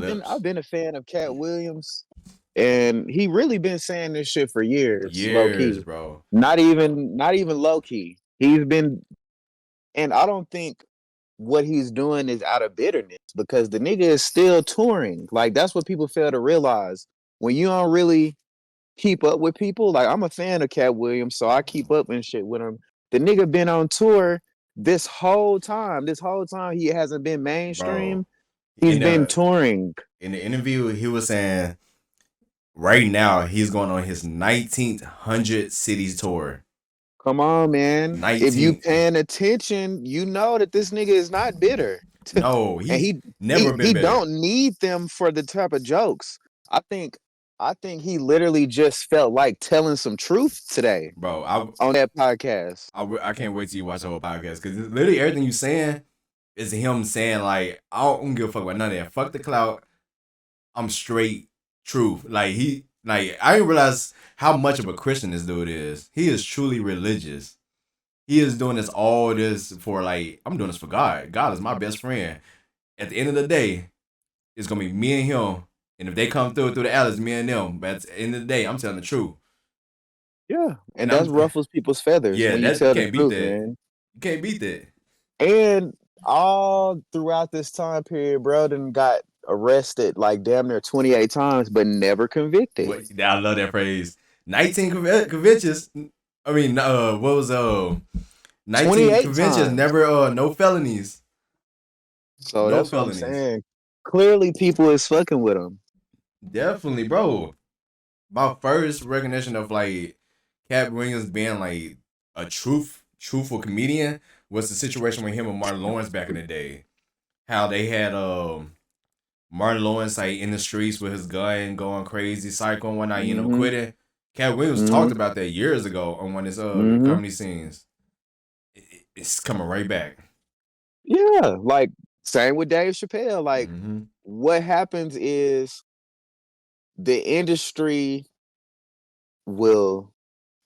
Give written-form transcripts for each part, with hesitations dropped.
I've clips. been a fan of Cat Williams, and he really been saying this shit for years, low Years, key. bro. Not even low key. He's been, and I don't think what he's doing is out of bitterness because the nigga is still touring. Like that's what people fail to realize. When you don't really keep up with people, like I'm a fan of Cat Williams, so I keep up and shit with him. The nigga been on tour this whole time. This whole time he hasn't been Bro. mainstream. He's In been the touring. in the interview, he was saying right now he's going on his 1900 cities tour. Come on, man. If you 19. paying attention, you know that this nigga is not bitter. No, And he's he never he been better. don't need them for the type of jokes. I think I think he literally just felt like telling some truth today Bro, on that podcast. I can't wait till you watch the whole podcast because literally everything you saying is him saying like I don't give a fuck about none of that. Fuck the clout. I'm straight truth. Like I didn't realize how much of a Christian this dude is. He is truly religious. He is doing all this for like I'm doing this for God. God is my best friend. At the end of the day, it's gonna be me and him. And if they come through the alleys, me and them. But at the end of the day, I'm telling the truth. Yeah, And and that's ruffles people's feathers yeah, when you that you tell the can't beat truth, that. man. You can't beat that. And all throughout this time period, bro, done got arrested like damn near 28 times, but never convicted. What I love that phrase. 19 conventions. I mean, what was 19 28 conventions? times. Never no felonies. So No that's what I'm felonies. saying. Clearly, people is fucking with him. Definitely, bro. My first recognition of like Cat Williams being like a truthful comedian was the situation with him and Martin Lawrence back in the day. How they had Martin Lawrence like in the streets with his gun going crazy, psycho and whatnot, Hmm. quitting. Cat Williams Hmm. talked about that years ago on one of his Hmm. comedy scenes. It's coming right back. Yeah, like same with Dave Chappelle. Like, Mm-hmm. what happens is the industry will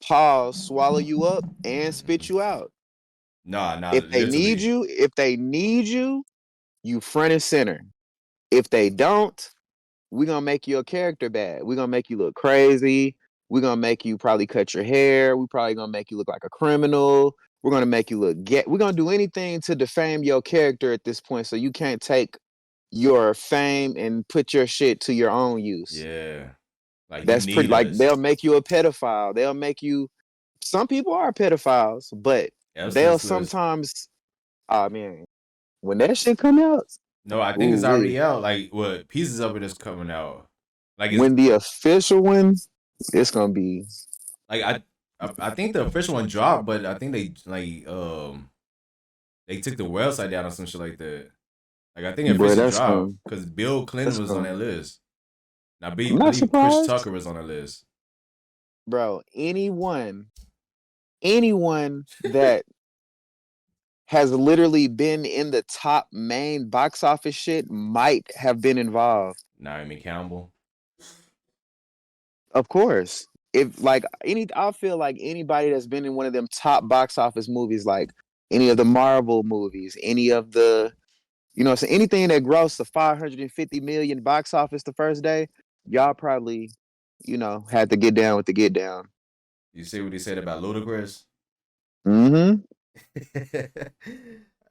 pause, swallow you up, and spit you out. Nah, If they need literally. you, you front and center. If they don't, we're gonna make your character bad. We're gonna make you look crazy. We're gonna make you probably cut your hair. We're probably gonna make you look like a criminal. We're gonna make you look get. We're gonna do anything to defame your character at this point, so you can't take your fame and put your shit to your own use. Yeah. Like you That's pretty need like us. they'll make you a pedophile. They'll make you. Some people are pedophiles, but Epstein's they'll list. sometimes. I mean, when that shit come out, No, I think ooh it's wee. already out. Like what pieces of it is coming out. Like it's When the official one, it's gonna be. like I think the official one dropped, but I think they took the website down or some shit like that. Like I think it Boy, officially that's dropped gonna because Bill Clinton that's was on gonna that list. And I I'm not believe Chris surprised, Tucker was on that list. bro. Anyone that has literally been in the top main box office shit might have been involved. Naomi Campbell. Of course. If like I feel like anybody that's been in one of them top box office movies, like any of the Marvel movies, any of the so anything that grossed the 550 million box office the first day, y'all probably, had to get down with the get down. You see what he said about Ludacris? Mm-hmm.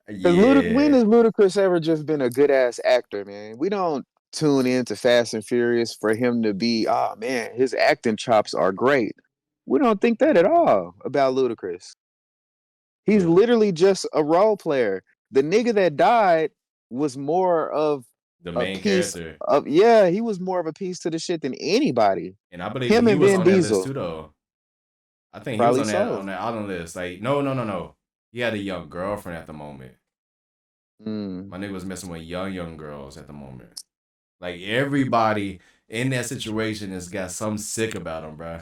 Because when Yeah. has Ludacris ever just been a good ass actor, man? We don't tune into Fast and Furious for him to be, oh man, his acting chops are great. We don't think that at all about Ludacris. He's Look, literally just a role player. The nigga that died was more of the a main piece character. of, yeah, he was more of a piece to the shit than anybody. And I believe Him he and was Vin on that list Diesel, too though. I think he was probably on that so. island list. Like, no. He had a young girlfriend at the moment. Mm. My nigga was messing with young girls at the moment. Like everybody in that situation has got some sick about him, bro.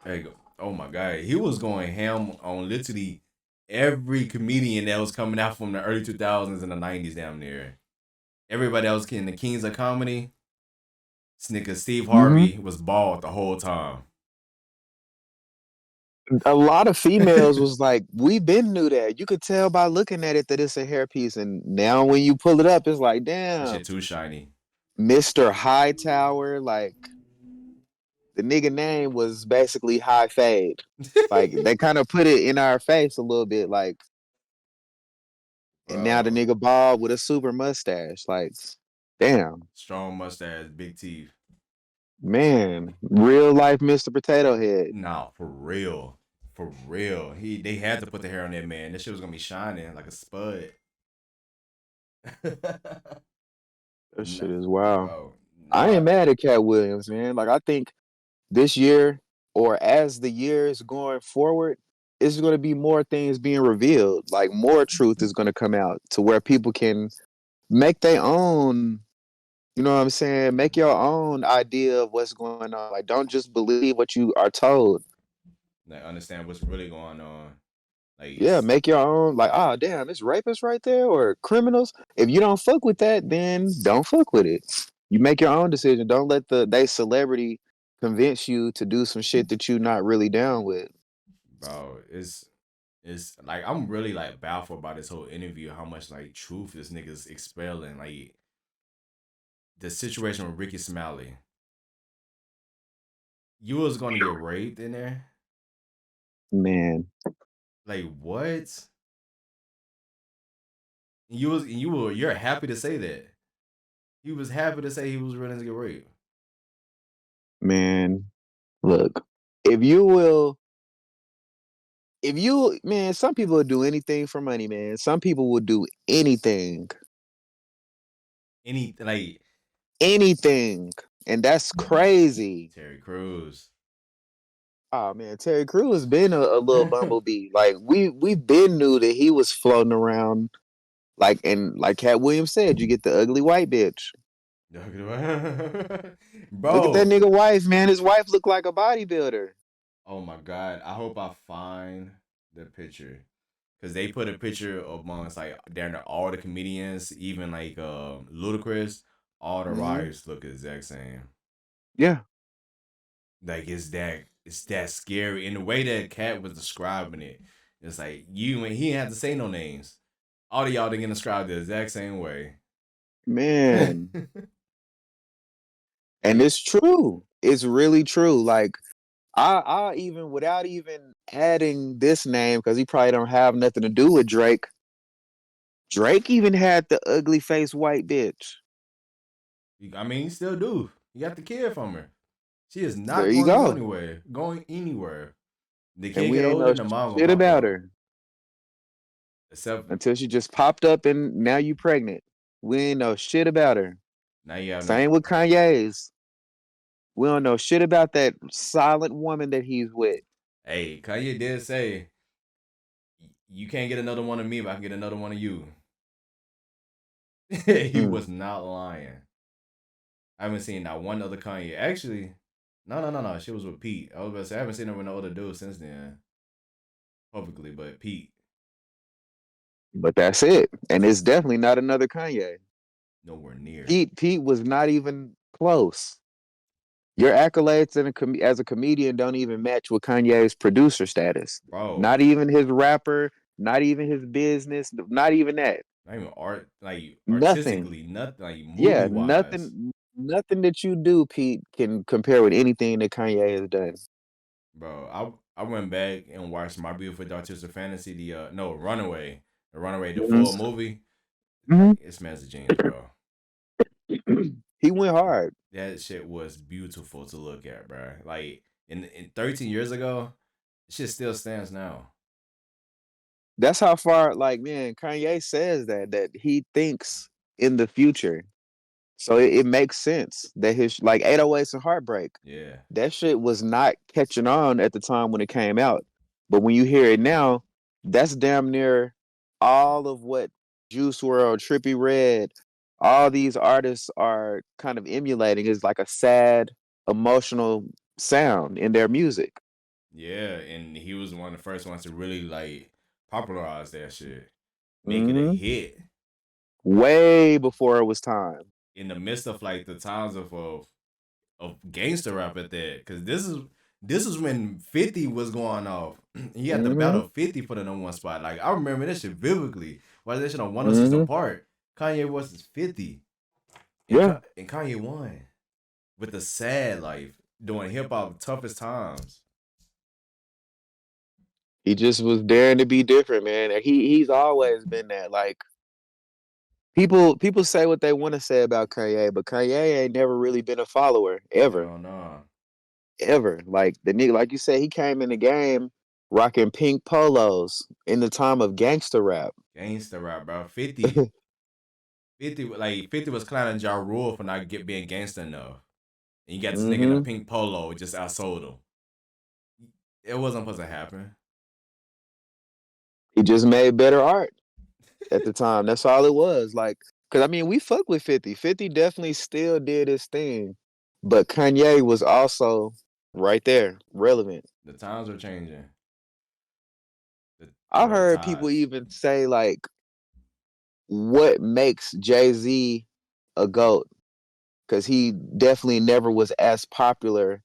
There you go. Oh my god, he was going ham on literally every comedian that was coming out from the early 2000s and the 90s down there. Everybody else in the Kings of Comedy, this nigga Steve Hmm. Harvey was bald the whole time. A lot of females was like, we been knew that. You could tell by looking at it that it's a hairpiece, and now when you pull it up, it's like, That shit damn, too shiny. Mr. Hightower. Like the nigga name was basically High Fade. Like they kind of put it in our face a little bit, like, and now the Bro, nigga bald with a super mustache. Like, damn, strong mustache, big teeth. man, real life Mr. Potato Head. Nah, for real. For real. They had to put the hair on that man. This shit was gonna be shining like a spud. That Nah, shit is wild. bro. I ain't Nah. mad at Cat Williams, man. Like I think this year or as the years going forward, it's going to be more things being revealed. Like more truth is going to come out to where people can make their own, you know what I'm saying? Make your own idea of what's going on. Like don't just believe what you are told. Like understand what's really going on. Like Yeah, it's make your own. Like, oh damn, it's rapists right there or criminals. If you don't fuck with that, then don't fuck with it. You make your own decision. Don't let they celebrity convince you to do some shit that you're not really down with. bro, it's like I'm really like baffled by this whole interview, how much like truth this nigga's expelling. Like the situation with Ricky Smiley. You was gonna get raped in there? Man, Like what? You're happy to say that. He was happy to say he was willing to get raped. man, look, if you will, if you, man, some people will do anything for money, man. Some people will do anything, Any like anything, and that's crazy. Terry Crews. Oh man, Terry Crews has been a little bumblebee. Like we been knew that he was floating around. Like and like Cat Williams said, you get the ugly white bitch. Look at that Bro, nigga wife, man. His wife looked like a bodybuilder. oh my god. I hope I find the picture. Cause they put a picture amongst like down there all the comedians, even like Ludacris, all the Hmm. writers look exact same. Yeah, Like it's that scary. And the way that Cat was describing it, it's like you and he didn't have to say no names. All of y'all didn't get described the exact same way. man. And Like, it's true. It's really true. Like I even without even adding this name because he probably don't have nothing to do with Drake. Drake even had the ugly face white bitch. I mean, you still do. You got the kid from her. She is There not you going to go go. anywhere. Going anywhere. The And kid we get ain't older know and the mom gonna shit pop about up. her Except until she just popped up and now you pregnant. We ain't know shit about her. now you have no. Same with Kanye's. We don't know shit about that silent woman that he's with. Hey, Kanye did say you can't get another one of me, but I can get another one of you. He Mm. was not lying. I haven't seen not one other Kanye. Actually, no. She was with Pete. I was about to say I haven't seen her with no other dude since then. Publicly, but Pete, But that's it. And it's definitely not another Kanye. nowhere near. Pete was not even close. Your accolades as a comedian don't even match with Kanye's producer status. Bro, Not even his rapper, not even his business, not even that. not even art like Nothing. artistically, nothing like movie Yeah, wise. nothing that you do, Pete, can compare with anything that Kanye has done. Bro, I went back and watched My Beautiful Dark Twisted Fantasy, the no Runaway. The Runaway, the full Mhm. movie. Mhm. Like this man's a genius, bro. He went hard. That shit was beautiful to look at, bro. Like in 13 years ago, shit still stands now. That's how far, like, man, Kanye says that he thinks in the future. So it makes sense that his like 808s and Heartbreak, Yeah. that shit was not catching on at the time when it came out. But when you hear it now, that's damn near all of what Juice World, Trippy Red, all these artists are kind of emulating is like a sad, emotional sound in their music. Yeah, and he was one of the first ones to really like popularize that shit. Make it a Hmm. hit Way before it was time. in the midst of like the times of gangster rap at that. Cause This was when 50 was going off. He had to Mm-hmm. battle 50 for the #1 spot. Like I remember that shit vividly. Why that shit on 106 Mm-hmm. apart? Kanye versus 50, and Yeah. and Kanye won with the sad life doing hip hop toughest times. He just was daring to be different, man. And he's always been that. Like people say what they want to say about Kanye, but Kanye ain't never really been a follower ever, Hell no. ever. Like the nigga, like you said, he came in the game rocking pink polos in the time of gangster rap. Gangsta rap, bro. 50, like 50 was clowning Ja Rule for not being gangster enough. And you got this nigga in a Mm-hmm. pink polo just outsold him. It wasn't supposed to happen. He just made better art at the time. That's all it was. Like, cause I mean, we fuck with 50. 50 definitely still did his thing, but Kanye was also right there, relevant. The times are changing. The, I the heard people tides. even say like, what makes Jay-Z a goat? Because he definitely never was as popular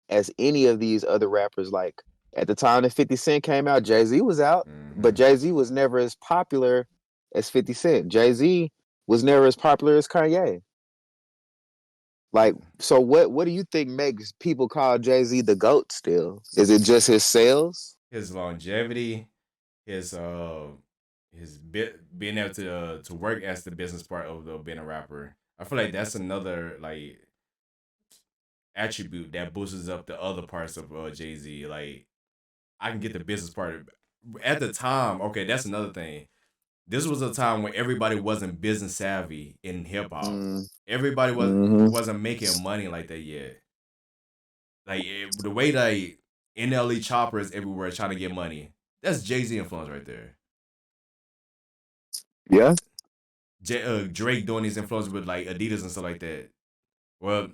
as any of these other rappers. Like at the time that 50 Cent came out, Jay-Z was out, but Mm-hmm. Jay-Z was never as popular as 50 Cent. Jay-Z was never as popular as Kanye. Like, so what do you think makes people call Jay-Z the GOAT still? Is it just his sales? His longevity, his being able to work as the business part of being a rapper. I feel like that's another like attribute that boosts up the other parts of Jay Z. Like I can get the business part at the time. Okay, that's another thing. This was a time when everybody wasn't business savvy in hip hop. Mm, Everybody mm-hmm. wasn't making money like that yet. Like the way like NLE choppers everywhere trying to get money. That's Jay Z influence right there. Yeah, Drake doing his influence with like Adidas and stuff like that. Well,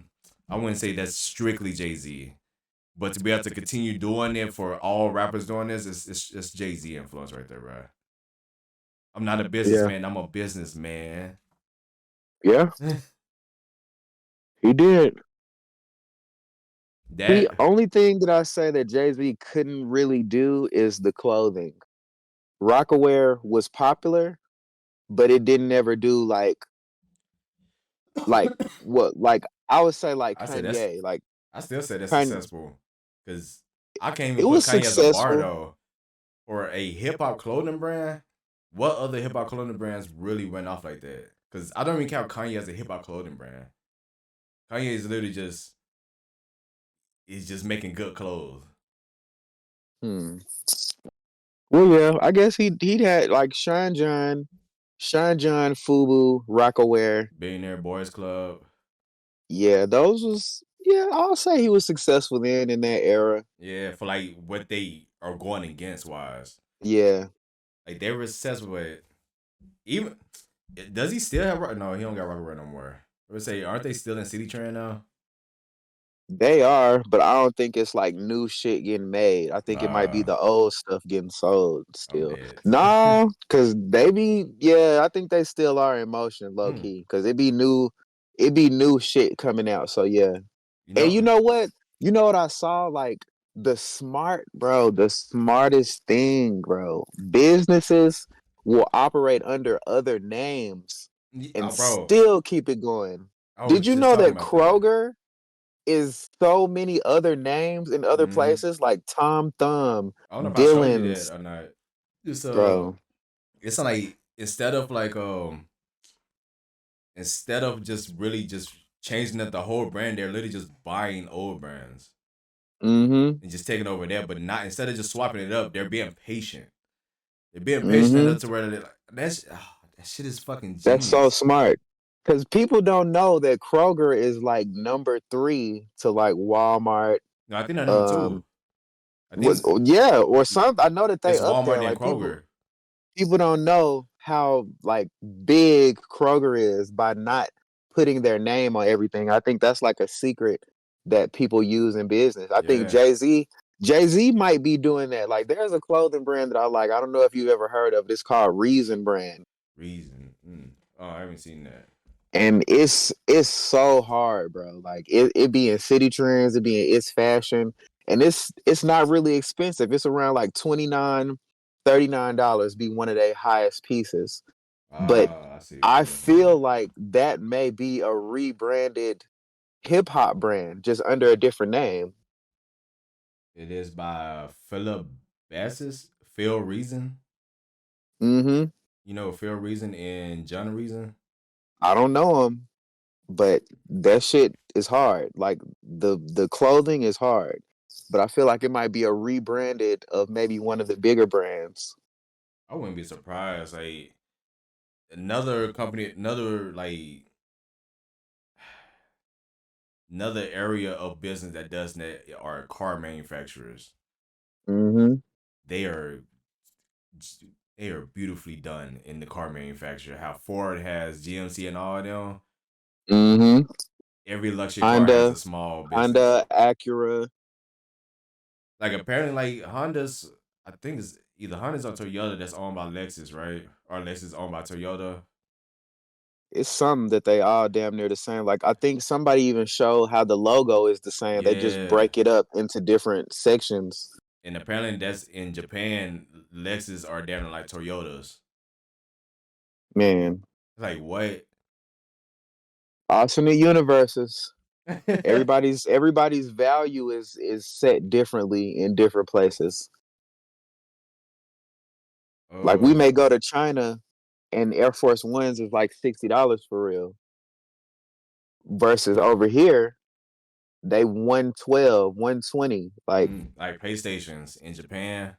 I wouldn't say that's strictly Jay Z, but to be able to continue doing it for all rappers doing this, it's Jay Z influence right there, bro. I'm not a yeah, businessman. I'm a businessman. yeah. He did. The That only thing that I say that Jay-Z couldn't really do is the clothing. Rockaware was popular, but it didn't ever do like what like I would say like I said that's Kanye. Like I still say that's Kanye, successful because I can't it even put was Kanye as a bar successful. though. Or a hip hop clothing brand. What other hip hop clothing brands really went off like that? Because I don't even count Kanye as a hip hop clothing brand. Kanye is literally just he's just making good clothes. Hmm. Well, yeah, I guess he'd had like Shine John, Fubu, Rockaware. Billionaire Boys Club. Yeah, those was yeah. I'll say he was successful then in that era. Yeah, for like what they are going against wise. Yeah, Like they were successful with even does he still have no, he don't got Rocket no more. I would say, aren't they still in City Trend now? they are, but I don't think it's like new shit getting made. I think it might be Uh the old stuff getting sold I'm still. dead. Nah, cause they be yeah. I think they still are in motion, low Hmm. key. Cause it be new shit coming out. So yeah. You And know, you know what? You know what I saw? Like the smartest thing, bro. Businesses will operate under other names and bro, still keep it going. I Did was you just know talking that about that. Kroger is so many other names in other Mm-hmm. places like Tom Thumb, I don't know if I showed you that Dylan's, or not. Just bro? it's not like instead of just really just changing up the whole brand, they're literally just buying old brands Mm-hmm. and just taking over there. But not instead of just swapping it up, they're being patient. They're being patient Mm-hmm. enough to where they're like, that shit is fucking That's so genius. smart. Because people don't know that Kroger is like number three to like Walmart. No, I think they're number two. Um, I what? think Yeah, or something. I know that they it's up there. Walmart and Like Kroger. people don't know how like big Kroger is by not putting their name on everything. I think that's like a secret that people use in business. I think Yeah, Jay Z might be doing that. Like there's a clothing brand that I like. I don't know if you've ever heard of it. It's called Reason Brand. reason. Oh, I haven't seen that. And it's so hard, bro. Like it be in city trends, it be in its fashion. and it's not really expensive. It's around like $29, $39 be one of their highest pieces. But Ah, I see what I you're saying. feel like that may be a rebranded hip hop brand just under a different name. It is by Philip Bassis, Phil Reason. Mm-hmm. You know Phil Reason and John Reason. I don't know them, but that shit is hard. Like the clothing is hard. But I feel like it might be a rebranded of maybe one of the bigger brands. I wouldn't be surprised. Like another company, another area of business that does that are car manufacturers. Mm-hmm. They are they are beautifully done in the car manufacturer. How Ford has GMC and all of them. Mm-hmm. Every luxury car has Honda, a small business. Honda, Acura. Like apparently, like Honda's, I think it's either Honda's or Toyota that's owned by Lexus, right? Or Lexus owned by Toyota. It's something that they all damn near the same. Like I think somebody even showed how the logo is the same. They just Yeah, break it up into different sections. and apparently that's in Japan. Lexus are damn like Toyotas. Man, Like what? alternate universes. Everybody's value is set differently in different places. Like we Oh, may go to China and Air Force Ones is like $60 for real. Versus over here, they 112, 120. Like, like PlayStations in Japan.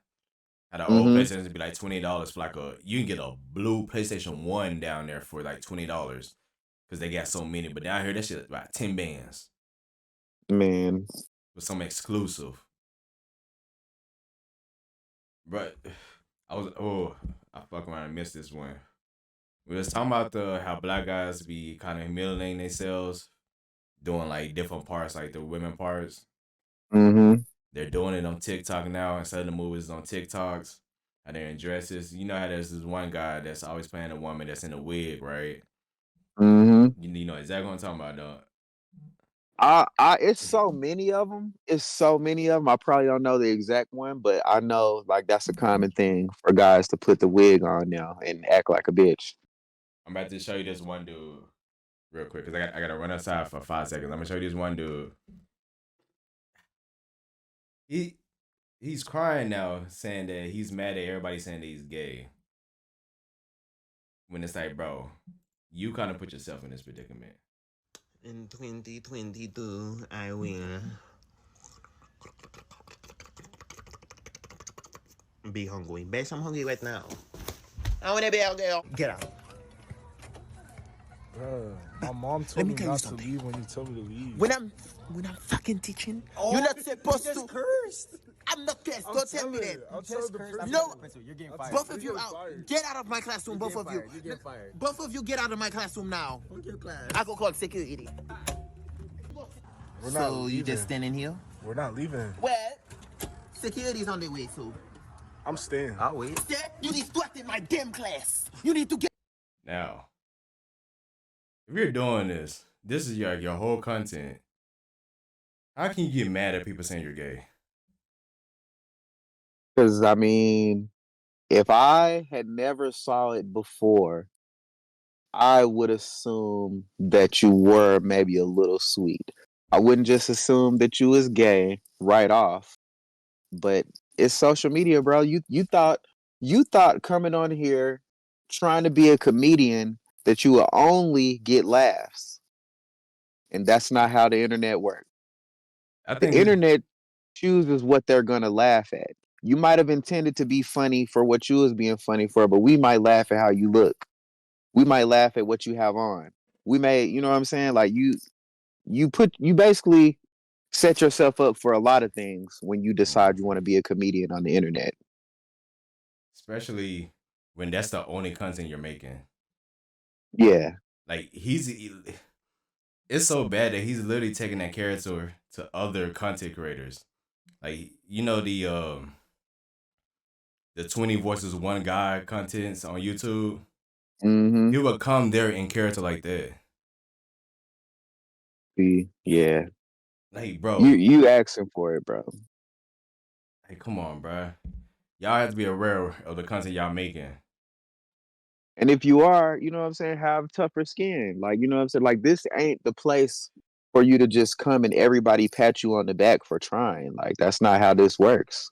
At the old mm-hmm, PlayStations, it'd be like $20 for like a. You can get a blue PlayStation One down there for like $20 because they got so many. But down here, that shit about 10 bands man. with some exclusive. But I fuck around and missed this one. We was talking about the how black guys be kind of humiliating themselves, doing like different parts, like the women parts. Mm-hmm. They're doing it on TikTok now instead of the movies on TikToks. How they're in dresses. You know how there's this one guy that's always playing a woman that's in a wig, right? Mm-hmm. You know exactly what I'm talking about, though. It's so many of them. It's so many of them. I probably don't know the exact one, but I know like that's a common thing for guys to put the wig on now and act like a bitch. I'm about to show you this one dude real quick because I gotta run outside for 5 seconds. I'm gonna show you this one dude. He he's crying now, saying that he's mad at everybody saying that he's gay. When it's like, bro, you kind of put yourself in this predicament. In 2022, I will be hungry. Bitch, I'm hungry right now. I want to be out there. Get out. My mom told me not to leave when you told me to leave. When I'm fucking teaching, you're not supposed to. Cursed. I'm not cursed. Don't tell me that. I'll tell the person. No, You're getting fired. both of you out. Get out of my classroom, both of you. You're getting fired. Both of you get out of my classroom now. Fuck your class. I go call security. We're not So you leaving. just standing here? We're not leaving. Well, security's on the way, so. I'm staying. I'll wait. You need to act in my damn class. You need to get. Now, if you're doing this, this is your whole content. How can you get mad at people saying you're gay? Because I mean, if I had never saw it before, I would assume that you were maybe a little sweet. I wouldn't just assume that you was gay right off. But it's social media, bro. You thought coming on here trying to be a comedian that you will only get laughs. And that's not how the internet works. I The think this. internet chooses what they're gonna laugh at. You might have intended to be funny for what you was being funny for, but we might laugh at how you look. We might laugh at what you have on. We may, you know what I'm saying? Like you basically set yourself up for a lot of things when you decide you want to be a comedian on the internet. Especially when that's the only content you're making. Yeah. Like it's so bad that he's literally taking that character to other content creators. Like you know the 20 voices one guy contents on YouTube. Mm-hmm. He would come there in character like that. Yeah. Like You bro, you asking for it, bro. Hey, come on, bro. Y'all have to be aware of the content y'all making. And if you are, you know what I'm saying, have tougher skin. Like, you know what I'm saying? Like, this ain't the place for you to just come and everybody pat you on the back for trying. Like, that's not how this works.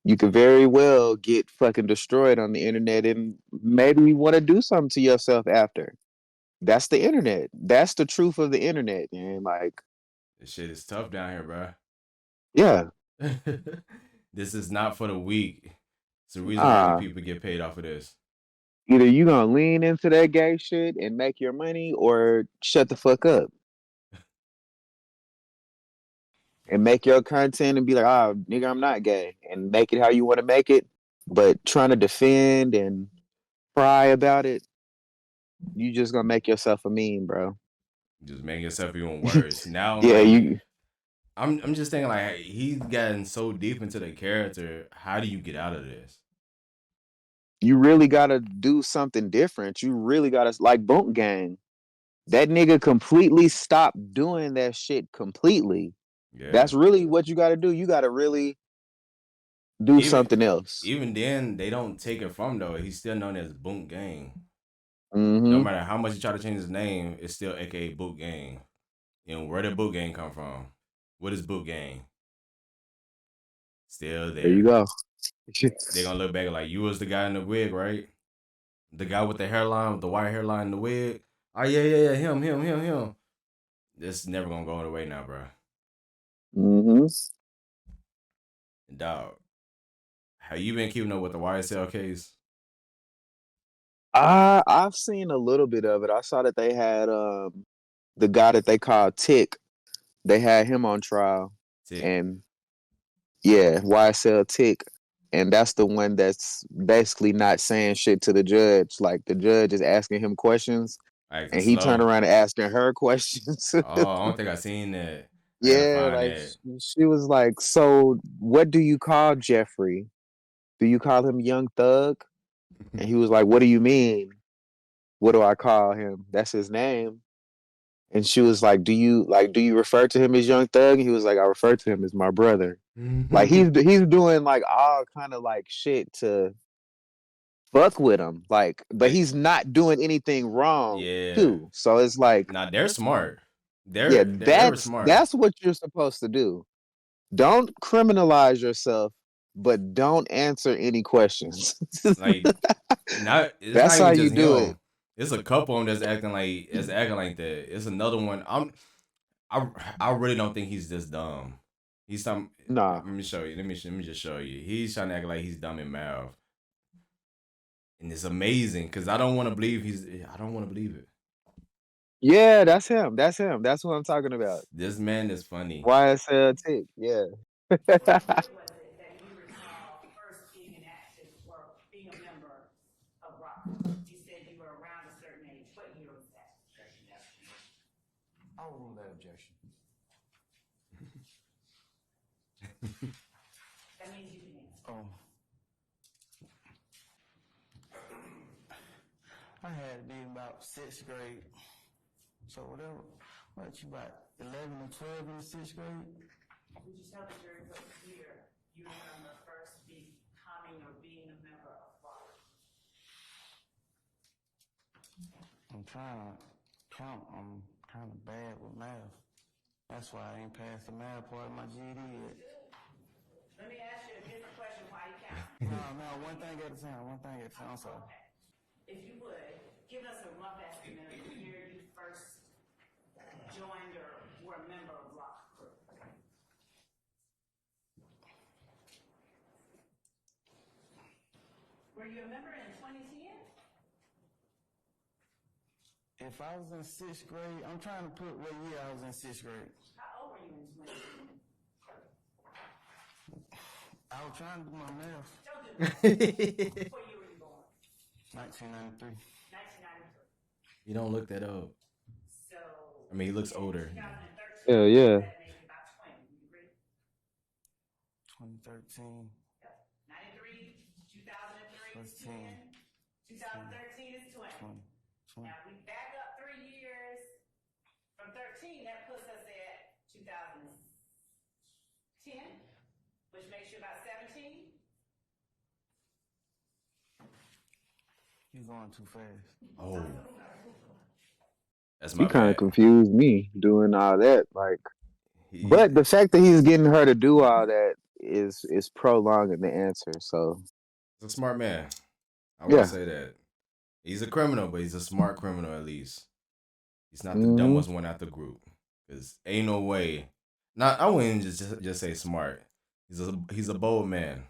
You could very well get fucking destroyed on the internet and maybe want to do something to yourself after. That's the internet. That's the truth of the internet. And like, This shit is tough down here, bro. yeah. This is not for the weak. It's the reason why other Nah. people get paid off of this. Either you gonna lean into that gay shit and make your money or shut the fuck up and make your content and be like, ah, nigga, I'm not gay, and make it how you want to make it. But trying to defend and cry about it, you just gonna make yourself a meme, bro. Just making yourself even worse. Now, Yeah, like, you I'm just thinking, like, he's gotten so deep into the character. How do you get out of this? you really gotta do something different. You really gotta like Boom Gang. That nigga completely stopped doing that shit completely. Yeah. That's really what you gotta do. You gotta really do Even something else. even then, they don't take it from though. He's still known as Boot Gang. No Mm-hmm. matter how much you try to change his name, it's still AKA Boot Gang. You know, where did Boot Gang come from? What is Boot Gang? Still There you there. go. They're gonna look back like, you was the guy in the wig, right? The guy with the hairline, with the white hairline and the wig. Oh yeah, him. This is never gonna go away now, bro. Mm-hmm. Dog, have you been keeping up with the YSL case? I've seen a little bit of it. I saw that they had the guy that they call Tick. They had him on trial, Tick. and yeah, YSL Tick, and that's the one that's basically not saying shit to the judge. Like the judge is asking him questions, Acting and he turned slow. around and asking her questions. Oh, I don't think I seen that. I gotta Yeah, find like that. she was like, "So, what do you call Jeffrey? Do you call him Young Thug?" And he was like, "What do you mean? What do I call him? That's his name." And she was like, do you refer to him as Young Thug?" And he was like, "I refer to him as my brother." Like he's doing like all kind of like shit to fuck with him. Like, but But he's not doing anything wrong yeah, too. So it's like, nah, they're smart. yeah, They were that's smart. that's what you're supposed to do. Don't criminalize yourself, but don't answer any questions. Like, not it's not That's how even you just do it. him. It's a couple of them that's acting like that. It's another one. I I really don't think he's this dumb. He's some. Nah. Let me show you. Let me just show you. He's trying to act like he's dumb in mouth, and it's amazing because I don't want to believe he's. I don't want to believe it. Yeah, that's him. That's him. That's what I'm talking about. This man is funny. YSL Tick. Yeah. I'll rule that objection. Um, I had to be about 6th grade. So whatever, what you about 11 or 12 in the 6th grade? Would you tell the jury what year you remember first becoming or being a member of Rock? I'm trying to count. I'm kind of bad with math. That's why I ain't passed the math part of my GED yet. Let me ask you a different question while you count. No, one thing at a time. I'm sorry. If you would, give us a rough estimate of the year you first joined or were a member of Rock Group. Were you a member in 2010? If I was in 6th grade, I'm trying to put what year I was in 6th grade. How old were you in 2010? I was trying to do my math. Don't do that. What year were you born? 1993. 1993. You don't look that up. So, I mean, he looks older. 2013, Yeah, yeah. that made you about 20. You agree? 2013. 93, 2003 Plus is 10. 2013 is 20. 20. Now, we back up 3 years from 13, that puts us at 2010. which makes you about 17. You going too fast. Oh, that's He my kind of bad. confused me doing all that. Like, He but the fact that he's getting her to do all that is prolonging the answer. So he's a smart man. I will yeah. say that. He's a criminal, but he's a smart criminal at least. He's not the Hmm. dumbest one out the group. Cause ain't no way. Not I wouldn't just say smart. He's a bold man.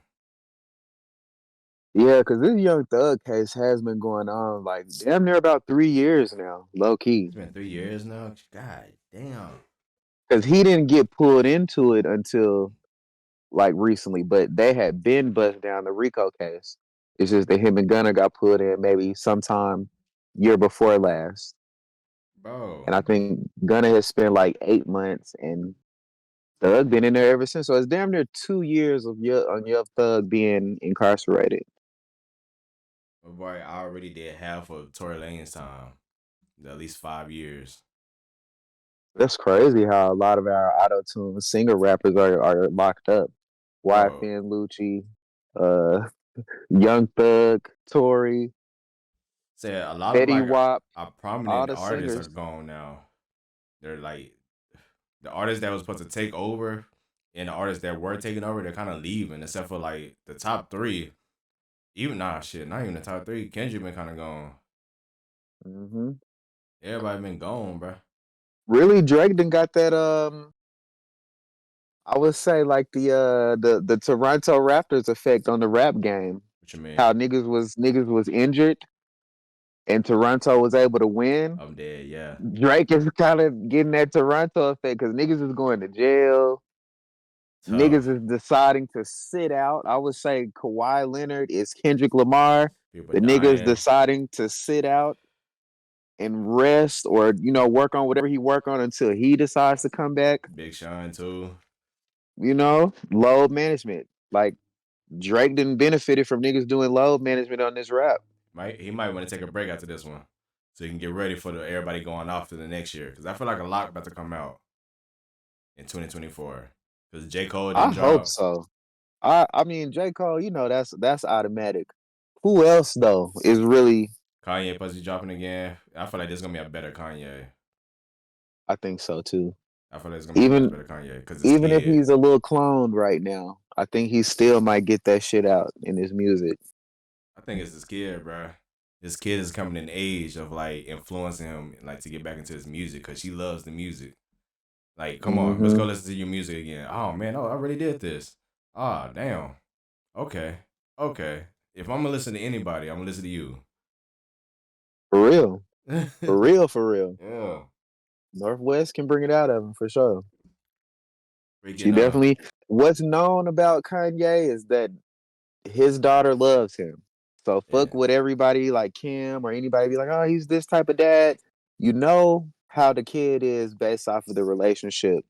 Yeah, because this Young Thug case has been going on like damn near about 3 years now, low key. It's been 3 years now. God damn. Because he didn't get pulled into it until like recently, but they had been bust down the Rico case. It's just that him and Gunner got pulled in maybe sometime year before last. Bro. And I think Gunner has spent like 8 months and Thug been in there ever since. So it's damn near 2 years of Young Thug being incarcerated. My boy, I already did half of Tory Lane's time. At least 5 years. That's crazy how a lot of our auto tune singer rappers are locked up. Bro. YFN Lucci, uh, Young Thug, Tory, Said a lot of Fetty like Wap, our all prominent the artists are singers. gone now. They're like the artists that was supposed to take over and the artists that were taking over, they're kind of leaving, except for like the top three. Even nah, shit, not even the top three. Kendrick been kind of gone. Hmm. Everybody been gone, bro. Really, Drake done got that. I would say like the Toronto Raptors effect on the rap game. What you mean? How niggas was injured and Toronto was able to win. I'm dead. Yeah, Drake is kind of getting that Toronto effect because niggas is going to jail. Niggas tough. is deciding to sit out. I would say Kawhi Leonard is Kendrick Lamar. People The niggas dying. deciding to sit out and rest or work on whatever he work on until he decides to come back. Big Sean too. Load management. Like Drake didn't benefited from niggas doing load management on this rap. He might want to take a break after this one, so he can get ready for everybody going off to the next year. Because I feel like a lot about to come out in 2024. Because J Cole I didn't hope drop. so. I mean J. Cole, that's automatic. Who else though is really Kanye supposed to be dropping again. I feel like there's gonna be a better Kanye. I think so too. I feel like it's gonna be a much Even better Kanye because it's even if kid. he's a little cloned right now, I think he still might get that shit out in his music. I think it's his kid, bro. His kid is coming in age of like influencing him, like to get back into his music because she loves the music. Like, come on, let's go Hmm. listen to your music again. Oh man, oh I already did this. Ah, damn. Okay, okay. If I'm gonna listen to anybody, I'm gonna listen to you. For real. Yeah. For real, for real. Northwest can bring it out of him for sure. She Freaking definitely. What's known about Kanye is that his daughter loves him. So fuck yeah, what everybody like Kim or anybody be like, oh, he's this type of dad. You know how the kid is based off of the relationship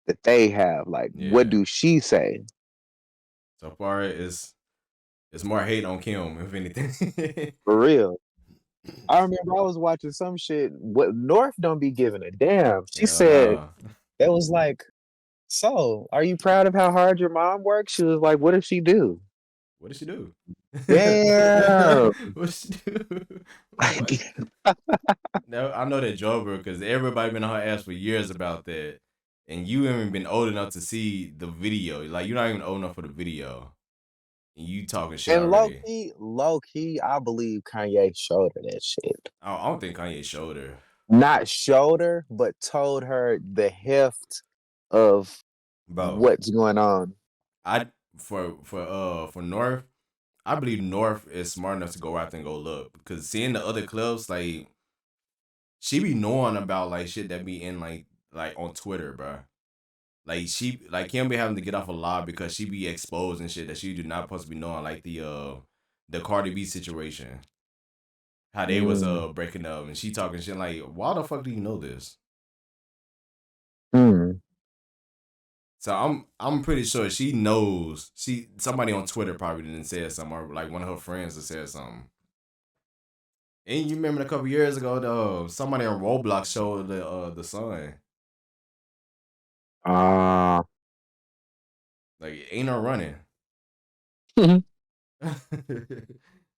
that they have. Like, what yeah. do she say? So far, it's more hate on Kim, if anything. For real. I remember I was watching some shit. What North don't be giving a damn. She Hell said no. that was like, so are you proud of how hard your mom works? She was like, what does she do? What did she do? Damn. What did she do? What? Like, No, I know that Joker because everybody been on her ass for years about that, and you haven't been old enough to see the video. Like you're not even old enough for the video, and you talking shit and already. low key, I believe Kanye showed her that shit. I don't think Kanye showed her, Not showed her, but told her the heft of bro. what's going on. I for North, I believe North is smart enough to go out there and go look because seeing the other clips, like she be knowing about like shit that be in like on Twitter, bro. Like she like Kim be having to get off a lot because she be exposed and shit that she do not supposed to be knowing, like the Cardi B situation. How they was Mm, breaking up and she talking shit like, why the fuck do you know this? mm. So I'm pretty sure she knows somebody on Twitter probably didn't say something or like one of her friends that said something. And you remember a couple years ago though, somebody on Roblox showed the son. Ah, Like, ain't no running.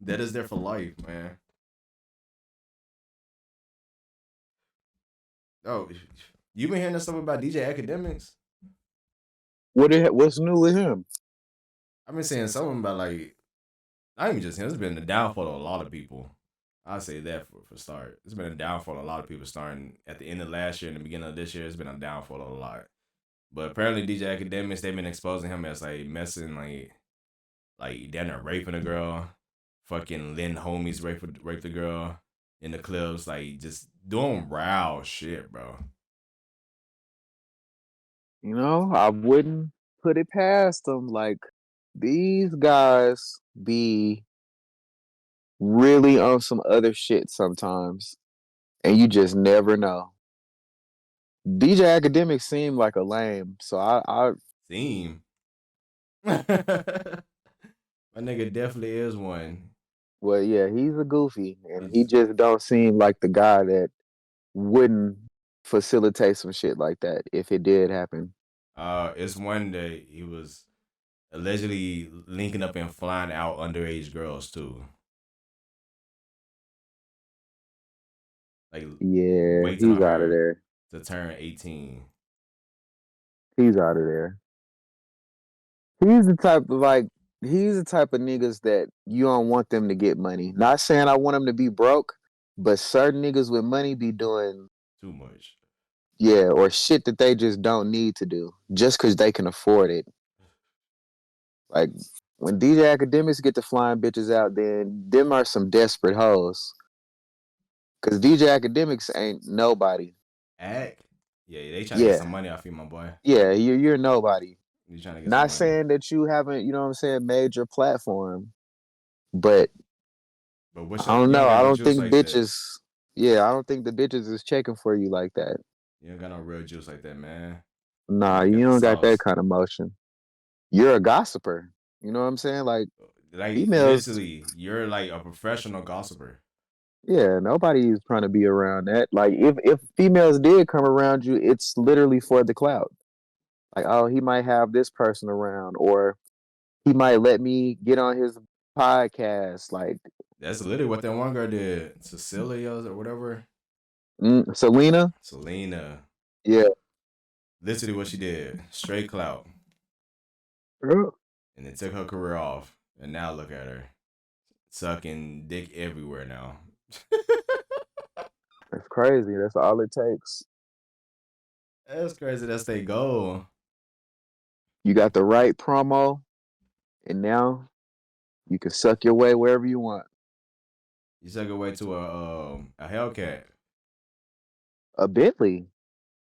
That is there for life, man. Oh, you been hearing that stuff about DJ Academics? What's new with him? I've been saying something about like not even just him. It's been the downfall of a lot of people. I'll say that for start. It's been a downfall of a lot of people starting at the end of last year and the beginning of this year. It's been a downfall of a lot. But apparently DJ Academics, they've been exposing him as like messing like down there raping a girl. Fucking Lynn homies raped the girl in the clips, like just doing wild shit, bro. You know, I wouldn't put it past them. Like these guys be really on some other shit sometimes, and you just never know. DJ Academic seemed like a lame, so I Theme. My nigga definitely is one. well, yeah, he's a goofy, and he He's just don't seem like the guy that wouldn't facilitate some shit like that if it did happen. it's one that he was allegedly linking up and flying out underage girls too. Like Yeah, waiting he's on out of her there. to turn 18. He's out of there. He's the type of niggas that you don't want them to get money. Not saying I want them to be broke, but certain niggas with money be doing Too much. yeah, or shit that they just don't need to do just because they can afford it. Like when DJ Academics get to flying bitches out, then them are some desperate hoes. Cause DJ Academics ain't nobody. Act? Yeah, they trying to get some Yeah, money off you, my boy. yeah, you're nobody. You trying to get some Not money. saying that you haven't, you know what I'm saying, made your platform, but But what's I your don't you don't know. got I no don't juice think like that. bitches. Yeah, I don't think the bitches is checking for you like that. You don't got no real juice like that, man. You Nah, ain't got you the don't got that sauce. kind of motion. You're a gossiper. You know what I'm saying? Like Like females, literally, you're like a professional gossiper. yeah, nobody's trying to be around that. Like if females did come around you, it's literally for the clout. Like, oh, he might have this person around, or he might let me get on his podcast. Like, That's literally what that one girl did. Cecilia or whatever. Selena, Selena. yeah. Literally what she did. Straight clout. Yeah. And it took her career off. And now look at her. Sucking dick everywhere now. That's crazy. That's all it takes. That's crazy. That's their goal. You got the right promo, and now you can suck your way wherever you want. You suck away to a Hellcat. A Bentley,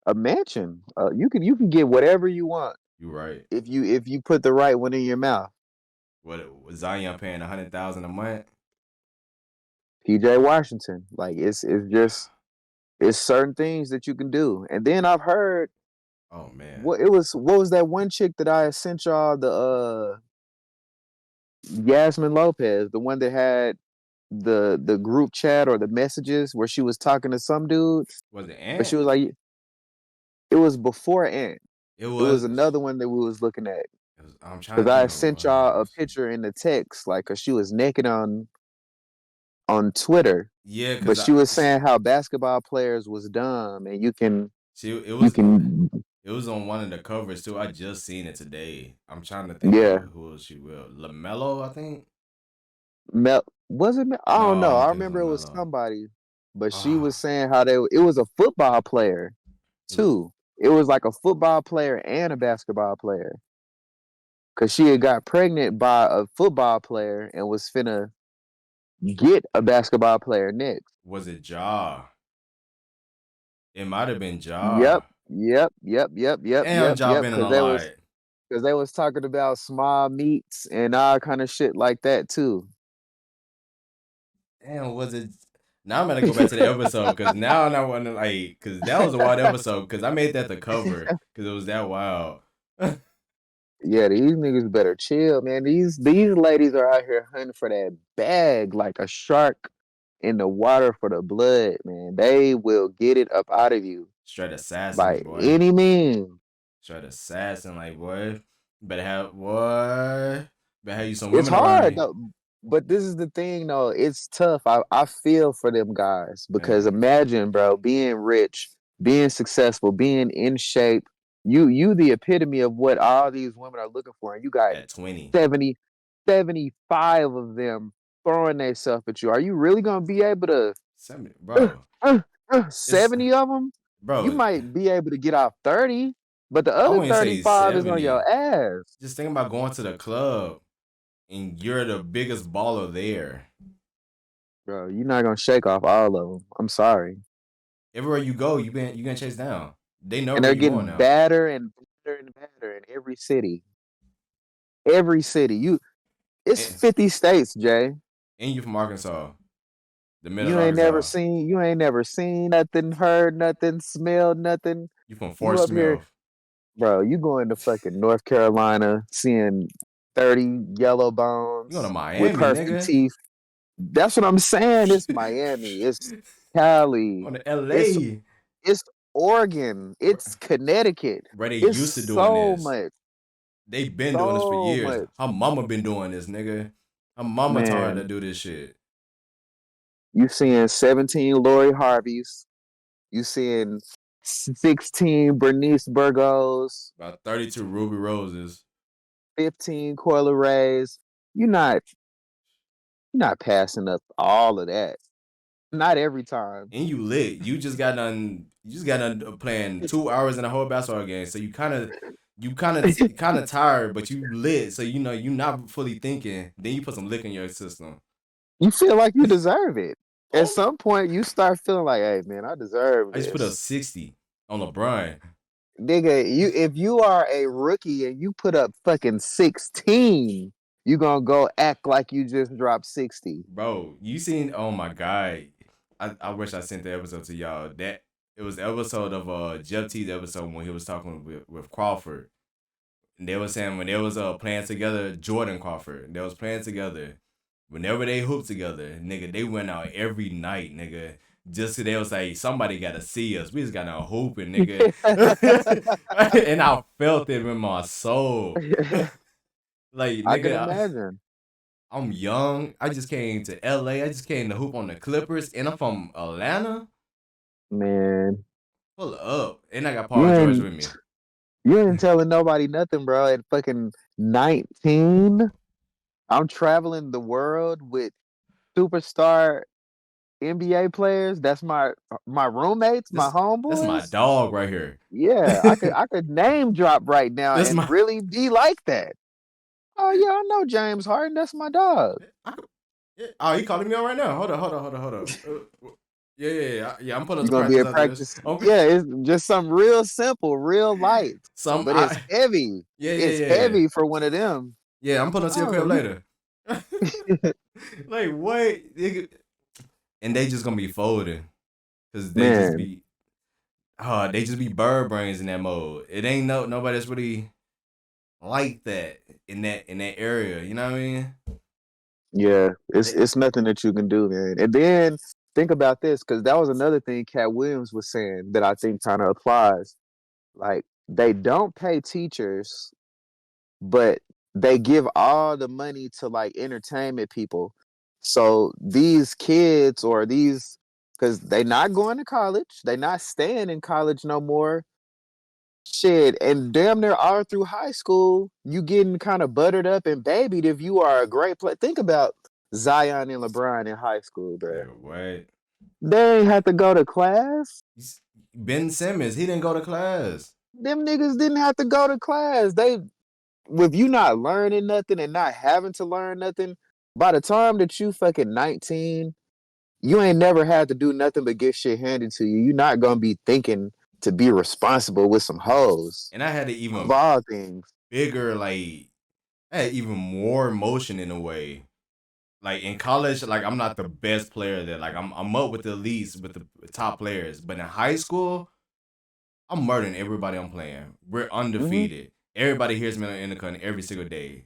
a mansion. You can get whatever you want You right. if you put the right one in your mouth. What was Zion paying 100,000 a month? PJ Washington. Like it's just it's certain things that you can do. And then I've heard Oh man. what was that one chick that I sent y'all the Yasmin Lopez, the one that had the group chat or the messages where she was talking to some dude, Was it but she Ant? was like it was before Ant. It It was was. another one that we was looking at. I'm trying Cause to think I of sent what it y'all a was. picture in the text, like, cause she was naked on Twitter, Yeah, but cause she was saying how basketball players was dumb, and you can she it you was can it was on one of the covers too. I just seen it today. I'm trying to think yeah. of who she will. Lamelo, I think. Was it? I No, don't I know. don't I think it's remember it was Lamelo. somebody, but she was Ah, saying how it was a football player was it? too. It was like a football player and a basketball player, cause she had got pregnant by a football player and was finna get a basketball player next. Was it Ja? It might have been Yep, Ja. yep, yep, yep, yep, Damn, yep, Ja yep. been in a lot. Because they was talking about small meats and all kind of shit like that too. Damn, was it? Now I'm gonna go back to the episode because now I want to like because that was a wild episode because I made that the cover because it was that wild. Yeah, these niggas better chill, man. These ladies are out here hunting for that bag like a shark in the water for the blood, man. They will get it up out of you Straight assassins, by boy. any means. Straight assassin, like boy. Better have what? Better have you some It's women around hard you. though. But this is the thing though, it's tough. I feel for them guys because Man, imagine, bro, being rich, being successful, being in shape. You the epitome of what all these women are looking for. And you got at 20. 70, 75 of them throwing themselves at you. Are you really gonna be able to 70, uh, bro. 70 of them? You Bro, might be able to get off 30, but the I other wouldn't say 35 is on your 70. ass. Just think about going to the club and you're the biggest baller there. Bro, you're not gonna shake off all of them. I'm sorry. Everywhere you go, you gonna chase down. They know And where they're you going getting now. badder and badder and badder in every city. Every city. It's And, 50 states, Jay. and you from Arkansas, the middle of Arkansas. You ain't never seen nothing, heard nothing, smelled nothing. You from You Fort up here, Smith. bro, you going to fucking North Carolina, seeing 30 yellow You going to bones with Miami, perfect nigga. teeth. That's what I'm saying. It's Miami. It's Cali. Going to It's LA. it's Oregon. It's Connecticut. Bro, they It's used to doing so this. much. They been doing this for So years. much. Her mama been doing this, nigga. Her mama taught her to Man, do this shit. you seeing 17 Lori Harveys. You seeing 16 Bernice Burgos, About 32 Ruby Roses. 15 Coyle Rays. You're not you're not passing up all of that. Not every time. And you lit. You just got done playing 2 hours in a whole basketball game. So you kind of tired, but you lit. So you know you not fully thinking. Then you put some lick in your system. You feel like you deserve it. At Oh, some point, you start feeling like, hey, man, I deserve I just put a this. 60 on LeBron. Nigga, if you are a rookie and you put up fucking 16, you gonna go act like you just dropped 60. Bro, you seen oh my god. I wish I sent the episode to y'all. That it was the episode of Jeff T's episode when he was talking with Crawford. And they was saying when they was playing together, Jordan Crawford, they was playing together. Whenever they hooped together, nigga, they went out every night, nigga. Just so they was like, somebody gotta see us. We just got out hooping, nigga. And I felt it in my soul. Like, I can nigga, imagine. I'm young. I just came to LA. I just came to hoop on the Clippers. And I'm from Atlanta. Man, Pull up. And I got you Paul George ain't with me. you ain't telling nobody nothing, bro. At fucking 19, I'm traveling the world with superstar NBA players. That's my roommates, my That's my homeboys. dog right here. Yeah, I could name drop right now That's and my really be like that. Oh yeah, I know James Harden. That's my dog. I could, yeah. Oh, he calling me on right now. Hold on. Yeah. I'm putting up You're the gonna be practice at after this. practice. Okay. Yeah, it's just something real simple, real light, Some but it's I heavy. It's yeah. heavy for one of them. Yeah, I'm putting up to your Oh, crib you later. Like what? Nigga? And they just gonna be folding. Cause man. they just be bird brains in that mode. It ain't nobody that's really like that in that area. You know what I mean? Yeah, it's They, it's nothing that you can do, man. And then think about this, because that was another thing Cat Williams was saying that I think kind of applies. Like they don't pay teachers, but they give all the money to like entertainment people. So these kids or these, because they not going to college, they not staying in college no more. Shit, and damn near all through high school, you getting kind of buttered up and babied if you are a great player. Think about Zion and LeBron in high school, bro. nigga, what? They ain't have to go to class. Ben Simmons, he didn't go to class. Them niggas didn't have to go to class. They, with you not learning nothing and not having to learn nothing, by the time that you fucking 19, you ain't never had to do nothing but get shit handed to you. You're not gonna be thinking to be responsible with some hoes. And I had an Of even all things. bigger, like, I had even more emotion in a way. Like in college, like I'm not the best player there. Like I'm up with the elites, with the top players. But in high school, I'm murdering everybody I'm playing. We're Hmm. undefeated. Everybody hears me on the intercom every single day.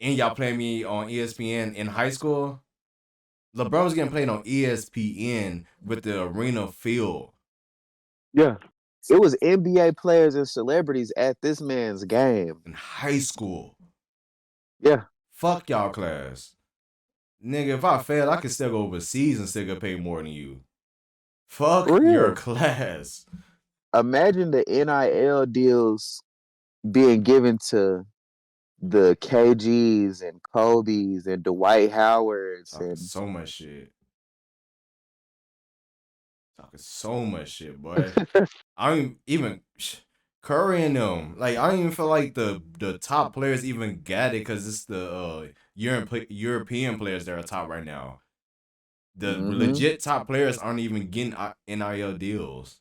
And y'all play me on ESPN in high school. LeBron was getting played on ESPN with the arena field. Yeah. It was NBA players and celebrities at this man's game. In high school. Yeah. Fuck y'all class. Nigga, if I fail, I can still go overseas and still get paid more than you. Fuck For your real. class. Imagine the NIL deals being given to the KGs and Kobe's and Dwight Howards Talking and so much shit. Talking so much shit, boy. I don't even Curry and them. Like I don't even feel like the top players even got it because it's the European players that are top right now. The legit top players aren't even getting NIL deals,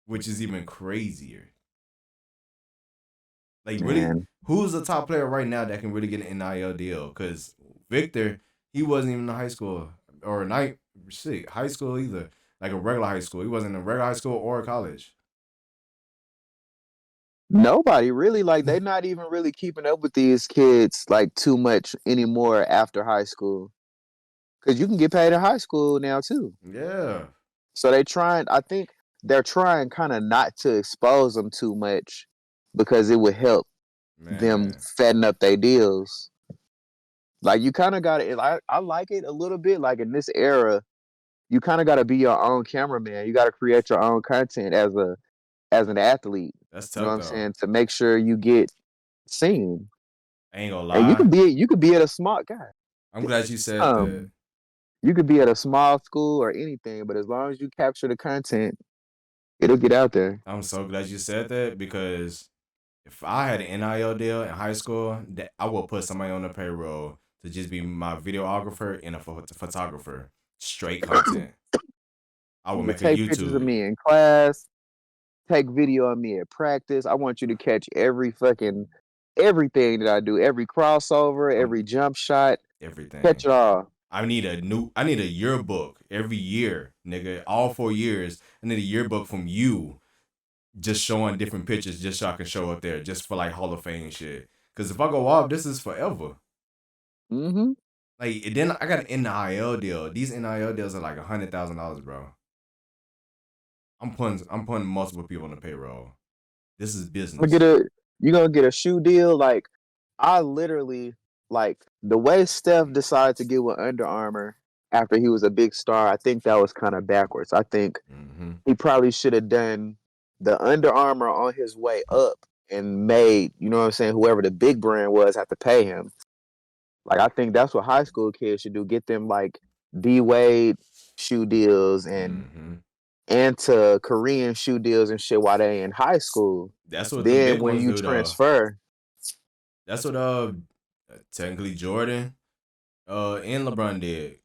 which is even crazier. Like really, man. who's the top player right now that can really get an NIL deal? Because Victor, he wasn't even in high school or high school either. Like a regular high school. He wasn't in a regular high school or college. Nobody really, like, they're not even really keeping up with these kids like too much anymore after high school. Because you can get paid in high school now too. Yeah. So I think they're trying kind of not to expose them too much because it would help them Man. fatten up their deals. Like you kind of got to, I like it a little bit. Like in this era, you kind of got to be your own cameraman. You got to create your own content as an athlete. That's You know tough what I'm though. saying? To make sure you get seen. I ain't gonna And lie. you could be at a small guy. I'm glad you said that. You could be at a small school or anything, but as long as you capture the content, it'll get out there. I'm so glad you said that because if I had an NIL deal in high school, that I would put somebody on the payroll to just be my videographer and a photographer. Straight content. I would You make a take pictures of YouTube. me in class, take video of me at practice. I want you to catch everything that I do, every crossover, I'm every jump shot, catch everything. it all. I need a yearbook every year, nigga. All 4 years. I need a yearbook from you just showing different pictures just so I can show up there just for like Hall of Fame shit. Cause if I go off, this is forever. Mm-hmm. Like and then I got an NIL deal. These NIL deals are like $100,000, bro. I'm putting multiple people on the payroll. This is business. You gonna get a shoe deal. Like I literally, like, the way Steph decided to get with Under Armour after he was a big star, I think that was kind of backwards. I think Mm-hmm. he probably should have done the Under Armour on his way up and made, you know what I'm saying, whoever the big brand was have to pay him. Like I think that's what high school kids should do. Get them like D Wade shoe deals Mm-hmm. and to Korean shoe deals and shit while they in high school. That's what the Then big when ones you do though. transfer, That's what technically Jordan and LeBron did.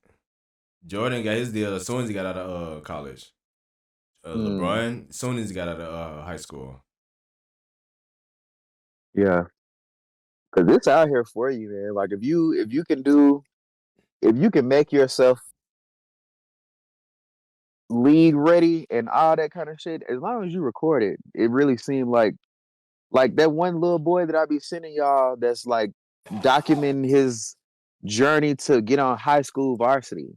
Jordan got his deal as soon as he got out of college. LeBron, as soon as he got out of high school. yeah, because it's out here for you, man. Like if you can make yourself league ready and all that kind of shit, as long as you record it, it really seemed like that one little boy that I be sending y'all that's like documenting his journey to get on high school varsity.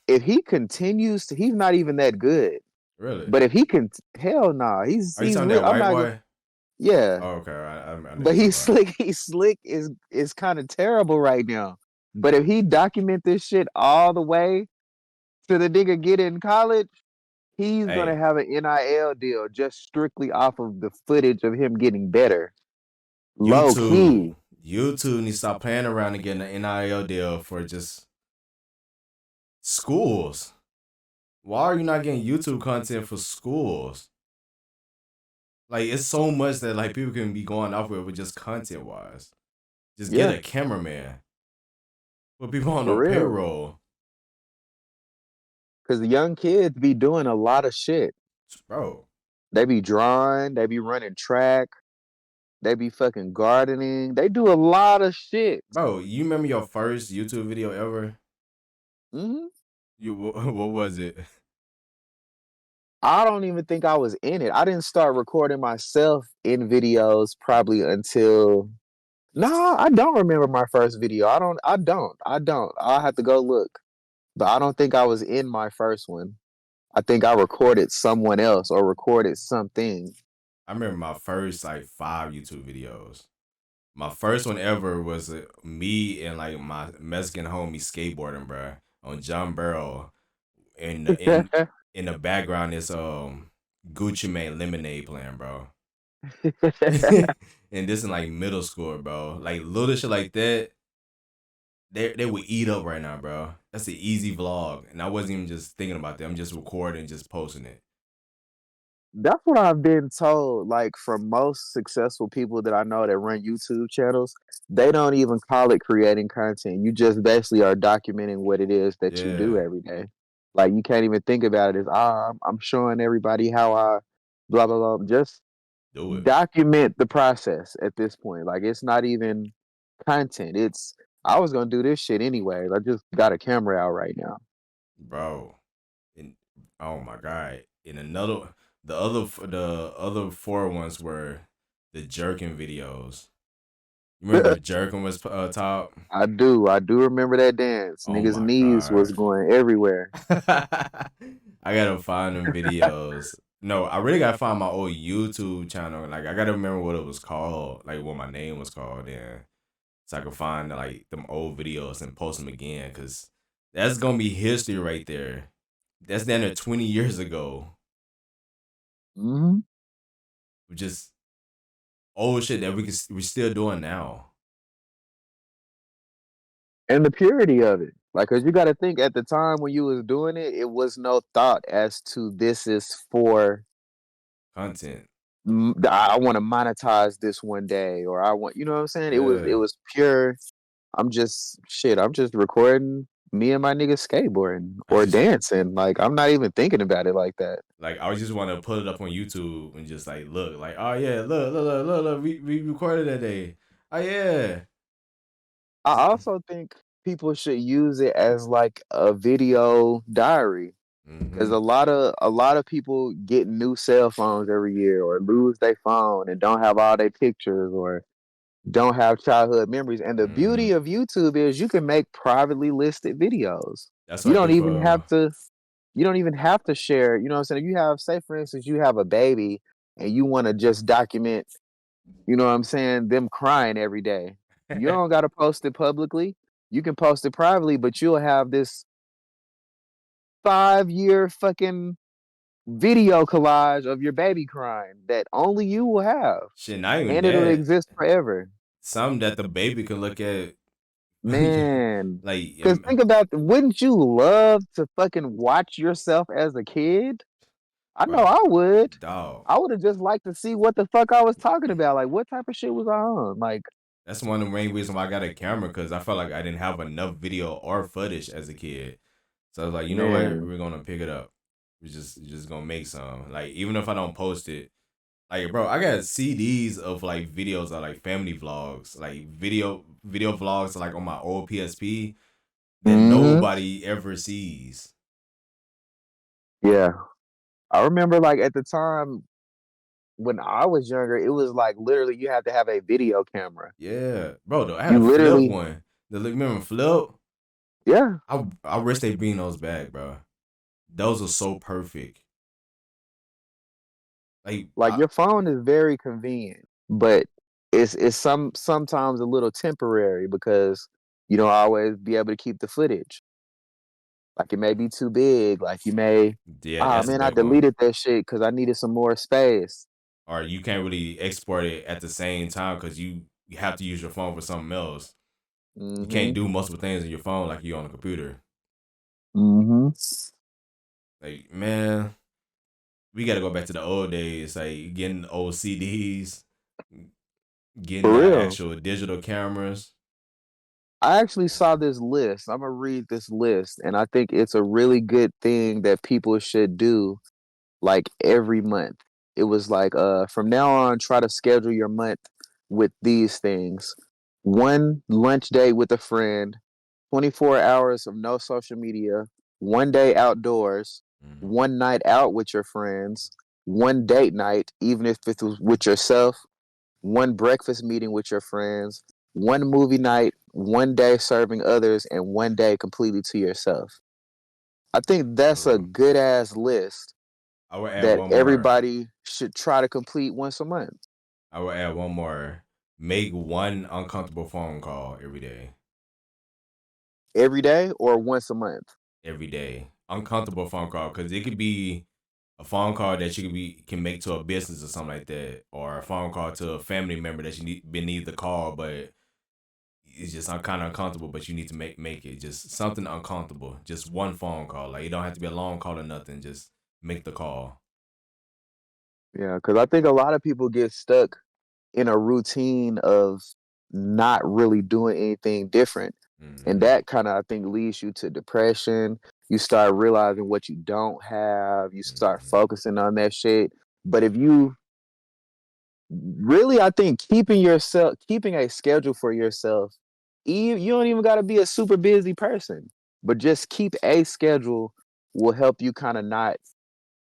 If he continues to, he's not even that good. Really? But if he can, hell nah, Are you talking that I'm white not gonna, boy? yeah. Oh, okay. I know But you're talking he's about. slick. He's slick is kind of terrible right now. But if he document this shit all the way to the nigga get in college, he's gonna Hey, have an NIL deal just strictly off of the footage of him getting better. Low YouTube. key. YouTube needs to stop playing around and getting an NIL deal for just schools. Why are you not getting YouTube content for schools? Like it's so much that like people can be going off with just content wise. Just get Yeah, a cameraman. Put people on for a real. payroll. Because the young kids be doing a lot of shit. Bro. They be drawing, they be running track, they be fucking gardening. They do a lot of shit. Bro, you remember your first YouTube video ever? Hmm. What was it? I don't even think I was in it. I didn't start recording myself in videos probably until no, I don't remember my first video. I don't. I'll have to go look. But I don't think I was in my first one. I think I recorded someone else or recorded something. I remember my first like 5 YouTube videos. My first one ever was me and like my Mexican homie skateboarding, bro, on John Barrel. In the background is Gucci Mane Lemonade playing, bro. And this in like middle school, bro. Like little shit like that. They would eat up right now, bro. That's an easy vlog, and I wasn't even just thinking about that. I'm just recording, just posting it. That's what I've been told. Like from most successful people that I know that run YouTube channels, they don't even call it creating content. You just basically are documenting what it is that you do Yeah, every day. Like you can't even think about it as I'm showing everybody how I blah blah blah. Just do it, document the process at this point. Like it's not even content. It's I was gonna do this shit anyway. I just got a camera out right now. bro. And oh my god. And the other 4 ones were the jerking videos. You remember jerking was top? I do remember that dance. Oh Niggas' my knees was god. going everywhere. I gotta find them videos. No, I really gotta find my old YouTube channel. Like I gotta remember what it was called, like what my name was called, and so I can find like them old videos and post them again, cause that's gonna be history right there. That's down there 20 years ago. Hmm. Just old shit that we still doing now. And the purity of it. Like, cause you got to think at the time when you was doing it, it was no thought as to this is for Content. I want to monetize this one day, or I want, you know what I'm saying? It Yeah. was pure. I'm just shit. I'm just recording me and my niggas skateboarding I or just dancing. Like I'm not even thinking about it like that. like I just want to put it up on YouTube and just like look, like, oh yeah, look, we recorded that day. Oh yeah. I also think people should use it as like a video diary because Mm-hmm. a lot of people get new cell phones every year or lose their phone and don't have all their pictures or don't have childhood memories. And the Mm-hmm. beauty of YouTube is you can make privately listed videos. That's You what I don't do even have for to you don't even have to share, you know what I'm saying? If you have, say for instance, you have a baby and you want to just document, you know what I'm saying, them crying every day. You don't gotta post it publicly. You can post it privately, but you'll have this 5 year fucking video collage of your baby crying that only you will have. shit. Not even And it'll that. exist forever. Some that the baby can look at. Man. Like, Cause think about wouldn't you love to fucking watch yourself as a kid? I know bro, I would. dog. I would have just liked to see what the fuck I was talking about. Like what type of shit was I on? Like, That's one of the main reasons why I got a camera, because I felt like I didn't have enough video or footage as a kid. So I was like, you know what, man. we're gonna pick it up. We're just gonna make some. Like even if I don't post it, like bro, I got CDs of like videos of like family vlogs, like video vlogs like on my old PSP that Hmm. nobody ever sees. Yeah. I remember like at the time when I was younger, it was like literally you had to have a video camera. Yeah, bro. Though I had a You flip literally, one. Remember flip? yeah, I wish they bring those back, bro. Those are so perfect. Like like your phone is very convenient, but it's sometimes a little temporary because you don't always be able to keep the footage. Like it may be too big. Like you may, yeah, ah that's a man, I big one. deleted that shit because I needed some more space. Or you can't really export it at the same time because you have to use your phone for something else. You can't Hmm. do multiple things on your phone like you on a computer. Hmm. Like man, we got to go back to the old days, like getting old CDs, getting For the real. actual digital cameras. I actually saw this list. I'm gonna read this list, and I think it's a really good thing that people should do like every month. It was like from now on try to schedule your month with these things. One lunch date with a friend, 24 hours of no social media, one day outdoors, Mhm. one night out with your friends, one date night even if it was with yourself, one breakfast meeting with your friends, one movie night, one day serving others and one day completely to yourself. I think that's a good ass list I would add that one more. everybody should try to complete once a month. I would add one more. Make one uncomfortable phone call every day. Every day or once a month. Every day. Uncomfortable phone call. Because it could be a phone call that you can make to a business or something like that. Or a phone call to a family member that you need to call, but it's just kind of uncomfortable, but you need to make it. Just something uncomfortable. Just one phone call. Like, it don't have to be a long call or nothing. Just make the call. Yeah, because I think a lot of people get stuck in a routine of not really doing anything different. And Mm-hmm. that kind of, I think, leads you to depression. You start realizing what you don't have. You start Mm-hmm. focusing on that shit. But if you really, I think keeping a schedule for yourself, you don't even got to be a super busy person, but just keep a schedule will help you kind of not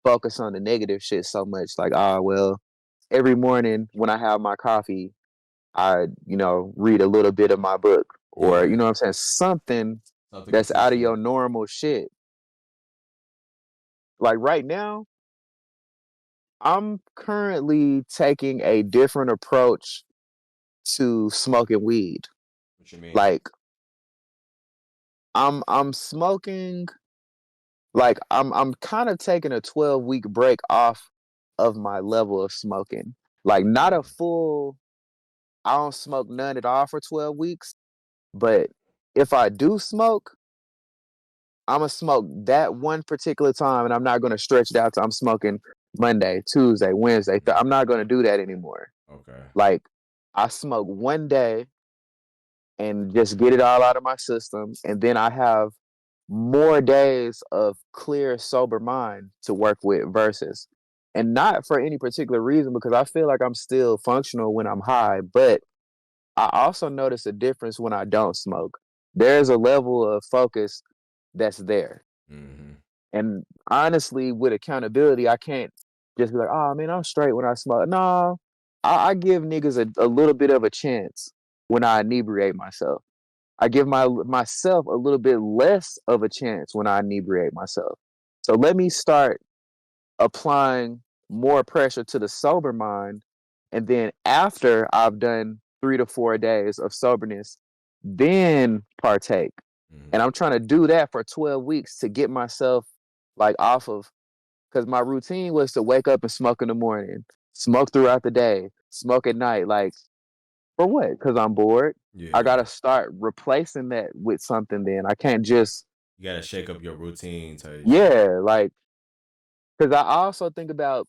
focus on the negative shit so much. Like, well, every morning when I have my coffee, I, read a little bit of my book or, Yeah. what I'm saying? Something Something that's out of consistent. your normal shit. Like right now, I'm currently taking a different approach to smoking weed. What you mean? Like I'm smoking like I'm kind of taking a 12-week break off of my level of smoking. Like not a full I don't smoke none at all for 12 weeks, but if I do smoke, I'm gonna smoke that one particular time, and I'm not gonna stretch it out to I'm smoking Monday, Tuesday, Wednesday. I'm not gonna do that anymore. Okay. Like I smoke one day and just get it all out of my system, and then I have more days of clear, sober mind to work with versus, and not for any particular reason because I feel like I'm still functional when I'm high, but I also notice a difference when I don't smoke. There's a level of focus that's there. Mm-hmm. And honestly, with accountability, I can't just be like, oh man, I'm straight when I smoke. No, I give niggas a little bit of a chance when I inebriate myself. I give myself a little bit less of a chance when I inebriate myself. So let me start applying more pressure to the sober mind. And then after I've done 3 to 4 days of soberness, then partake. Mm-hmm. And I'm trying to do that for 12 weeks to get myself like off of, because my routine was to wake up and smoke in the morning, smoke throughout the day, smoke at night. Like, for what? Because I'm bored. I got Yeah. to start replacing that with something then. I can't just, You gotta shake up your routine type shit. yeah, like, because I also think about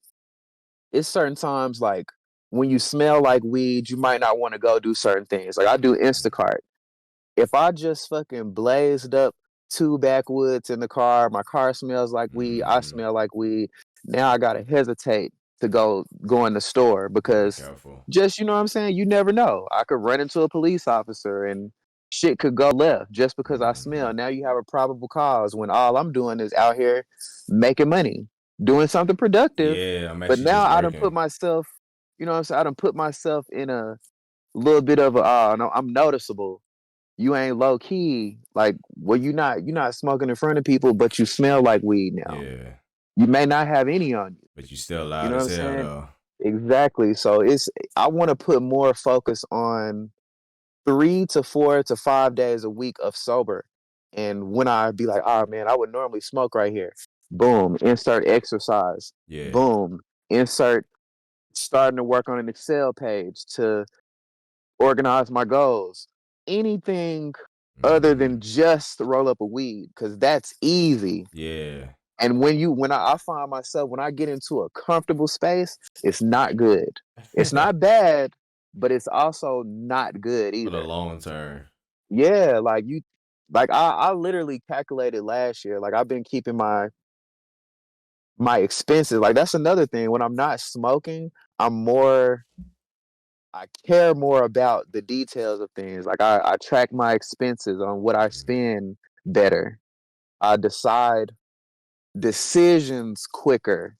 it's certain times like when you smell like weed, you might not want to go do certain things. Like I do Instacart. If I just fucking blazed up 2 backwoods in the car smells like weed, I Mm-hmm. smell like weed. Now I gotta hesitate to go in the store Gotta be because careful. just what I'm saying, you never know. I could run into a police officer and shit could go left just because I Mm-hmm. smell. Now you have a probable cause when all I'm doing is out here making money, doing something productive. Yeah, I'm But actually now just I done put working. myself, what I'm saying? I done put myself in a little bit of a no, I'm noticeable. You ain't low key. Like, well, you're not smoking in front of people, but you smell like weed now. Yeah. You may not have any on you. But you still You loud know what as I'm hell saying? though. Exactly. So I want to put more focus on 3 to 4 to 5 days a week of sober. And when I be like, oh man, I would normally smoke right here. Boom, insert exercise. Yeah. Boom, insert starting to work on an Excel page to organize my goals. Anything other Mm-hmm. than just roll up a weed, because that's easy. Yeah. And when I find myself when I get into a comfortable space, it's not good. It's not bad, but it's also not good For the either. long term. Yeah, like I literally calculated last year. Like I've been keeping my expenses. Like that's another thing. When I'm not smoking, I'm more I care more about the details of things. Like I track my expenses on what I Mm-hmm. spend better. I decide decisions quicker.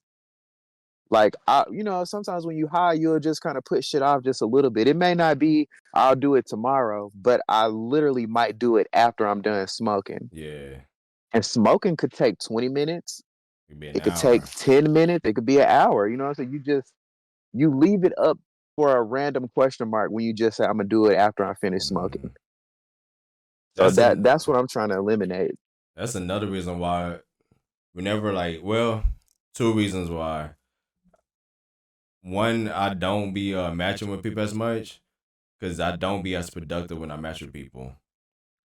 Like sometimes when you high, you'll just kind of put shit off just a little bit. It may not be I'll do it tomorrow, but I literally might do it after I'm done smoking. Yeah. And smoking could take 20 minutes. It'd be an It could take hour. 10 minutes. It could be an hour. You know what I'm saying? You leave it up for a random question mark when you just say, I'm gonna do it after I finish smoking. Mhm. So That's an that's what I'm trying to eliminate. that's another reason why whenever like two reasons why. One, I don't be matching with people as much because I don't be as productive when I match with people.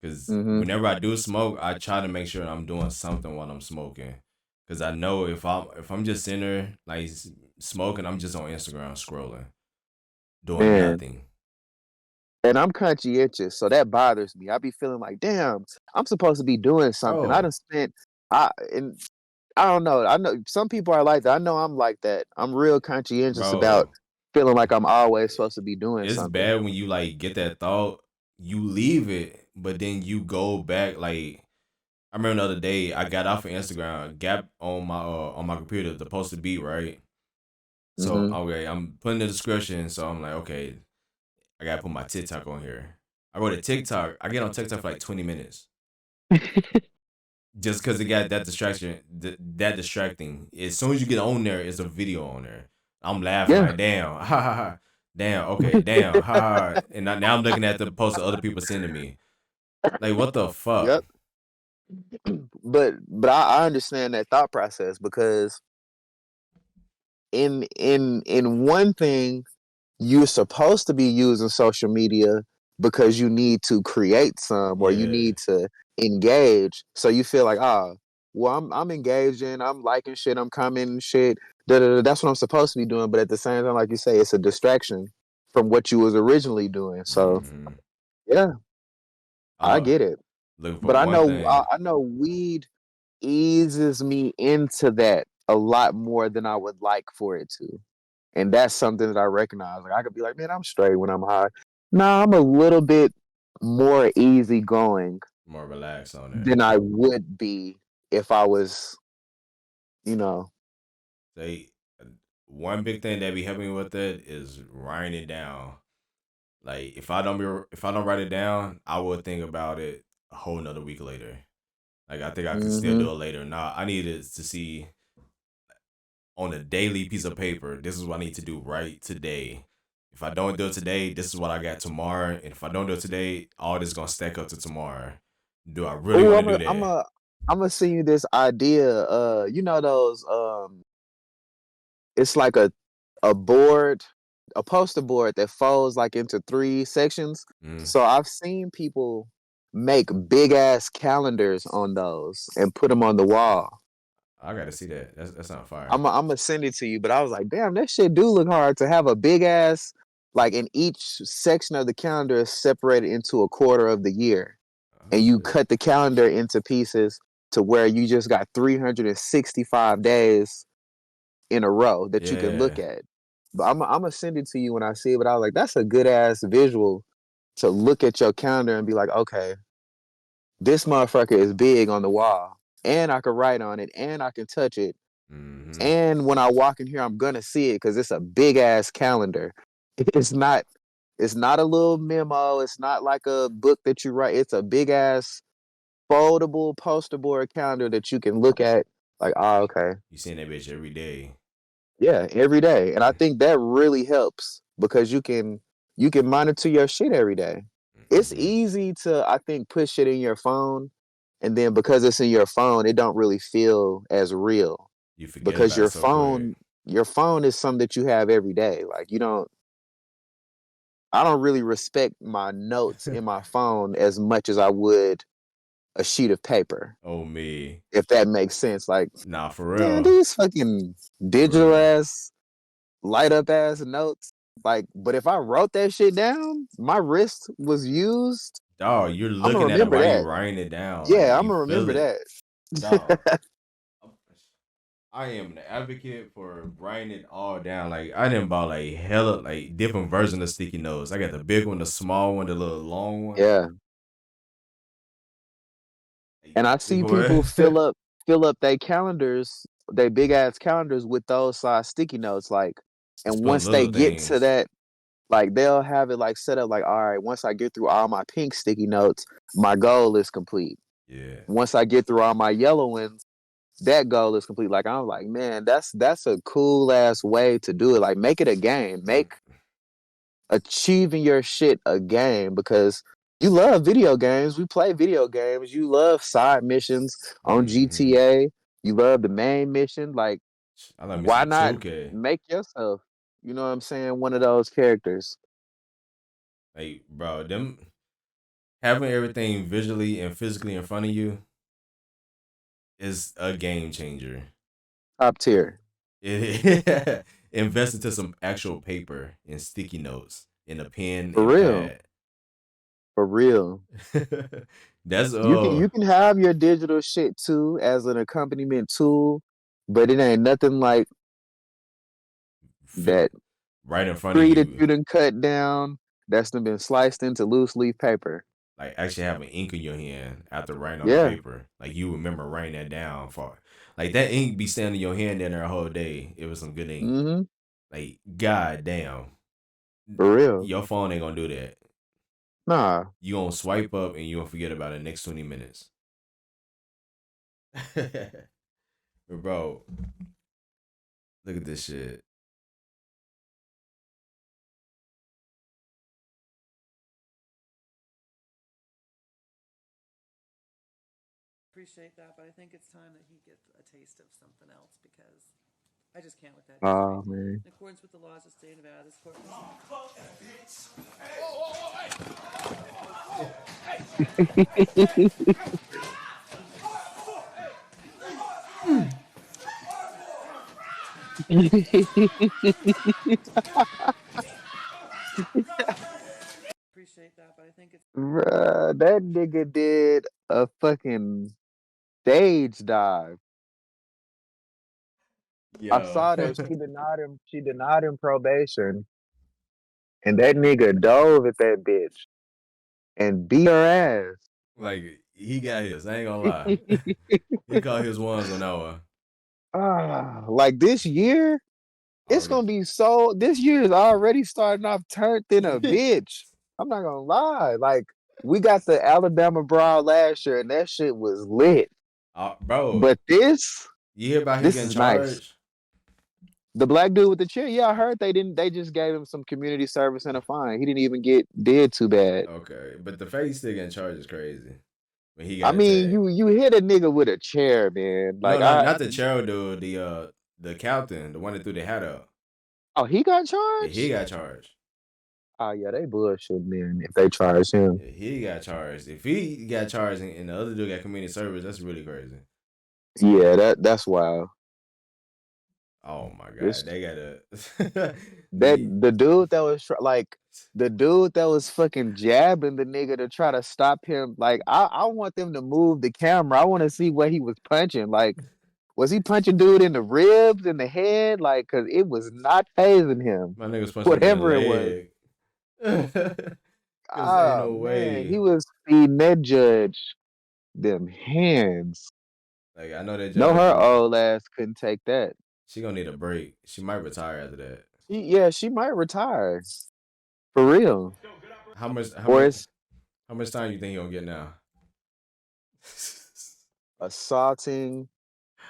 Because Hmm. whenever I do smoke, I try to make sure I'm doing something while I'm smoking. Because I know if I'm just sitting there like smoking, I'm just on Instagram scrolling, doing Man. nothing. And I'm conscientious, so that bothers me. I be feeling like, damn, I'm supposed to be doing something. I Bro, done spent and I don't know. I know some people are like that. I know I'm like that. I'm real conscientious about bro, feeling like I'm always supposed to be doing it's something. bad when you like get that thought, you leave it, but then you go back. Like I remember the other day, I got off of Instagram, gap on my computer to post a beat, right? So Hmm. okay, I'm putting the description. So I'm like, okay, I gotta put my TikTok on here. I go to TikTok. I get on TikTok for like 20 minutes just because it got that distraction, that distracting. As soon as you get on there, it's a video on there. I'm laughing Yeah. like, damn, ha ha ha, damn, okay, damn, ha ha. And now I'm looking at the posts that other people sending me. Like, what the fuck, Yep. But I understand that thought process because in one thing you're supposed to be using social media because you need to create some or you yeah. need to engage. So you feel like, well, I'm engaging, I'm liking shit, I'm commenting shit. Da, da, da, that's what I'm supposed to be doing. But at the same time, like you say, it's a distraction from what you was originally doing. So Hmm. yeah, I I look get it. looking for But one thing. I know weed eases me into that a lot more than I would like for it to. And that's something that I recognize. Like I could be like, man, I'm straight when I'm high. Nah, I'm a little bit more easygoing More relaxed on it. than I would be if I was, you know. They one big thing that be helping me with it is writing it down. Like if I don't write it down, I will think about it a whole nother week later. Like I think I could still Hmm. do it later. Nah, I needed to see on a daily piece of paper. This is what I need to do right today. If I don't do it today, this is what I got tomorrow. And if I don't do it today, all this gonna stack up to tomorrow. Do I really Oh, want to do that? I'm gonna send you this idea. You know those it's like a board, a poster board that folds like into three sections. Mm, So I've seen people make big ass calendars on those and put them on the wall. I gotta see that. That's not fire. I'm gonna send it to you, but I was like, damn, that shit do look hard to have a big ass like in each section of the calendar is separated into a quarter of the year, Oh and you shit. cut the calendar into pieces to where you just got 365 days in a row that you can look Yeah. at. But I'm gonna send it to you when I see it. But I was like, that's a good ass visual to look at your calendar and be like, okay, this motherfucker is big on the wall, and I can write on it, and I can touch it, Mm-hmm. and when I walk in here, I'm gonna see it because it's a big ass calendar. It's not. It's not a little memo. It's not like a book that you write. It's a big ass foldable poster board calendar that you can look at. Like, oh, okay, You seeing that bitch every day. yeah, every day. And I think that really helps because you can monitor your shit every day. It's Mm-hmm. easy to I think put shit in your phone, and then because it's in your phone, it don't really feel as real You forget because about it so quick. your phone is something that you have every day. Like you don't I don't really respect my notes in my phone as much as I would a sheet of paper, Oh me. if that makes sense. Like, Nah, for man, real. these fucking For digital real. ass, light up ass notes. Like, but if I wrote that shit down, my wrist was used. Dog, you're I'm gonna looking at it remember while you're that. writing it down. Like Yeah, I'm you gonna feel remember it. that. Dog. I am an advocate for writing it all down. Like I didn't buy like hella like different versions of sticky notes. I got the big one, the small one, the little long one. Yeah, Like, and I see boy, people fill up their calendars, their big ass calendars with those size sticky notes. Like, just and put once they little get to things. that, like they'll have it like set up like, all right, once I get through all my pink sticky notes, my goal is complete. Yeah. Once I get through all my yellow ones, that goal is complete. Like I'm like, man, that's a cool ass way to do it. Like make it a game. Mm, Make achieving your shit a game because you love video games. We play video games. You love side missions on mhm. GTA. You love the main mission. Like, I like me why some not 2K. make yourself, you know what I'm saying, one of those characters? Like, bro, them having everything visually and physically in front of you is a game changer. Top tier. It invest into some actual paper and sticky notes and a pen For and real. pad. For real. That's You can have your digital shit too as an accompaniment tool, but it ain't nothing like fi- that right in front of tree that you. you done cut down that's done been sliced into loose leaf paper. Like actually having ink in your hand after writing on the Yeah. paper. Like you remember writing that down for like that ink be staying in your hand in there a whole day. It was some good ink. Mm-hmm. Like, god damn. For real. Your phone ain't gonna do that. Nah. You gonna swipe up and you gonna forget about it next 20 minutes. But bro, look at this shit. Appreciate that, but I think it's time that he gets a taste of something else because I just can't with that Oh history. man. In accordance with the laws of the state of Nevada, this court. Appreciate that, but I think it's. Bruh, that nigga did a fucking stage dive. I Yo. saw that she denied him probation, and that nigga dove at that bitch and beat her ass. Like he got his. I ain't gonna lie. He caught his ones on that one. Like this year, it's Already. gonna be so. This year is already starting off turned in a bitch. I'm not gonna lie. Like we got the Alabama brawl last year, and that shit was lit. Bro, But this, you hear about him this getting is nice. charged? The black dude with the chair, yeah, I heard they didn't. They just gave him some community service and a fine. He didn't even get did too bad. Okay, but the fact he's still getting charged is crazy. When he I got mean, attacked. you hit a nigga with a chair, man. No, Like no, not the Cheryl dude. The captain, the one that threw the hat up. oh, he got Yeah, he charged. got charged. Oh yeah, they bullshit, man. If they charge him, Yeah, he got charged. If he got charged and the other dude got community service, that's really crazy. yeah, that's wild. Oh my This god, they gotta. that the the dude that was like the dude that was fucking jabbing the nigga to try to stop him. Like I want them to move the camera. I want to see what he was punching. Like was he punching dude in the ribs, in the head? Like, cause it was not phasing him. my niggas punched him in the Whatever it was. leg. Cause ain't Oh no man, he way. was feeding that judge them hands. Like I know that No, judge. her old ass couldn't take that. She gonna need a break. She might retire after that. She might retire for real. How much? How Or much? it's How much time you think he gonna get now? assaulting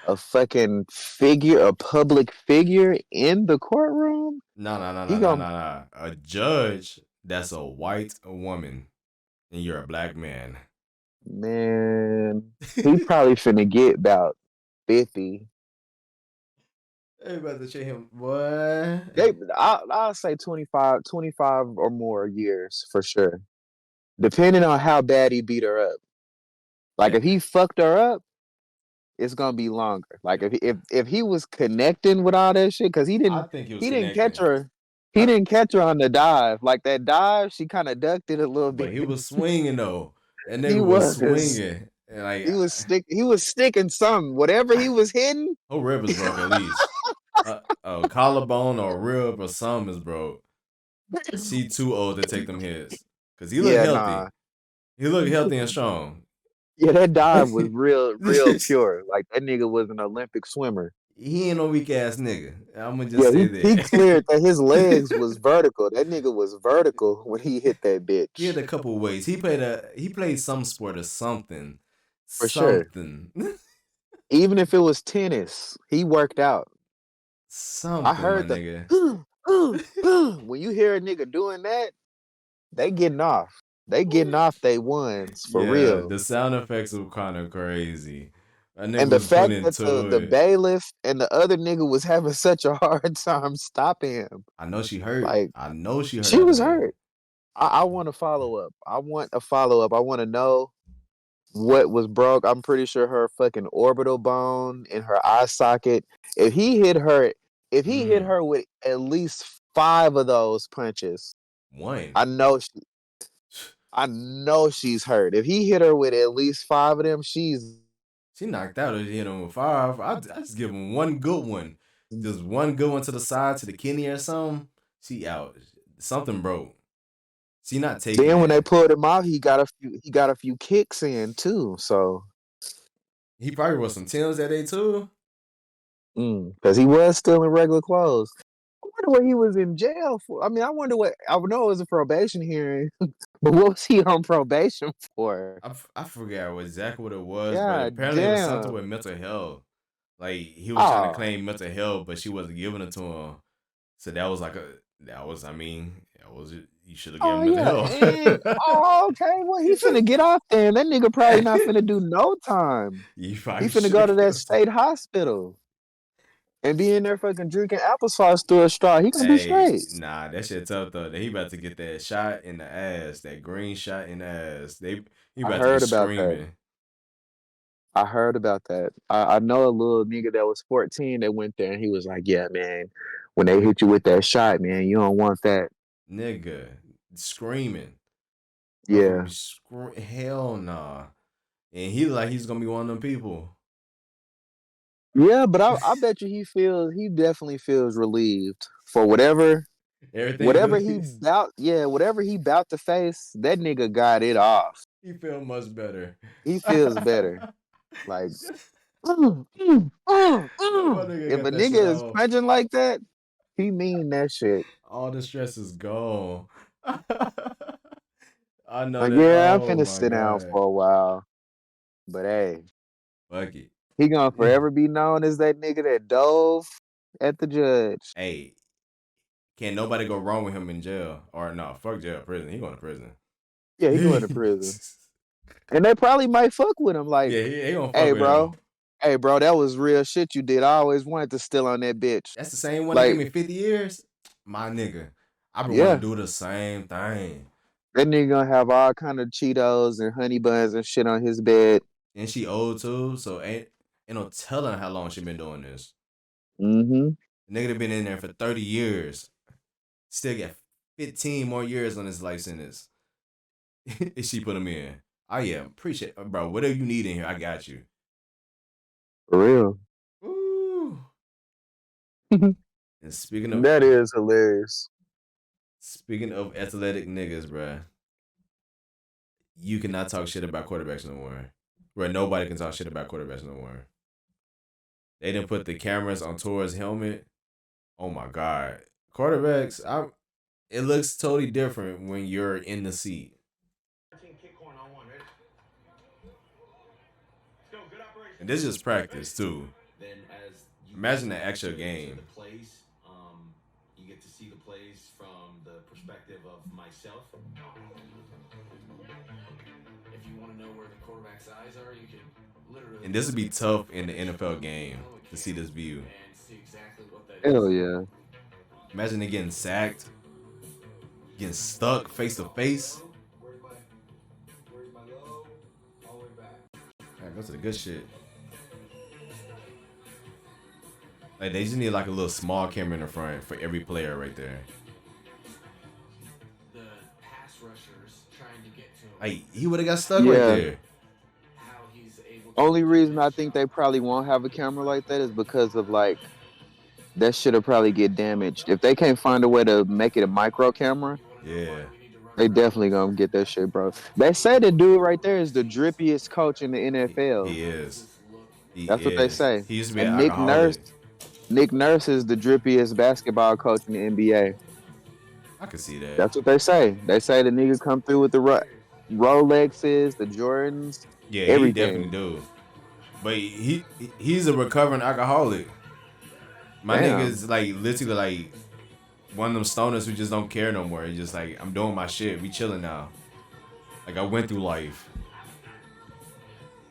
a fucking figure, a public figure in the courtroom. No, no, no, He no, no, gonna no, no. A judge that's a white woman and you're a black man. man. He probably finna get about 50. They about to check him, boy. I'll say 25 or more years for sure. Depending on how bad he beat her up. Like Yeah, if he fucked her up, it's gonna be longer. Like if he was connecting with all that shit, because he I didn't think he was he didn't catch connecting. her. He I, didn't catch her on the dive. Like that dive, she kind of ducked it a little but bit. he was swinging though. That He nigga was was. swinging, and like, He was sticking something. Whatever he was hitting. her rib was broke at least. A collarbone or rib or something is broke. She too old to take them hits. Cause he looked Yeah, healthy. nah. He looked healthy and strong. Yeah, that dive was real pure. Like that nigga was an Olympic swimmer. He ain't no weak ass nigga. I'm gonna just Yeah, say he cleared that. that his legs was vertical. That nigga was vertical when he hit that He had bitch. a couple ways. He played some sport or something. for sure. something. Even if it was tennis, he worked out. I Something, my heard the nigga. when you hear a nigga doing that, they getting off. They getting off they ones for Yeah, real. the sound effects were kind of crazy. That nigga And the was putting fact that into the it. bailiff and the other nigga was having such a hard time stopping him. I know she hurt. Like I know she hurt she after was that. hurt. I want a follow up. I want a follow up. I want to know what was broke. I'm pretty sure her fucking orbital bone in her eye socket. If he hit her, if he hit her with at least 5 of those punches, One. I know I know she's hurt. If he hit her with at least 5 of them, she's She knocked out. She hit him with 5. I just give him one good one. Just one good one to the side, to the kidney or something. She out. Something broke. She not taking then when they that. pulled him out, he got a few kicks in too. So He probably wore some Timbs that day too. because he was still in regular clothes. I wonder what he was in jail for. I mean, I wonder what I know it was a probation hearing, but what was he on probation for? I forgot exactly what it was, but God apparently it was something damn. with mental health. Like he was trying to Oh, claim mental health, but she wasn't giving it to him. So that was like I mean, that was it. You should have given oh him mental yeah. And health. oh, okay. Well, he finna get off there. That nigga probably not finna do no time. You He probably finna should go have to given that him some. state hospital and be in there fucking drinking applesauce through a straw. He gonna be Hey, straight. nah, that shit tough though. That he about to get that shot in the ass, that green shot in the ass. He I about to be heard about that. screaming. I heard about that. I know a little nigga that was 14 that went there and he was like, yeah, man, when they hit you with that shot, man, you don't want that. Nigga, screaming. Motherfucker Yeah. be hell nah. And he like he's gonna be one of them people. Yeah, but I bet you he definitely feels relieved for Everything whatever he released. bout whatever he bout to face, that nigga got it off. He feel much better. He feels better. Like That one nigga if got a that shit nigga is off. punching like that, he mean that shit. All the stress is gone. I know Like, that. yeah, I'm Oh finna my sit down god. for a while. But hey, Fuck it. he gonna forever be known as that nigga that dove at the judge. Hey, can't nobody go wrong with him in jail. Or no, fuck jail, prison. He going to prison. Yeah, he going to prison. And they probably might fuck with him like, Yeah, he gonna fuck hey with him. bro, that was real shit you did. I always wanted to steal on that bitch. That's the same one that gave Like, me 50 years? My nigga. I've been wanting yeah. to do the same thing. That nigga gonna have all kind of Cheetos and honey buns and shit on his bed. And she old too, so ain't no telling how long she been doing this. Mm-hmm. Nigga been in there for 30 years. Still got 15 more years on his life sentence. If she put him in. Oh yeah, appreciate it. Bro, whatever you need in here, I got you. For real. Ooh. And That is hilarious. speaking of athletic niggas, bruh, you cannot talk shit about quarterbacks no more. Bro, nobody can talk shit about quarterbacks no more. They didn't put the cameras on Torres' helmet. Oh my god. Quarterbacks, it looks totally different when you're in the seat. And this is practice too. Imagine the actual game. You get to see the plays from the perspective of myself. If you want to know where the quarterback's eyes are, you can literally. And this would be tough in the NFL game to see this view. And see exactly what that Hell is. yeah. Imagine it getting sacked, getting stuck face to face. Where's my low? All the way back. Alright, go to the good shit. Like they just need like a little small camera in the front for every player right there. The pass rushers trying to get to him. Like he would have got stuck Yeah. right there. How he's able to Only reason I think they probably won't have a camera like that is because of like that shit'll probably get damaged. If they can't find a way to make it a micro camera, Yeah. they definitely gonna get that shit, bro. They say the dude right there is the drippiest coach in the NFL. He is. He That's what they is. say. He used to be an And alcoholic. Nick Nurse is the drippiest basketball coach in the NBA. I can see that. That's what they say. They say the nigga come through with the Rolexes, the Jordans. Yeah, he definitely everything. do. But he's a recovering alcoholic. My nigga Damn. is like literally like one of them stoners who just don't care no more. He's just like, I'm doing my shit. We chilling now. Like I went through life.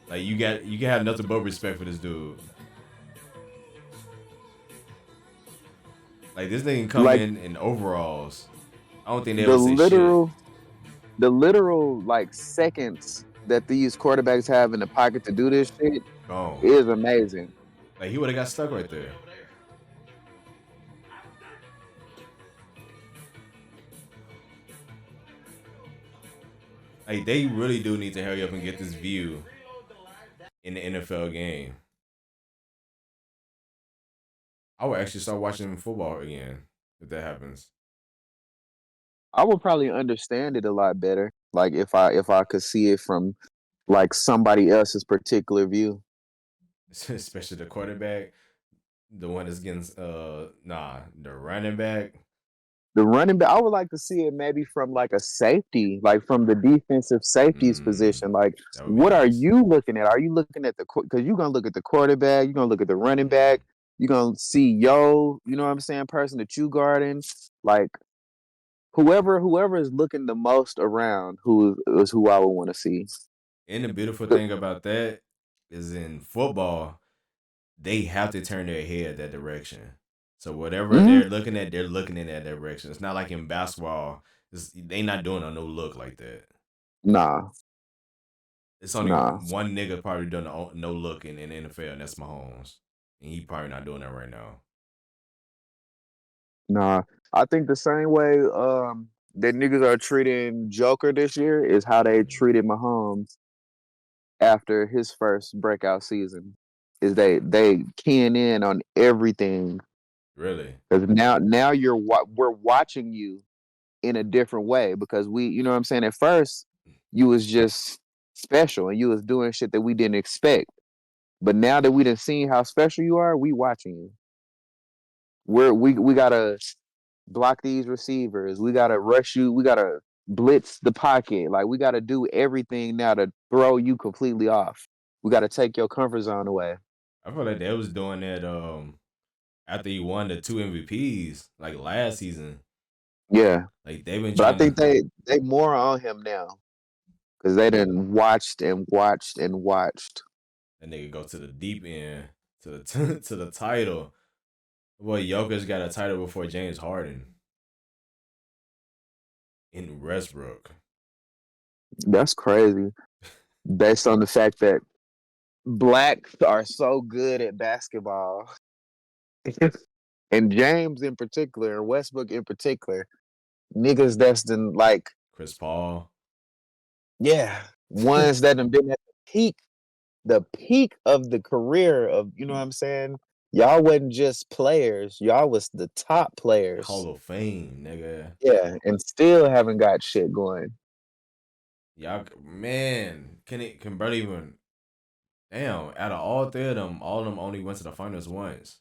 Like you can have nothing but respect for this dude. Like this nigga can come Like in overalls. I don't think they the ever say shit. literal, the literal like seconds that these quarterbacks have in the pocket to do this shit Gone. is amazing. Like he would have got stuck right there. Like they really do need to hurry up and get this view in the NFL game. I would actually start watching football again if that happens. I would probably understand it a lot better. Like if I could see it from like somebody else's particular view. Especially the quarterback, the one that's getting the running back. The running back, I would like to see it maybe from like a safety, like from the defensive safety's Mm, position. Like, that would be what are nice. you looking at? Are you looking at because you're gonna look at the quarterback, you're gonna look at the running back, you're gonna see you know what I'm saying, person that you guarding, like whoever is looking the most around, who is who I would want to see. And the beautiful thing about that is in football, they have to turn their head that direction. So whatever Mm-hmm. they're looking in that direction. It's not like in basketball. They not doing a no look like that. Nah, It's only nah, one nigga probably doing a no look in the NFL, and that's Mahomes. And he probably not doing that right now. nah. I think the same way that niggas are treating Joker this year is how they treated Mahomes after his first breakout season. Is they keying in on everything Really? because now we're watching you in a different way because we, you know what I'm saying, at first you was just special and you was doing shit that we didn't expect, but now that we done seen how special you are, we watching you. We gotta block these receivers, we gotta rush you, we gotta blitz the pocket, like we gotta do everything now to throw you completely off. We gotta take your comfort zone away. I feel like they was doing that after he won the 2 MVPs like last season. Yeah, Like they've been but I trying think to they more on him now because they done watched and watched and watched. that nigga go to the deep end to the to the title. Boy, Jokic got a title before James Harden in Westbrook. That's crazy. Based on the fact that blacks are so good at basketball, and James in particular, and Westbrook in particular, niggas that's done like, Chris Paul. yeah, ones that have been at the peak of the career of, you know what I'm saying. Y'all wasn't just players, y'all was the top players. Hall of Fame, nigga. Yeah, and still haven't got shit going. Y'all, man, can barely even. Damn, out of all three of them, all of them only went to the finals once.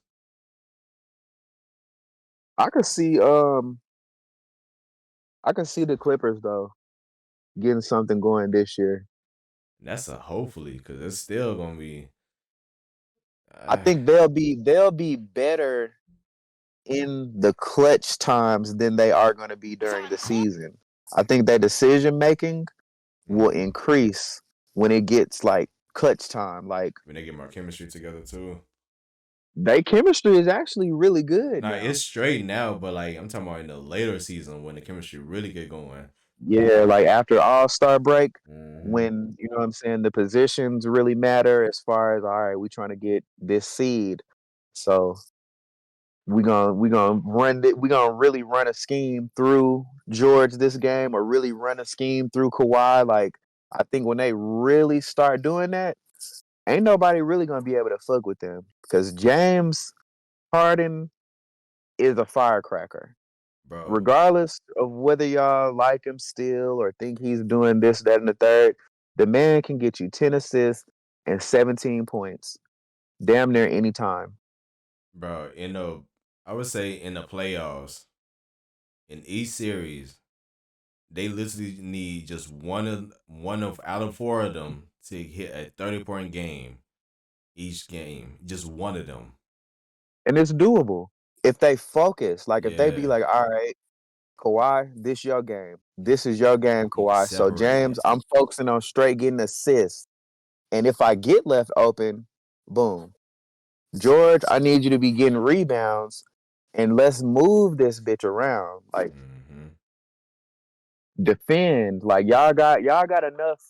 I could see I can see the Clippers though getting something going this year. And that's a hopefully, because it's still gonna be. I think they'll be better in the clutch times than they are going to be during the season. I think their decision making will Mhm. increase when it gets like clutch time. Like When they get more chemistry together too. their chemistry is actually really good Nah, now. it's straight now, but like I'm talking about in the later season when the chemistry really get going. Yeah, like after All-Star break, Hmm. when you know what I'm saying, the positions really matter as far as all right, we trying to get this seed. So we gonna really run a scheme through George this game or really run a scheme through Kawhi. Like I think when they really start doing that, ain't nobody really gonna be able to fuck with them because James Harden is a firecracker. Bro, Regardless of whether y'all like him still or think he's doing this, that, and the third, the man can get you 10 assists and 17 points damn near any time. bro, I would say in the playoffs, in each series, they literally need just one of out of four of them to hit a 30-point game each game. Just one of them. And it's doable if they focus. Like if they be Yeah, like, all right, Kawhi, this your game. This is your game, need to Kawhi. So separate James, it. I'm focusing on straight getting assists. And if I get left open, boom. George, I need you to be getting rebounds, and let's move this bitch around. Like Mm-hmm. defend. Like y'all got enough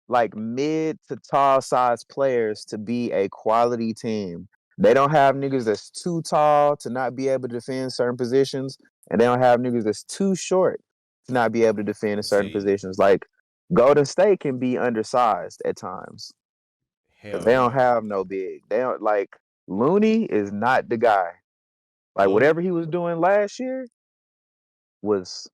like mid to tall size players to be a quality team. They don't have niggas that's too tall to not be able to defend certain positions, and they don't have niggas that's too short to not be able to defend in certain See, positions. Like Golden State can be undersized at times, but hell they don't yeah. have no big. They don't like Looney is not the guy. Like Looney, whatever he was doing last year was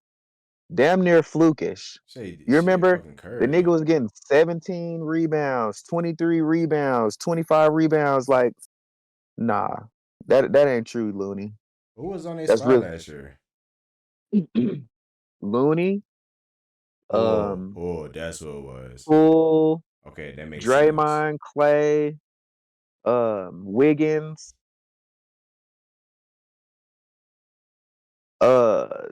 damn near flukish. You shit, remember fucking the nigga Curry. was getting 17 rebounds, 23 rebounds, 25 rebounds. Like, nah, that ain't true, Looney. Who was on their That's squad real. last year? Looney, Oh, oh, that's what it was. Poole, Okay, that makes sense. Draymond, Clay, Wiggins, uh,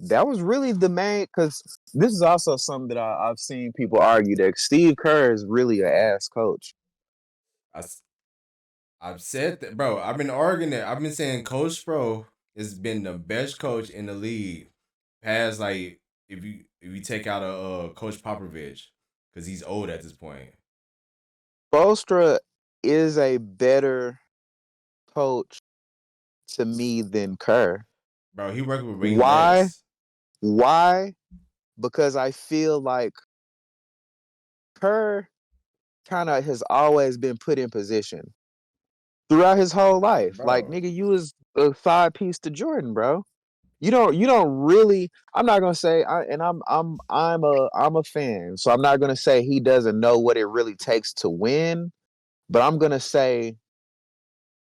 that was really the main. Because this is also something that I've seen people argue that Steve Kerr is really an ass coach. I, s- I've said that, bro. I've been arguing that. I've been saying Coach Sproul has been the best coach in the league. Past like if you take out a Coach Popovich, because he's old at this point, Bostra is a better coach to me than Kerr. bro. He worked with Ray Why? Les. Why? Because I feel like Kerr kind of has always been put in position throughout his whole life. Like Bro. nigga, you was a side piece to Jordan, bro. You don't really. I'm not gonna say. I'm a fan, so I'm not gonna say he doesn't know what it really takes to win. But I'm gonna say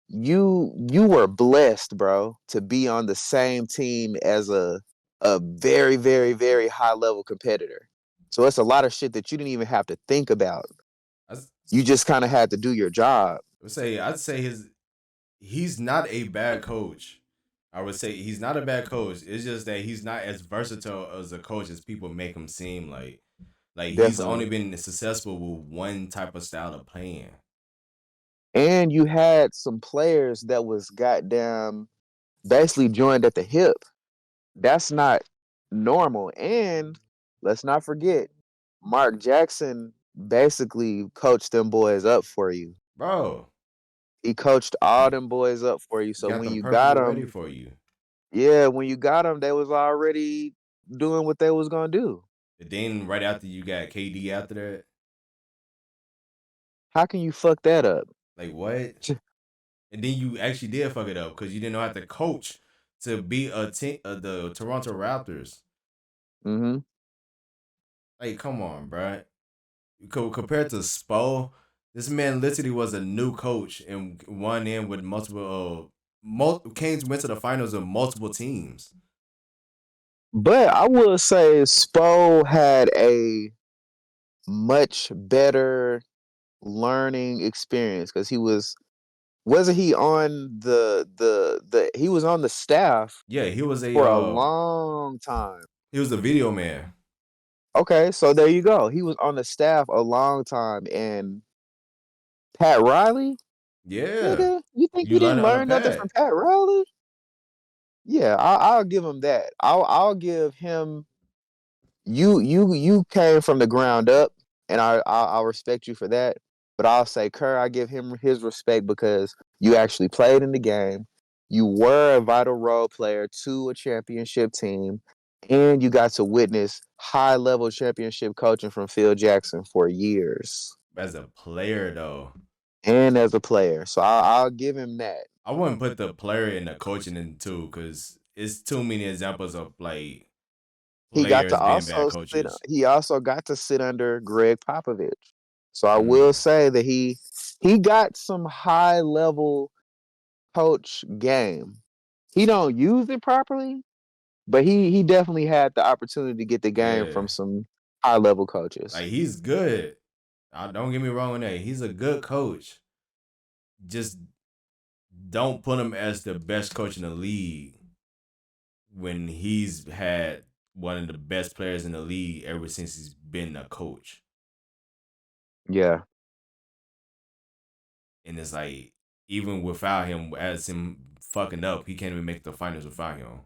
you were blessed, bro, to be on the same team as a very, very, very high level competitor. So it's a lot of shit that you didn't even have to think about. I s- You just kind of had to do your job. I'd say he's not a bad coach. I would say he's not a bad coach. It's just that he's not as versatile as a coach as people make him seem like. Like he's only Definitely. been successful with one type of style of playing. And you had some players that was goddamn basically joined at the hip. That's not normal. And let's not forget, Mark Jackson basically coached them boys up for you. Bro, He coached all them boys up for you. he So got when them you got perfectly ready them, for you. yeah, when you got them, they was already doing what they was gonna do. And then right after you got KD after that, How can you fuck that up? like what? And then you actually did fuck it up because you didn't know how to coach to beat a team, the Toronto Raptors. Mm-hmm. Like, come on, bro. Compared to Spo, this man literally was a new coach and won in with multiple. Canes went to the finals with multiple teams. But I will say Spo had a much better learning experience because he wasn't he on the he was on the staff Yeah, for a long time. he was a video man. Okay, so there you go. He was on the staff a long time, and Pat Riley, Yeah, nigga, you think you you learn didn't it under learn nothing from Pat. Pat Riley? Yeah, I'll give him that. I'll give him. You came from the ground up, and I'll respect you for that. But I'll say Kerr, I give him his respect because you actually played in the game. You were a vital role player to a championship team, and you got to witness high level championship coaching from Phil Jackson for years, As a player, though, and as a player. So I'll give him that. I wouldn't put the player and the coaching in too, because it's too many examples of like He got to players being bad also sit. coaches. He also got to sit under Greg Popovich. So I will Mm. say that he got some high level coach game. He don't use it properly, But he definitely had the opportunity to get the game Yeah, from some high level coaches. like he's good. Don't get me wrong on that. He's a good coach. Just don't put him as the best coach in the league when he's had one of the best players in the league ever since he's been a coach. Yeah, And it's like, even without him, as him fucking up, he can't even make the finals without him.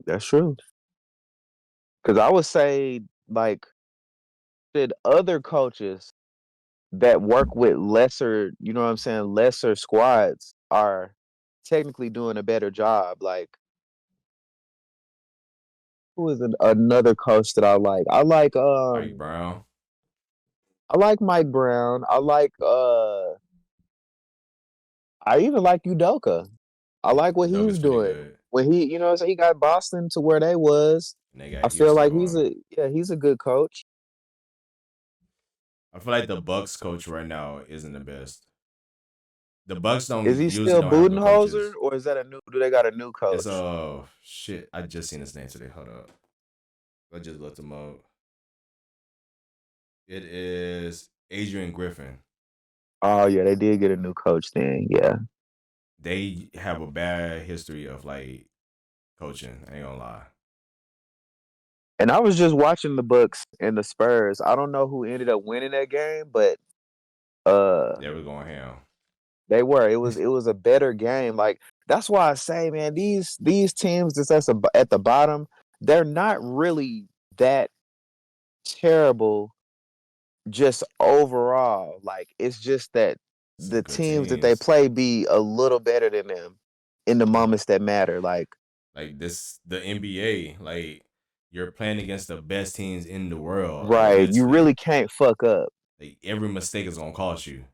that's true. Because I would say, like, did other coaches that work with lesser, you know what I'm saying, lesser squads are technically doing a better job. Like, who is another coach that I like? Mike Brown. I like Mike Brown. I even like Udoka. I like what he's Udoka's pretty doing. good. When he, you know, so he got Boston to where they was. And they got I feel Houston like going. he's a good coach. I feel like the Bucks coach right now isn't the best. The Bucks Is don't he usually still don't have good Budenholzer coaches. or is that a new? Do they got a new It's coach? shit. I just seen his name today. Hold up. I just looked him up. It is Adrian Griffin. Oh yeah, they did get a new coach then. Yeah, They have a bad history of like coaching. I ain't gonna lie. and I was just watching the Bucks and the Spurs. I don't know who ended up winning that game, but They were going ham. they were. It was a better game. Like that's why I say, man, these teams at the bottom, they're not really that terrible just overall. Like it's just that Some the good teams that they teams. play be a little better than them in the moments that matter. Like Like this, the NBA. Like you're playing against the best teams in the world. Like right, you really literally, can't fuck up. like every mistake is gonna cost you.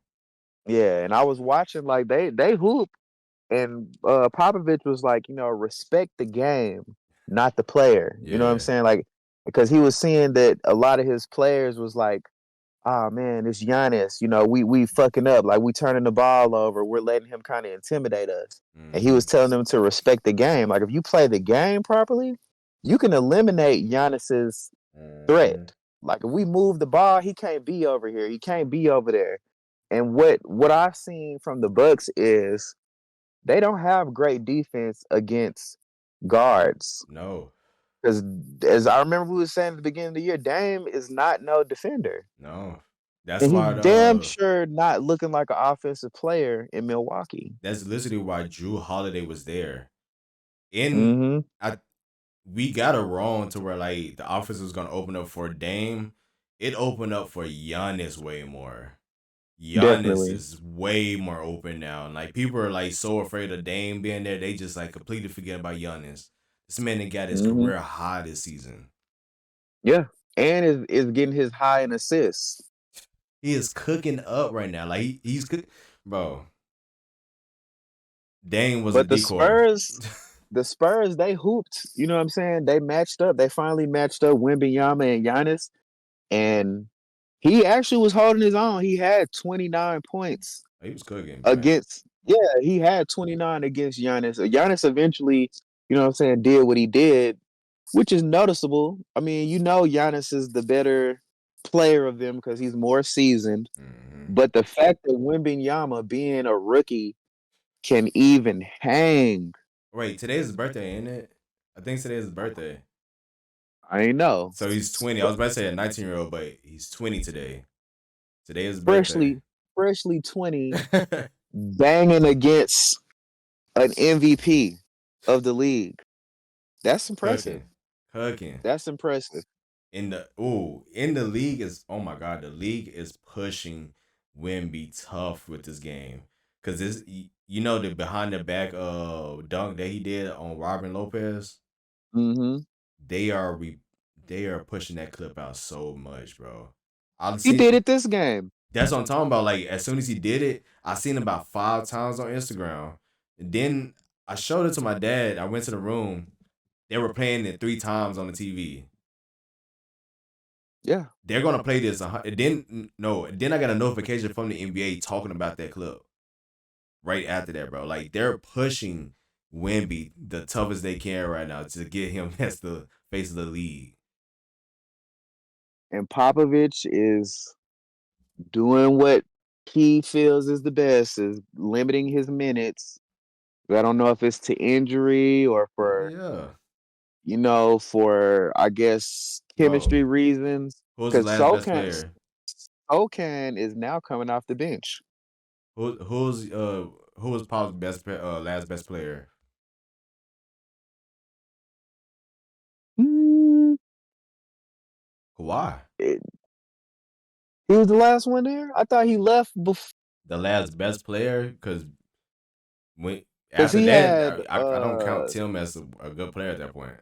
Yeah, and I was watching like they hoop and Popovich was like, you know, respect the game, not the player. You know what I'm Yeah. saying? Like because he was seeing that a lot of his players was like, oh man, it's Giannis. You know, we fucking up. Like we turning the ball over. We're letting him kind of intimidate us. And he Mm-hmm. was telling them to respect the game. Like if you play the game properly, you can eliminate Giannis's threat. Mm-hmm. Like if we move the ball, he can't be over here. He can't be over there. And what I've seen from the Bucks is they don't have great defense against guards. No. Because as I remember we were saying at the beginning of the year, Dame is not no defender. No. That's And he why damn sure not looking like an offensive player in Milwaukee. that's literally why Drew Holiday was there. In Mm-hmm. we got it wrong to where like the offense was gonna open up for Dame. It opened up for Giannis way more. Giannis Definitely. is way more open now. And like people are like so afraid of Dame being there, they just like completely forget about Giannis. This man that got his Mm-hmm. career high this season. Yeah. And is getting his high in assists. He is cooking up right now. Like he's cooking, bro. Dame was a But decoy. the Spurs, they hooped. You know what I'm saying? They matched up. They finally matched up Wembanyama and Giannis. And he actually was holding his own. He had 29 points He was cooking, man. he had 29 against Giannis. Giannis eventually, you know what I'm saying, did what he did, which is noticeable. I mean, you know Giannis is the better player of them because he's more seasoned. Mm-hmm. But the fact that Wembanyama being a rookie can even hang, Wait, today's his birthday, ain't it? I think today's his birthday. I ain't know. So he's 20. I was about to say a 19-year-old, but he's 20 today. Today is his birthday. Freshly 20, banging against an MVP of the league. That's impressive. Cooking. That's impressive. In the league is, oh my god, the league is pushing Wemby tough with this game. Cause this, you know, the behind the back dunk that he did on Robin Lopez. Mm-hmm. They are pushing that clip out so much, bro. He did it this game. That's what I'm talking about. Like as soon as he did it, I seen it about 5 times on Instagram. And then I showed it to my dad. I went to the room. They were playing it 3 times on the TV. Yeah. They're gonna play this. Then I got a notification from the NBA talking about that clip right after that, bro. Like they're pushing Wemby the toughest they can right now to get him as the face of the league. And Popovich is doing what he feels is the best, is limiting his minutes. I don't know if it's to injury or Hell for, yeah. for I guess Bro, chemistry reasons. who's the Because last best player? Sokan is now coming off the bench. Who was Paul's last best player? Mm, Kawhi. it- he was the last one there. I thought he left before The last best player, because when because after he that, had I don't count Tim as a good player at that point.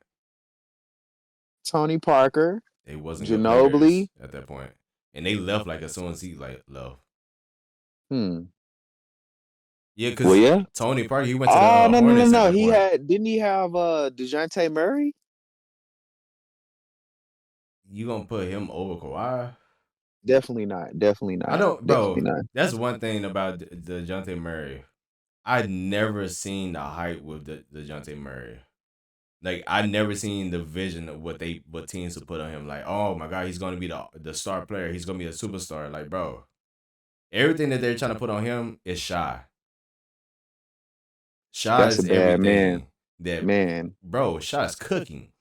Tony Parker, They wasn't good players Ginobili. at that point, and they left like as soon as he left. Hmm. Yeah, Well, because yeah. Tony Parker, he went to the Oh no Hornets at no! that point. Didn't he have DeJounte Murray? You gonna put him over Kawhi? Definitely not. Definitely I not. don't, Definitely bro. not. That's one thing about the Dejounte Murray. I never seen the hype with the Dejounte Murray. Like I never seen the vision of what teams would put on him. Like, oh my god, he's gonna be the star player. He's gonna be a superstar. Like, bro, everything that they're trying to put on him is shy. Shy That's a is bad man. everything that, Man, bro. Shy is cooking.